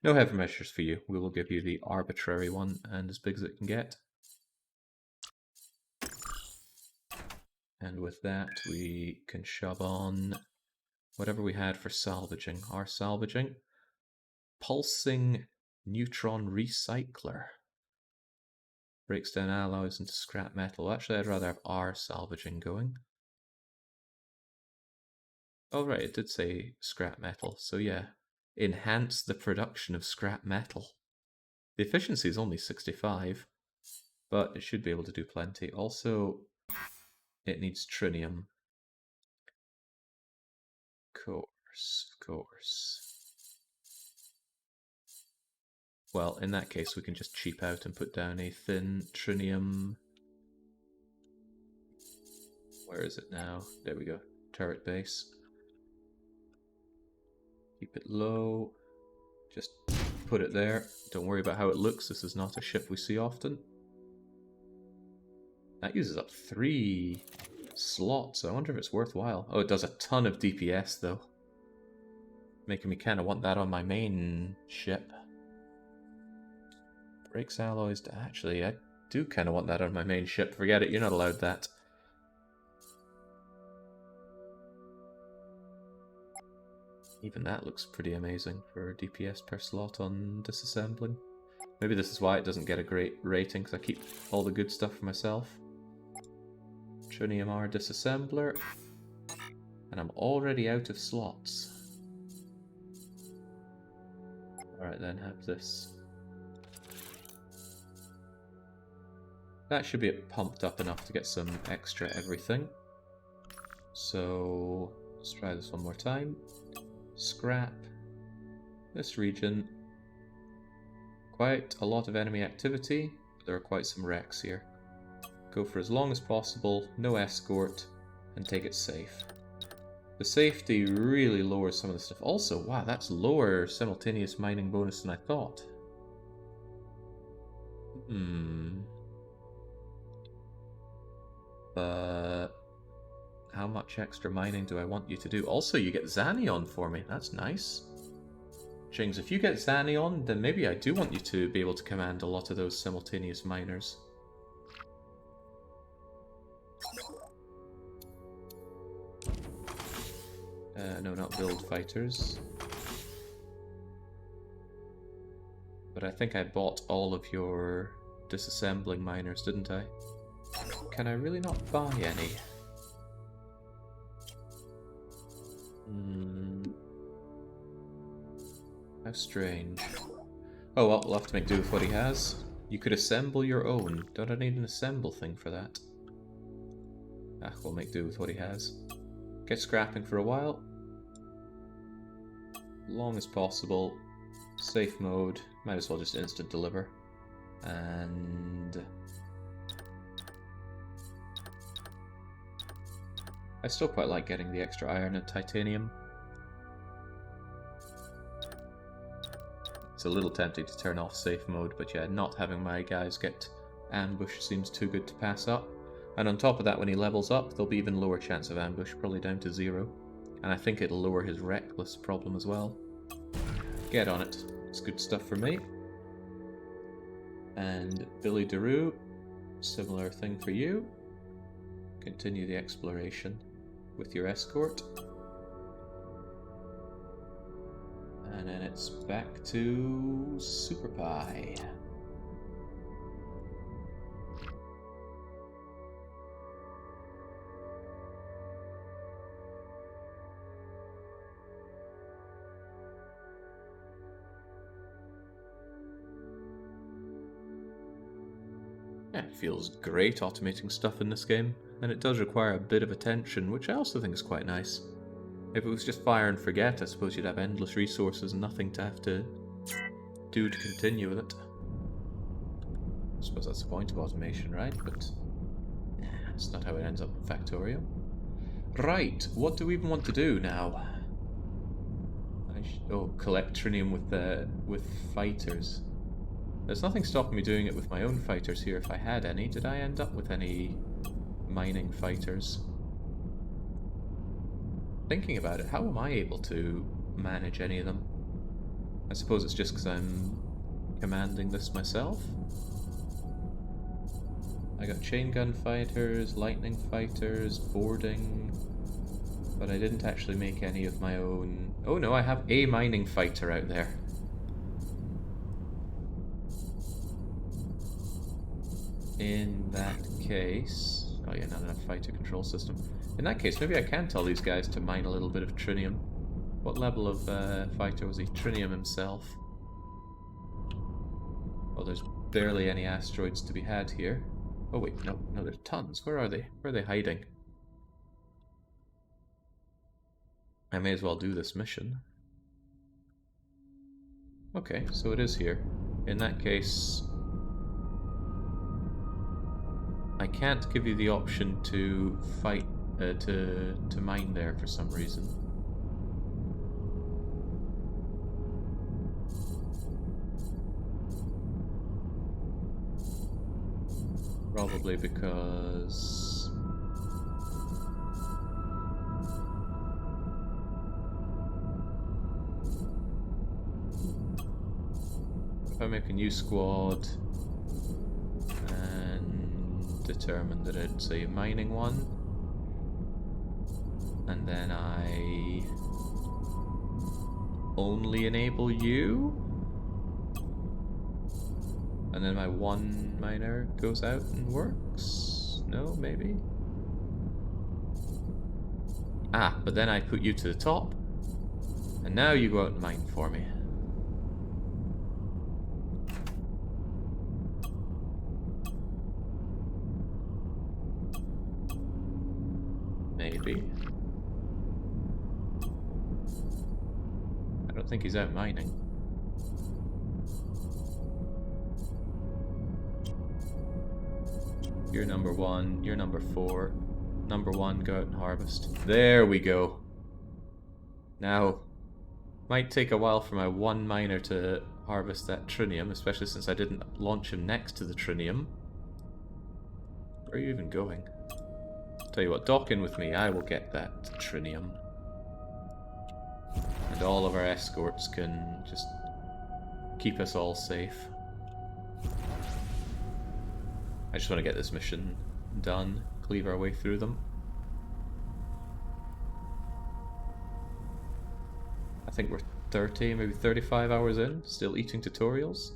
No half measures for you. We will give you the arbitrary one and as big as it can get. And with that, we can shove on whatever we had for salvaging. Our salvaging. Pulsing neutron recycler. Breaks down alloys into scrap metal. Actually, I'd rather have our salvaging going. Oh, right, it did say scrap metal. So yeah, enhance the production of scrap metal. The efficiency is only 65, but it should be able to do plenty. Also, it needs trinium. Of course. Well, in that case, we can just cheap out and put down a thin trinium. Where is it now? There we go. Turret base. Keep it low. Just put it there. Don't worry about how it looks. This is not a ship we see often. That uses up 3 slots. I wonder if it's worthwhile. Oh, it does a ton of DPS, though. Making me kind of want that on my main ship. Breaks alloys to... Actually, I do kind of want that on my main ship. Forget it, you're not allowed that. Even that looks pretty amazing for DPS per slot on disassembling. Maybe this is why it doesn't get a great rating, because I keep all the good stuff for myself. Trinium R disassembler. And I'm already out of slots. Alright then, have this. That should be pumped up enough to get some extra everything. So, let's try this one more time. Scrap. This region. Quite a lot of enemy activity, but there are quite some wrecks here. Go for as long as possible, no escort, and take it safe. The safety really lowers some of the stuff. Also, wow, that's lower simultaneous mining bonus than I thought. But how much extra mining do I want you to do? Also, you get Xanion for me. That's nice. Jings, if you get Xanion, then maybe I do want you to be able to command a lot of those simultaneous miners. No, not build fighters. But I think I bought all of your disassembling miners, didn't I? Can I really not buy any? How strange. Oh well, we'll have to make do with what he has. You could assemble your own. Don't I need an assemble thing for that? We'll make do with what he has. Get scrapping for a while. Long as possible. Safe mode. Might as well just instant deliver. And... I still quite like getting the extra iron and titanium. It's a little tempting to turn off safe mode, but yeah, not having my guys get ambushed seems too good to pass up. And on top of that, when he levels up, there'll be even lower chance of ambush, probably down to 0. And I think it'll lower his reckless problem as well. Get on it. It's good stuff for me. And Billy Daru, similar thing for you. Continue the exploration with your escort. And then it's back to Super Pie. Yeah, it feels great automating stuff in this game, and it does require a bit of attention, which I also think is quite nice. If it was just fire and forget, I suppose you'd have endless resources and nothing to have to do to continue with it. I suppose that's the point of automation, right? But that's not how it ends up in Factorio. Right, what do we even want to do now? Collect trinium with fighters. There's nothing stopping me doing it with my own fighters here if I had any. Did I end up with any mining fighters? Thinking about it, how am I able to manage any of them? I suppose it's just because I'm commanding this myself. I got chain gun fighters, lightning fighters, boarding, but I didn't actually make any of my own. Oh no, I have a mining fighter out there. In that case... Oh yeah, not enough fighter control system. In that case, maybe I can tell these guys to mine a little bit of trinium. What level of fighter was he? Trinium himself. Well, there's barely any asteroids to be had here. Oh wait, no, there's tons. Where are they? Where are they hiding? I may as well do this mission. Okay, so it is here. In that case... I can't give you the option to fight, to mine there for some reason. Probably because... if I make a new squad and determine that it's a mining one, and then I only enable you, and then my one miner goes out and works? No, maybe? Ah, but then I put you to the top, and now you go out and mine for me. Maybe. I don't think he's out mining. You're number 1, you're number 4. Number 1, go out and harvest. There we go. Now, might take a while for my one miner to harvest that trinium, especially since I didn't launch him next to the trinium. Where are you even going? Tell you what, dock in with me, I will get that trinium. And all of our escorts can just keep us all safe. I just want to get this mission done, cleave our way through them. I think we're 30, maybe 35 hours in, still eating tutorials.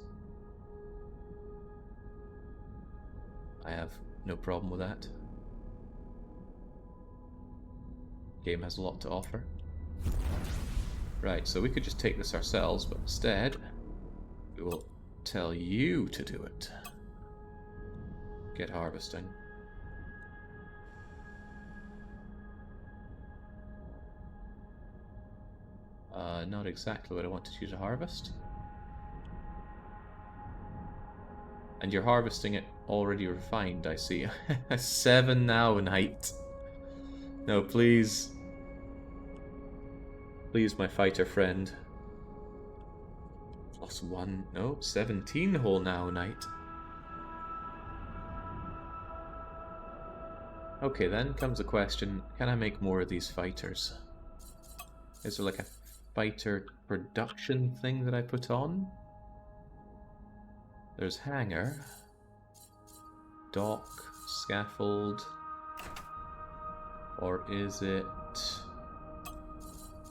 I have no problem with that. Game has a lot to offer. Right, so we could just take this ourselves, but instead we will tell you to do it. Get harvesting. Not exactly what I wanted you to harvest. And you're harvesting it already refined, I see. 7 now, Knight. No, please. Please, my fighter friend. +1. No, 17 whole now, Knight. Okay, then comes the question, can I make more of these fighters? Is there like a fighter production thing that I put on? There's hangar, dock, scaffold, or is it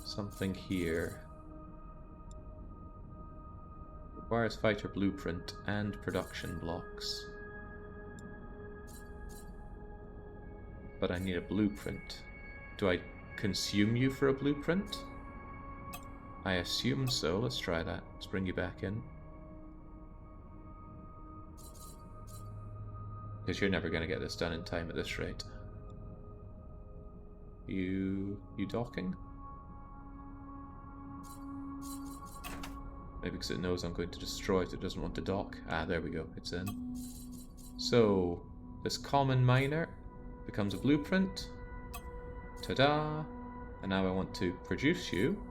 something here? Requires fighter blueprint and production blocks. But I need a blueprint. Do I consume you for a blueprint? I assume so. Let's try that. Let's bring you back in. Because you're never going to get this done in time at this rate. You docking? Maybe because it knows I'm going to destroy it, it doesn't want to dock. Ah, there we go, it's in. So, this common miner becomes a blueprint. Ta-da! And now I want to produce you.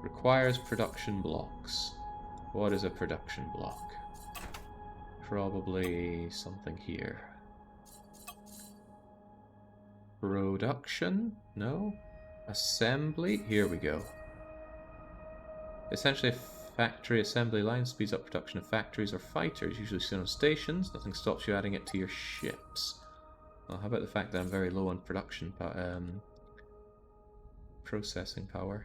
Requires production blocks. What is a production block? Probably something here. Production? No? Assembly? Here we go. Essentially, a factory assembly line speeds up production of factories or fighters, usually seen on stations. Nothing stops you adding it to your ships. Well, how about the fact that I'm very low on production processing power?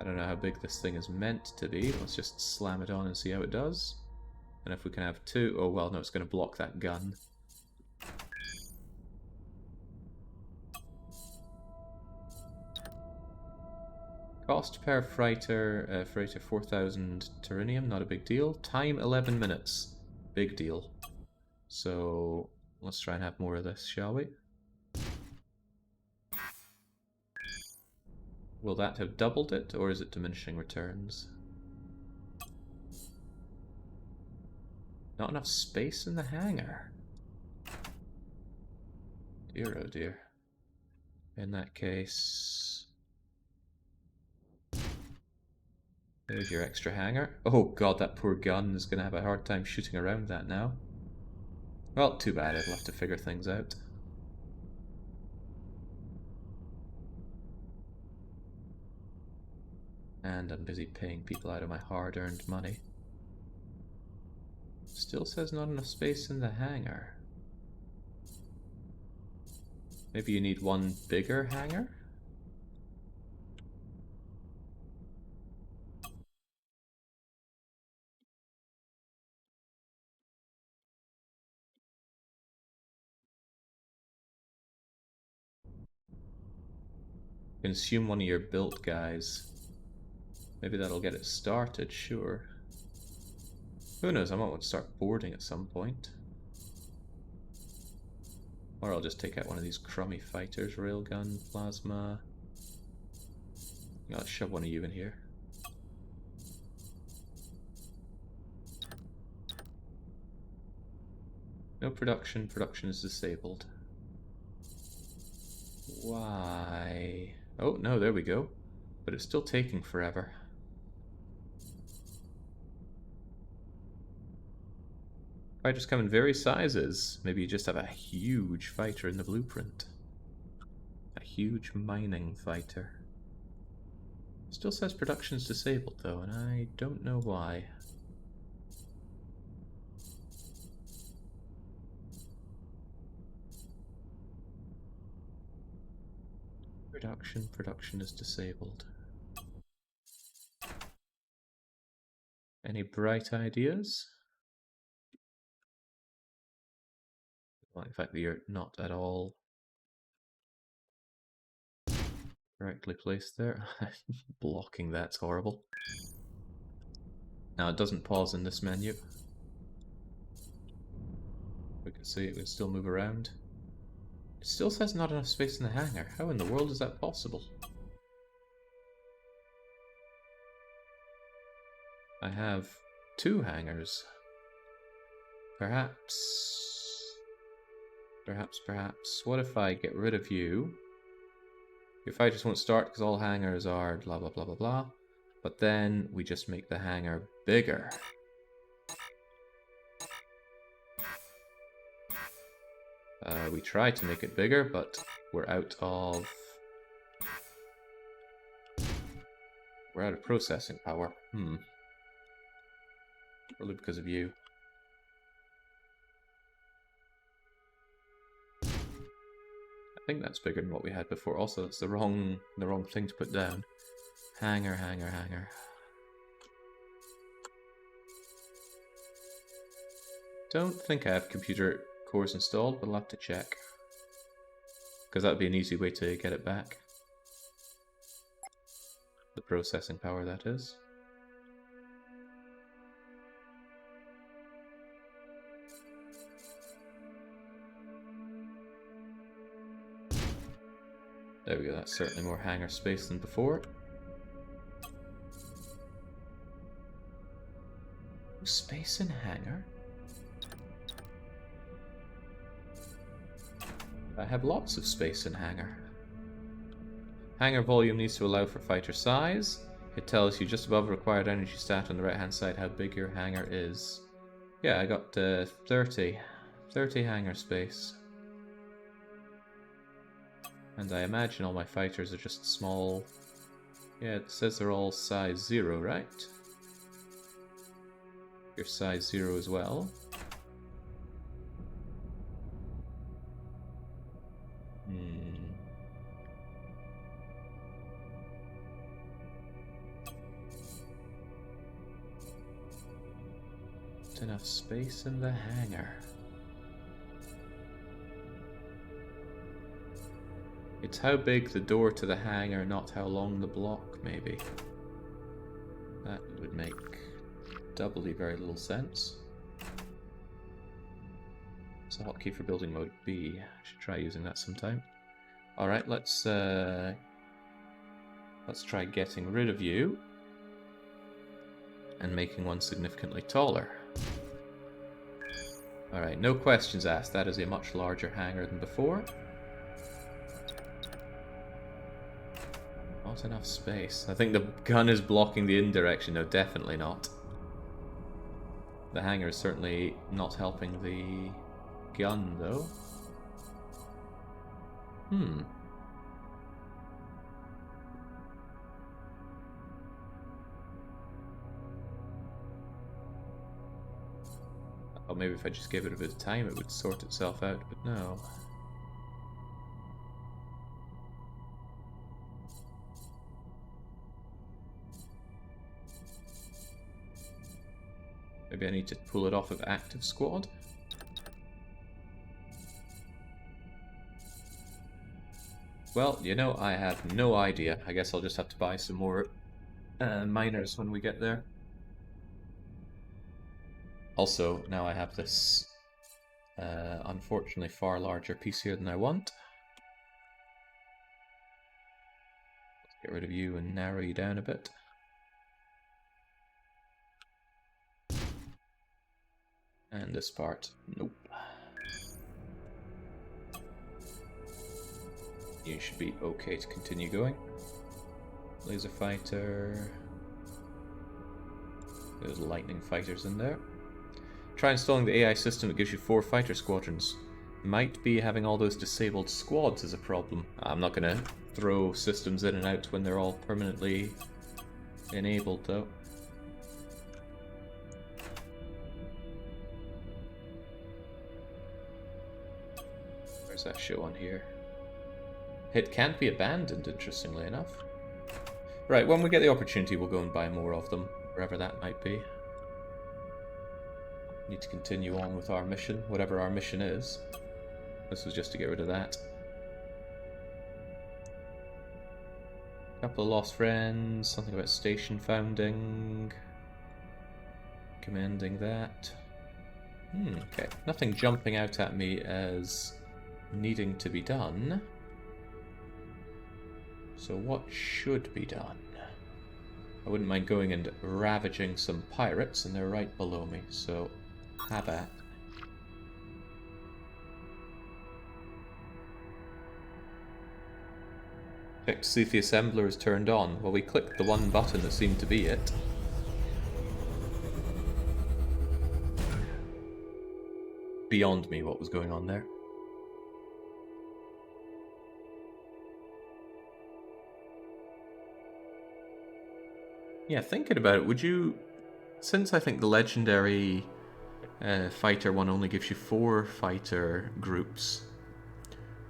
I don't know how big this thing is meant to be. Let's just slam it on and see how it does. And if we can have two... Oh, well, no, it's going to block that gun. Cost per freighter, 4,000 terinium, not a big deal. Time 11 minutes, big deal. So let's try and have more of this, shall we? Will that have doubled it, or is it diminishing returns? Not enough space in the hangar. Dear oh dear. In that case... There's your extra hangar. Oh god, that poor gun is going to have a hard time shooting around that now. Well, too bad, I'll have to figure things out. And I'm busy paying people out of my hard-earned money. Still says not enough space in the hangar. Maybe you need one bigger hangar? Consume one of your built guys. Maybe that'll get it started, sure. Who knows, I might want to start boarding at some point. Or I'll just take out one of these crummy fighters, railgun, plasma. I'll shove one of you in here. No production, production is disabled. Why? Oh, no, there we go. But it's still taking forever. Fighters come in various sizes. Maybe you just have a huge fighter in the blueprint. A huge mining fighter. Still says production's disabled though, and I don't know why. Production is disabled. Any bright ideas? Well, in fact, you're not at all correctly placed there. Blocking that's horrible. Now it doesn't pause in this menu. We can see it can still move around. It still says not enough space in the hangar. How in the world is that possible? I have 2 hangars. Perhaps... What if I get rid of you? Your fighters won't start because all hangars are blah blah blah blah blah. But then we just make the hangar bigger. We try to make it bigger, but we're out of processing power. Probably because of you. I think that's bigger than what we had before. Also, that's the wrong thing to put down. Hangar. Don't think I have computer cores installed, but I'll have to check. Because that would be an easy way to get it back. The processing power, that is. There we go, that's certainly more hangar space than before. Space in hangar? I have lots of space in hangar. Hangar volume needs to allow for fighter size. It tells you just above required energy stat on the right hand side how big your hangar is. Yeah, I got 30 hangar space. And I imagine all my fighters are just small. Yeah, it says they're all size 0, right? You're size 0 as well. Not enough space in the hangar. It's how big the door to the hangar, not how long the block, maybe. That would make doubly very little sense. It's a hotkey for building mode B. I should try using that sometime. Alright, let's try getting rid of you and making one significantly taller. Alright, no questions asked. That is a much larger hangar than before. Not enough space. I think the gun is blocking the in direction. No, definitely not. The hangar is certainly not helping the gun, though. Oh, maybe if I just gave it a bit of time, it would sort itself out, but no. Maybe I need to pull it off of active squad. Well, you know, I have no idea. I guess I'll just have to buy some more miners when we get there. Also, now I have this unfortunately far larger piece here than I want. Let's get rid of you and narrow you down a bit. And this part, nope. You should be okay to continue going. Laser fighter. There's lightning fighters in there. Try installing the AI system that gives you 4 fighter squadrons. Might be having all those disabled squads is a problem. I'm not going to throw systems in and out when they're all permanently enabled, though. Where's that show on here? It can't be abandoned, interestingly enough. Right, when we get the opportunity, we'll go and buy more of them, wherever that might be. Need to continue on with our mission, whatever our mission is. This was just to get rid of that. Couple of lost friends, something about station founding. Commending that. Okay, nothing jumping out at me as needing to be done. So what should be done? I wouldn't mind going and ravaging some pirates, and they're right below me, so have at. Check to see if the assembler is turned on. Well, we clicked the one button that seemed to be it. Beyond me what was going on there. Yeah, thinking about it, would you... Since I think the legendary fighter one only gives you 4 fighter groups,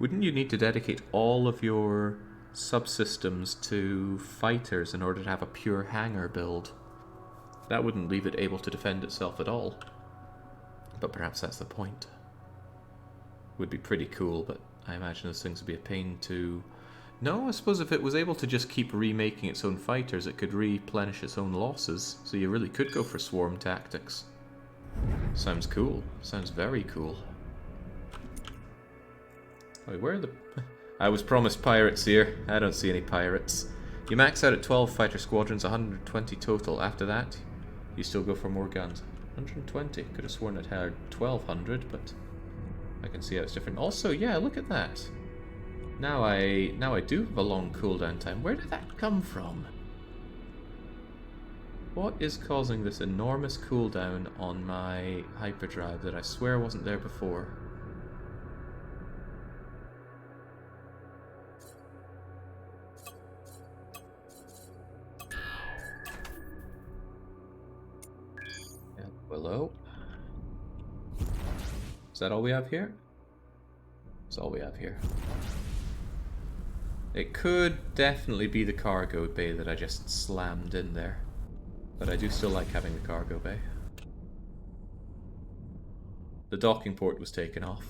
wouldn't you need to dedicate all of your subsystems to fighters in order to have a pure hangar build? That wouldn't leave it able to defend itself at all. But perhaps that's the point. Would be pretty cool, but I imagine those things would be a pain to... No, I suppose if it was able to just keep remaking its own fighters, it could replenish its own losses, so you really could go for swarm tactics. Sounds cool. Sounds very cool. Wait, where are the... I was promised pirates here. I don't see any pirates. You max out at 12 fighter squadrons, 120 total. After that, you still go for more guns. 120. Could have sworn it had 1200, but I can see how it's different. Also, yeah, look at that. Now I do have a long cooldown time. Where did that come from? What is causing this enormous cooldown on my hyperdrive that I swear wasn't there before? Yeah, Willow. Is that all we have here? That's all we have here. It could definitely be the cargo bay that I just slammed in there. But I do still like having the cargo bay. The docking port was taken off.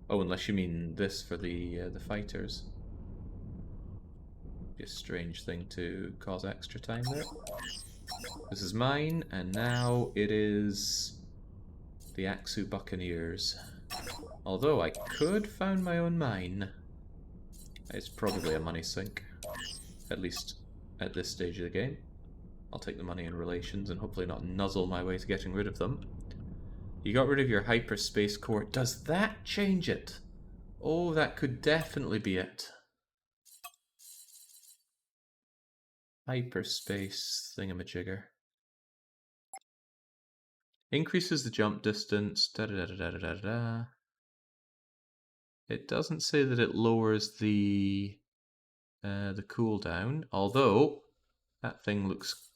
Oh, unless you mean this for the fighters. Be a strange thing to cause extra time there. This is mine, and now it is the Aksu Buccaneers. Although I could found my own mine. It's probably a money sink. At least at this stage of the game. I'll take the money in relations and hopefully not nuzzle my way to getting rid of them. You got rid of your hyperspace core. Does that change it? Oh, that could definitely be it. Hyperspace thingamajigger. Increases the jump distance. Da da da da da da da. It doesn't say that it lowers the cooldown, although that thing looks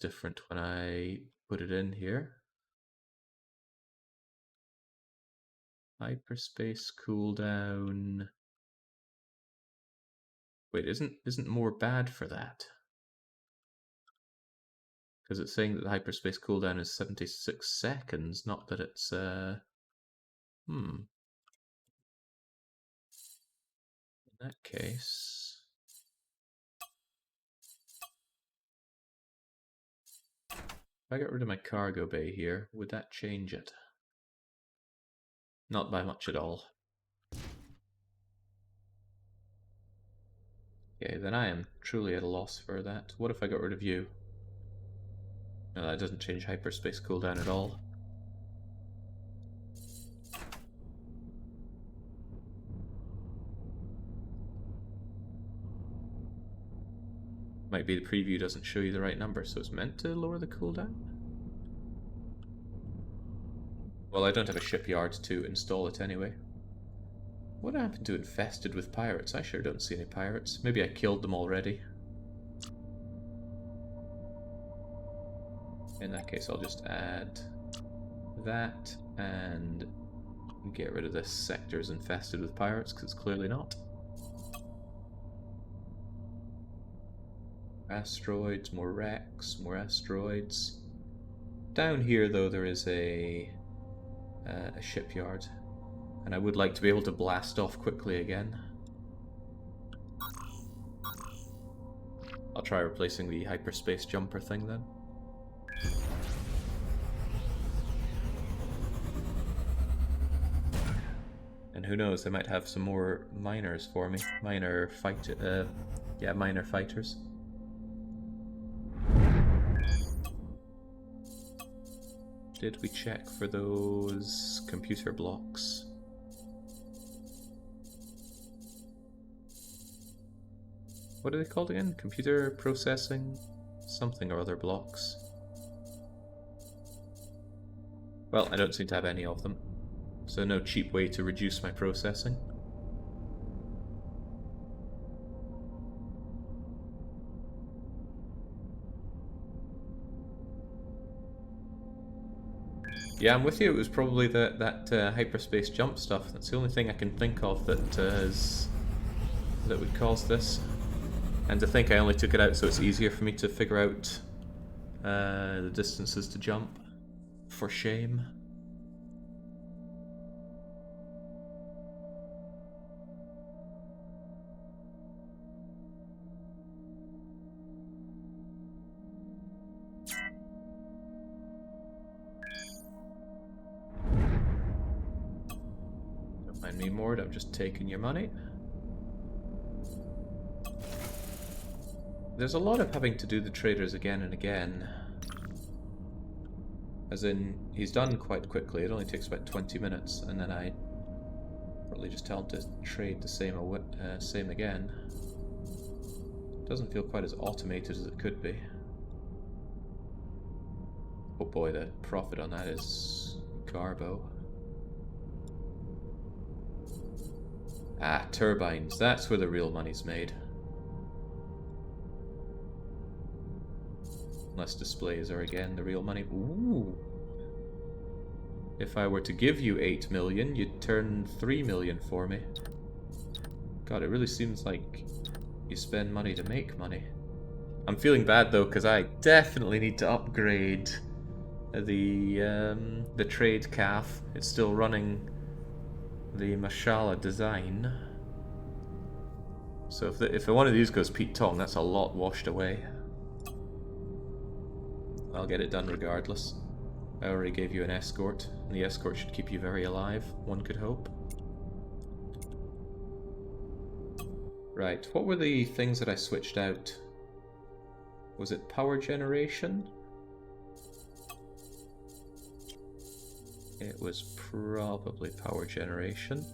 different when I put it in here. Hyperspace cooldown. Wait, isn't more bad for that? Because it's saying that the hyperspace cooldown is 76 seconds, not that it's In that case, if I got rid of my cargo bay here, would that change it? Not by much at all. Okay, then I am truly at a loss for that. What if I got rid of you? No, that doesn't change hyperspace cooldown at all. Might be the preview doesn't show you the right number, so it's meant to lower the cooldown? Well, I don't have a shipyard to install it anyway. What happened to infested with pirates? I sure don't see any pirates. Maybe I killed them already. In that case, I'll just add that and get rid of this sector's infested with pirates, because it's clearly not. Asteroids, more wrecks, more asteroids. Down here, though, there is a shipyard, and I would like to be able to blast off quickly again. I'll try replacing the hyperspace jumper thing then. And who knows, they might have some more miners for me. Miner fighters. Did we check for those computer blocks? What are they called again? Computer processing something or other blocks. Well, I don't seem to have any of them, so no cheap way to reduce my processing. Yeah, I'm with you. It was probably that hyperspace jump stuff. That's the only thing I can think of that would cause this. And to think I only took it out so it's easier for me to figure out the distances to jump. For shame. me moored, I'm just taking your money. There's a lot of having to do the traders again and again. As in, he's done quite quickly, it only takes about 20 minutes, and then I probably just tell him to trade the same again. Doesn't feel quite as automated as it could be. Oh boy, the profit on that is garbo. Ah, turbines, that's where the real money's made. Unless displays are again the real money. Ooh. If I were to give you 8 million, you'd turn 3 million for me. God, it really seems like you spend money to make money. I'm feeling bad though, because I definitely need to upgrade the trade calf. It's still running the Mashallah design. So if one of these goes Pete Tong, that's a lot washed away. I'll get it done regardless. I already gave you an escort, and the escort should keep you very alive, one could hope. Right, what were the things that I switched out? Was it power generation? It was probably power generation.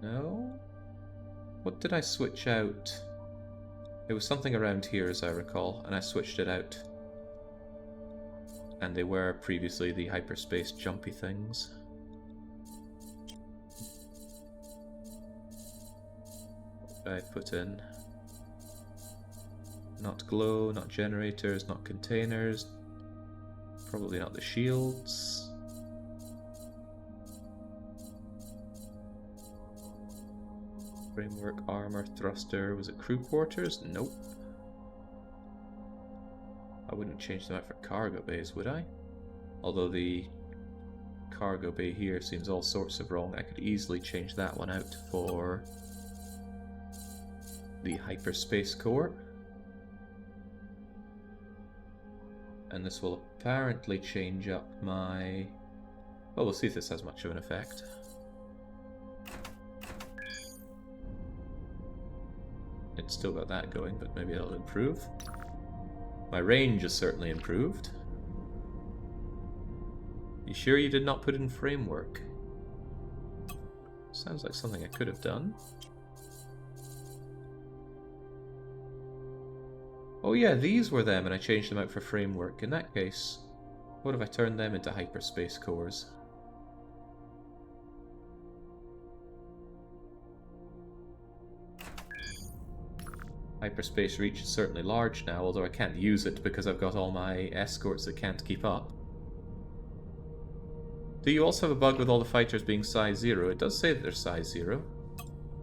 No? What did I switch out? It was something around here, as I recall, and I switched it out. And they were previously the hyperspace jumpy things. What did I put in? Not glow, not generators, not containers. Probably not the shields. Framework, armor, thruster. Was it crew quarters? Nope. I wouldn't change them out for cargo bays, would I? Although the cargo bay here seems all sorts of wrong. I could easily change that one out for the hyperspace core. And this will apparently change up my... Well, we'll see if this has much of an effect. It's still got that going, but maybe it'll improve. My range is certainly improved. You sure you did not put in framework? Sounds like something I could have done. Oh yeah, these were them and I changed them out for framework. In that case, what if I turned them into hyperspace cores? Hyperspace reach is certainly large now, although I can't use it because I've got all my escorts that can't keep up. Do you also have a bug with all the fighters being size 0? It does say that they're size 0,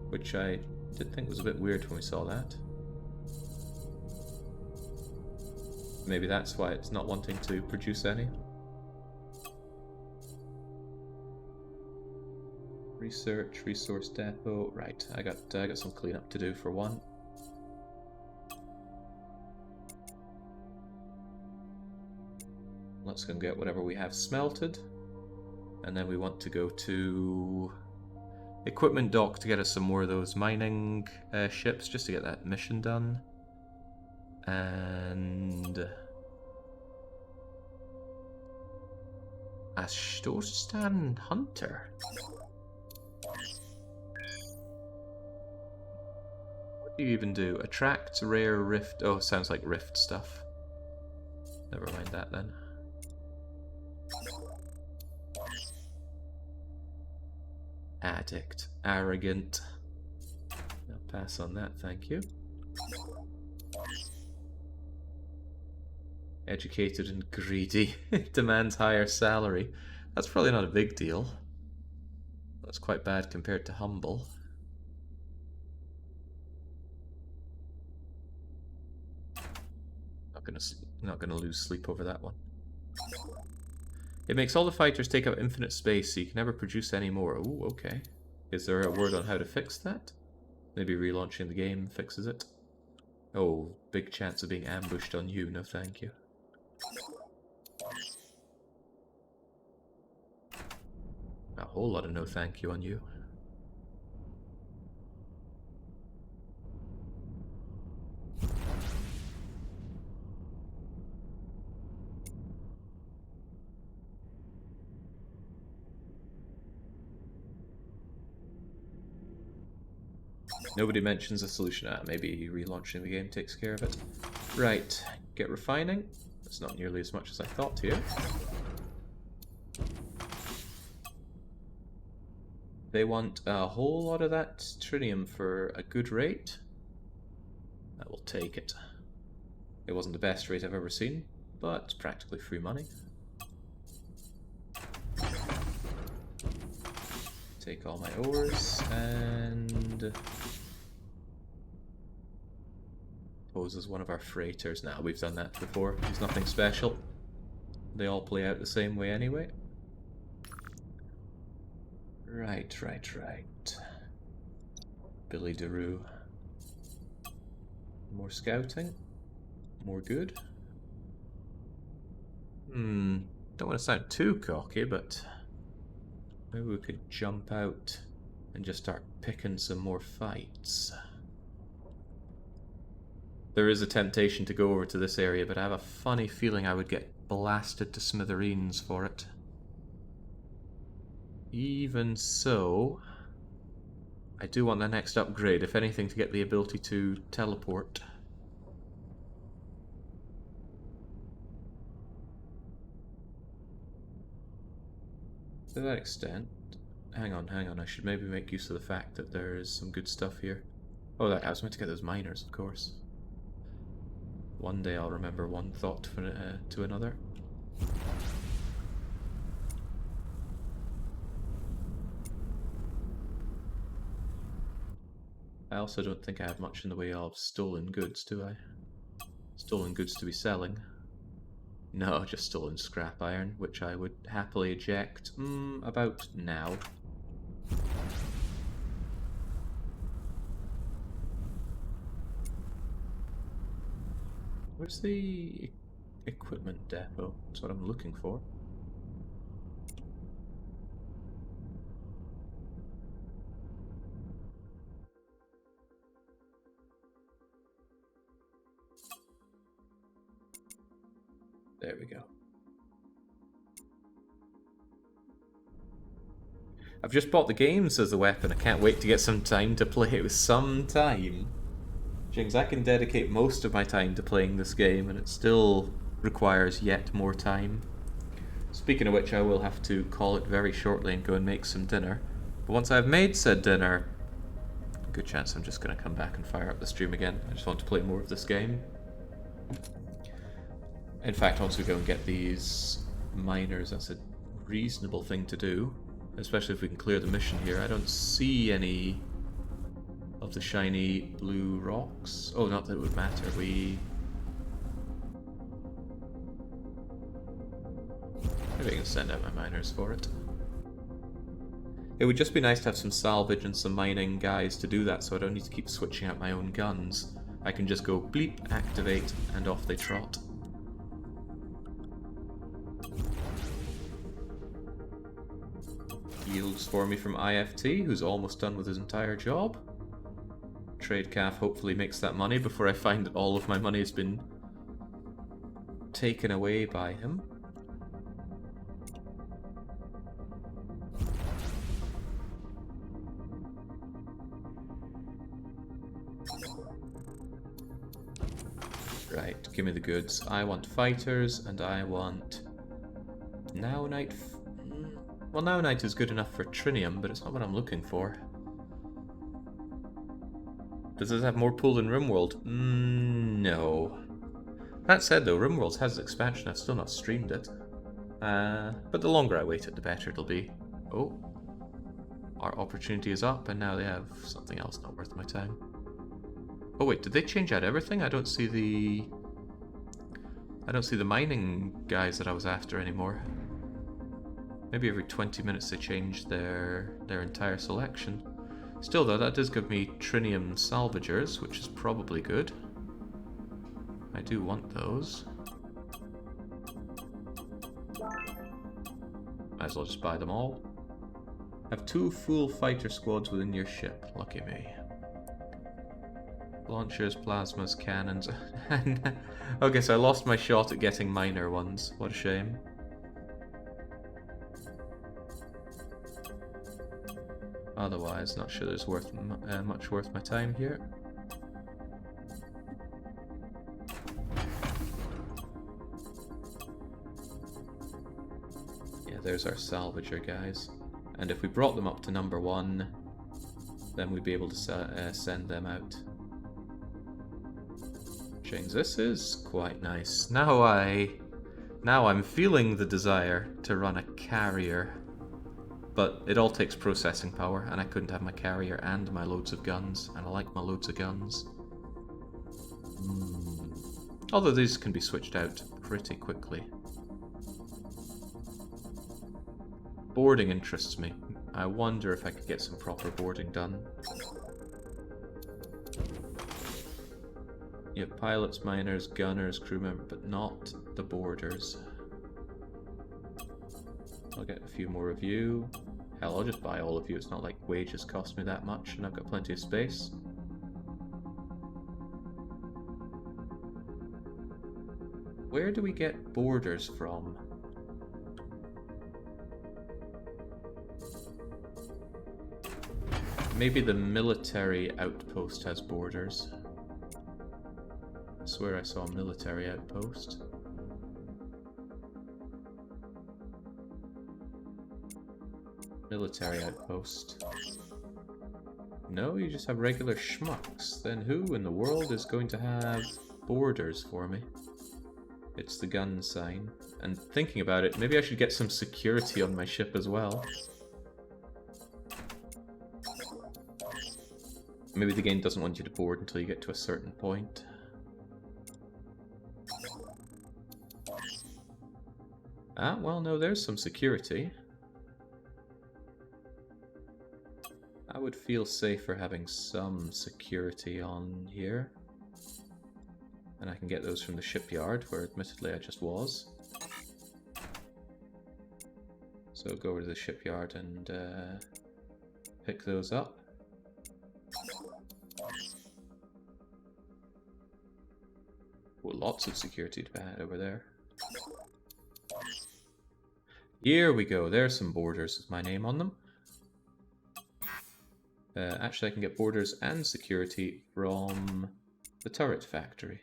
which I did think was a bit weird when we saw that. Maybe that's why it's not wanting to produce any. Research, resource depot. Right, I got some cleanup to do for one. Let's go and get whatever we have smelted. And then we want to go to equipment dock to get us some more of those mining ships, just to get that mission done. And Astostan Hunter. What do you even do? Attract rare rift. Oh, sounds like rift stuff. Never mind that then. Addict. Arrogant. I'll pass on that, thank you. Educated and greedy. Demands higher salary. That's probably not a big deal. That's quite bad compared to humble. Not gonna lose sleep over that one. It makes all the fighters take up infinite space, so you can never produce any more. Ooh, okay. Is there a word on how to fix that? Maybe relaunching the game fixes it. Oh, big chance of being ambushed on you. No, thank you. A whole lot of no thank you on you. Nobody mentions a solution. Maybe relaunching the game takes care of it. Right, get refining. That's not nearly as much as I thought here. They want a whole lot of that trinium for a good rate. I will take it. It wasn't the best rate I've ever seen, but it's practically free money. Take all my ores and pose as one of our freighters. Now, we've done that before. There's nothing special. They all play out the same way anyway. Right. Billy DeRue. More scouting. More good. Don't want to sound too cocky, but maybe we could jump out and just start picking some more fights. There is a temptation to go over to this area, but I have a funny feeling I would get blasted to smithereens for it. Even so, I do want the next upgrade, if anything, to get the ability to teleport. To that extent, hang on, I should maybe make use of the fact that there is some good stuff here. Oh, I was meant to get those miners, of course. One day I'll remember one thought to another. I also don't think I have much in the way of stolen goods, do I? Stolen goods to be selling. No, just stolen scrap iron, which I would happily eject about now. Where's the equipment depot? That's what I'm looking for. There we go. I've just bought the games as a weapon. I can't wait to get some time to play it with some time. Jings, I can dedicate most of my time to playing this game, and it still requires yet more time. Speaking of which, I will have to call it very shortly and go and make some dinner. But once I've made said dinner, good chance I'm just going to come back and fire up the stream again. I just want to play more of this game. In fact, once we go and get these miners, that's a reasonable thing to do. Especially if we can clear the mission here. I don't see any of the shiny blue rocks. Oh, not that it would matter. Maybe I can send out my miners for it. It would just be nice to have some salvage and some mining guys to do that, so I don't need to keep switching out my own guns. I can just go bleep, activate, and off they trot. Yields for me from IFT, who's almost done with his entire job. Trade calf hopefully makes that money before I find that all of my money has been taken away by him. Right, give me the goods. I want fighters, and I want Now Night. Well, Now Night is good enough for trinium, but it's not what I'm looking for. Does this have more pool than RimWorld? No. That said, though, RimWorld has its expansion. I've still not streamed it. But the longer I wait it, the better it'll be. Oh. Our opportunity is up, and now they have something else not worth my time. Oh wait, did they change out everything? I don't see the mining guys that I was after anymore. Maybe every 20 minutes they change their entire selection. Still though, that does give me trinium salvagers, which is probably good. I do want those. Might as well just buy them all. Have 2 full fighter squads within your ship. Lucky me. Launchers, plasmas, cannons. Okay, so I lost my shot at getting minor ones. What a shame. Otherwise, not sure there's much worth my time here. Yeah, there's our salvager guys. And if we brought them up to number 1, then we'd be able to send them out. This is quite nice. Now I'm feeling the desire to run a carrier. But it all takes processing power, and I couldn't have my carrier and my loads of guns, and I like my loads of guns. Although these can be switched out pretty quickly. Boarding interests me. I wonder if I could get some proper boarding done. You have pilots, miners, gunners, crew members, but not the boarders. I'll get a few more of you. Hell, I'll just buy all of you. It's not like wages cost me that much, and I've got plenty of space. Where do we get boarders from? Maybe the military outpost has borders. I swear I saw a military outpost. Military outpost. No, you just have regular schmucks. Then who in the world is going to have borders for me? It's the gun sign. And thinking about it, maybe I should get some security on my ship as well. Maybe the game doesn't want you to board until you get to a certain point. Ah, well, no, there's some security. I would feel safer having some security on here. And I can get those from the shipyard, where admittedly I just was. So go over to the shipyard and pick those up. Oh, lots of security to be had over there. Here we go, there's some borders with my name on them. Actually, I can get borders and security from the turret factory.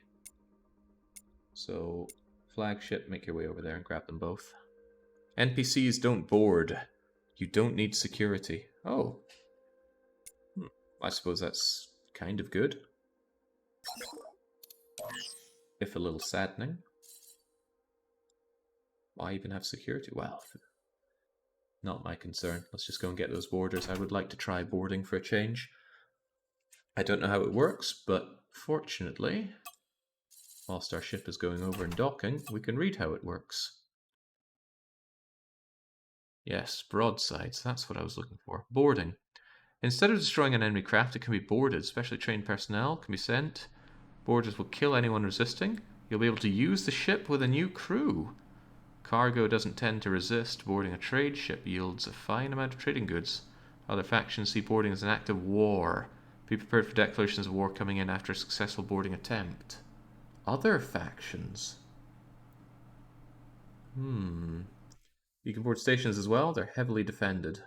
So, flagship, make your way over there and grab them both. NPCs don't board. You don't need security. Oh. I suppose that's kind of good. If a little saddening. Why even have security? Well, not my concern. Let's just go and get those borders. I would like to try boarding for a change. I don't know how it works, but fortunately, whilst our ship is going over and docking, we can read how it works. Yes, broadsides, that's what I was looking for. Boarding. Instead of destroying an enemy craft, it can be boarded. Specially trained personnel can be sent. Boarders will kill anyone resisting. You'll be able to use the ship with a new crew. Cargo doesn't tend to resist. Boarding a trade ship yields a fine amount of trading goods. Other factions see boarding as an act of war. Be prepared for declarations of war coming in after a successful boarding attempt. Other factions? You can board stations as well. They're heavily defended,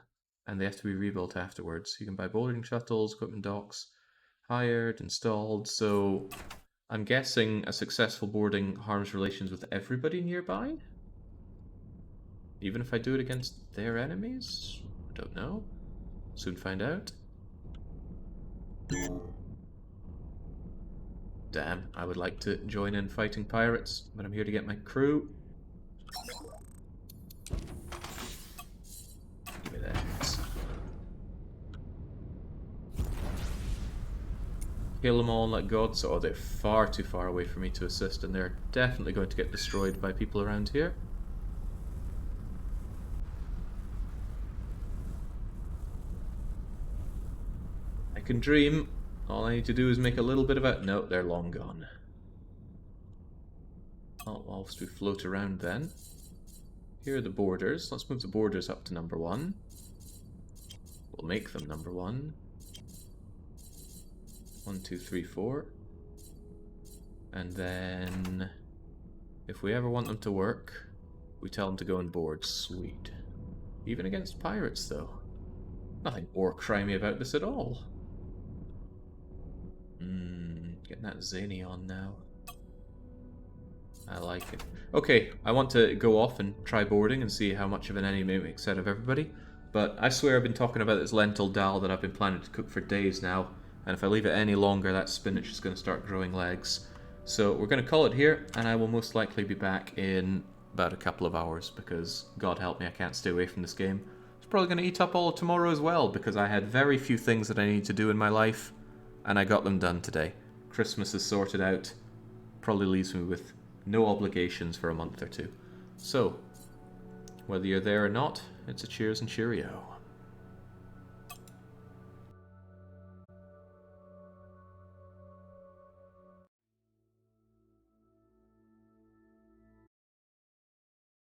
and they have to be rebuilt afterwards. You can buy boarding shuttles, equipment docks, hired, installed. So I'm guessing a successful boarding harms relations with everybody nearby? Even if I do it against their enemies? I don't know. Soon find out. Damn, I would like to join in fighting pirates, but I'm here to get my crew. Give me that. Kill them all like gods. Oh, they're far too far away for me to assist, and they're definitely going to get destroyed by people around here. I can dream. All I need to do is make a little bit of a... No, they're long gone. Well, whilst we float around then. Here are the borders. Let's move the borders up to number 1. We'll make them number 1. 1, 2, 3, 4. And then, if we ever want them to work, we tell them to go on board. Sweet. Even against pirates, though. Nothing war crimey about this at all. Getting that zany on now. I like it. Okay, I want to go off and try boarding and see how much of an enemy it makes out of everybody. But I swear I've been talking about this lentil dal that I've been planning to cook for days now. And if I leave it any longer, that spinach is going to start growing legs. So we're going to call it here, and I will most likely be back in about a couple of hours, because God help me, I can't stay away from this game. It's probably going to eat up all of tomorrow as well, because I had very few things that I need to do in my life, and I got them done today. Christmas is sorted out. Probably leaves me with no obligations for a month or two. So, whether you're there or not, it's a cheers and cheerio.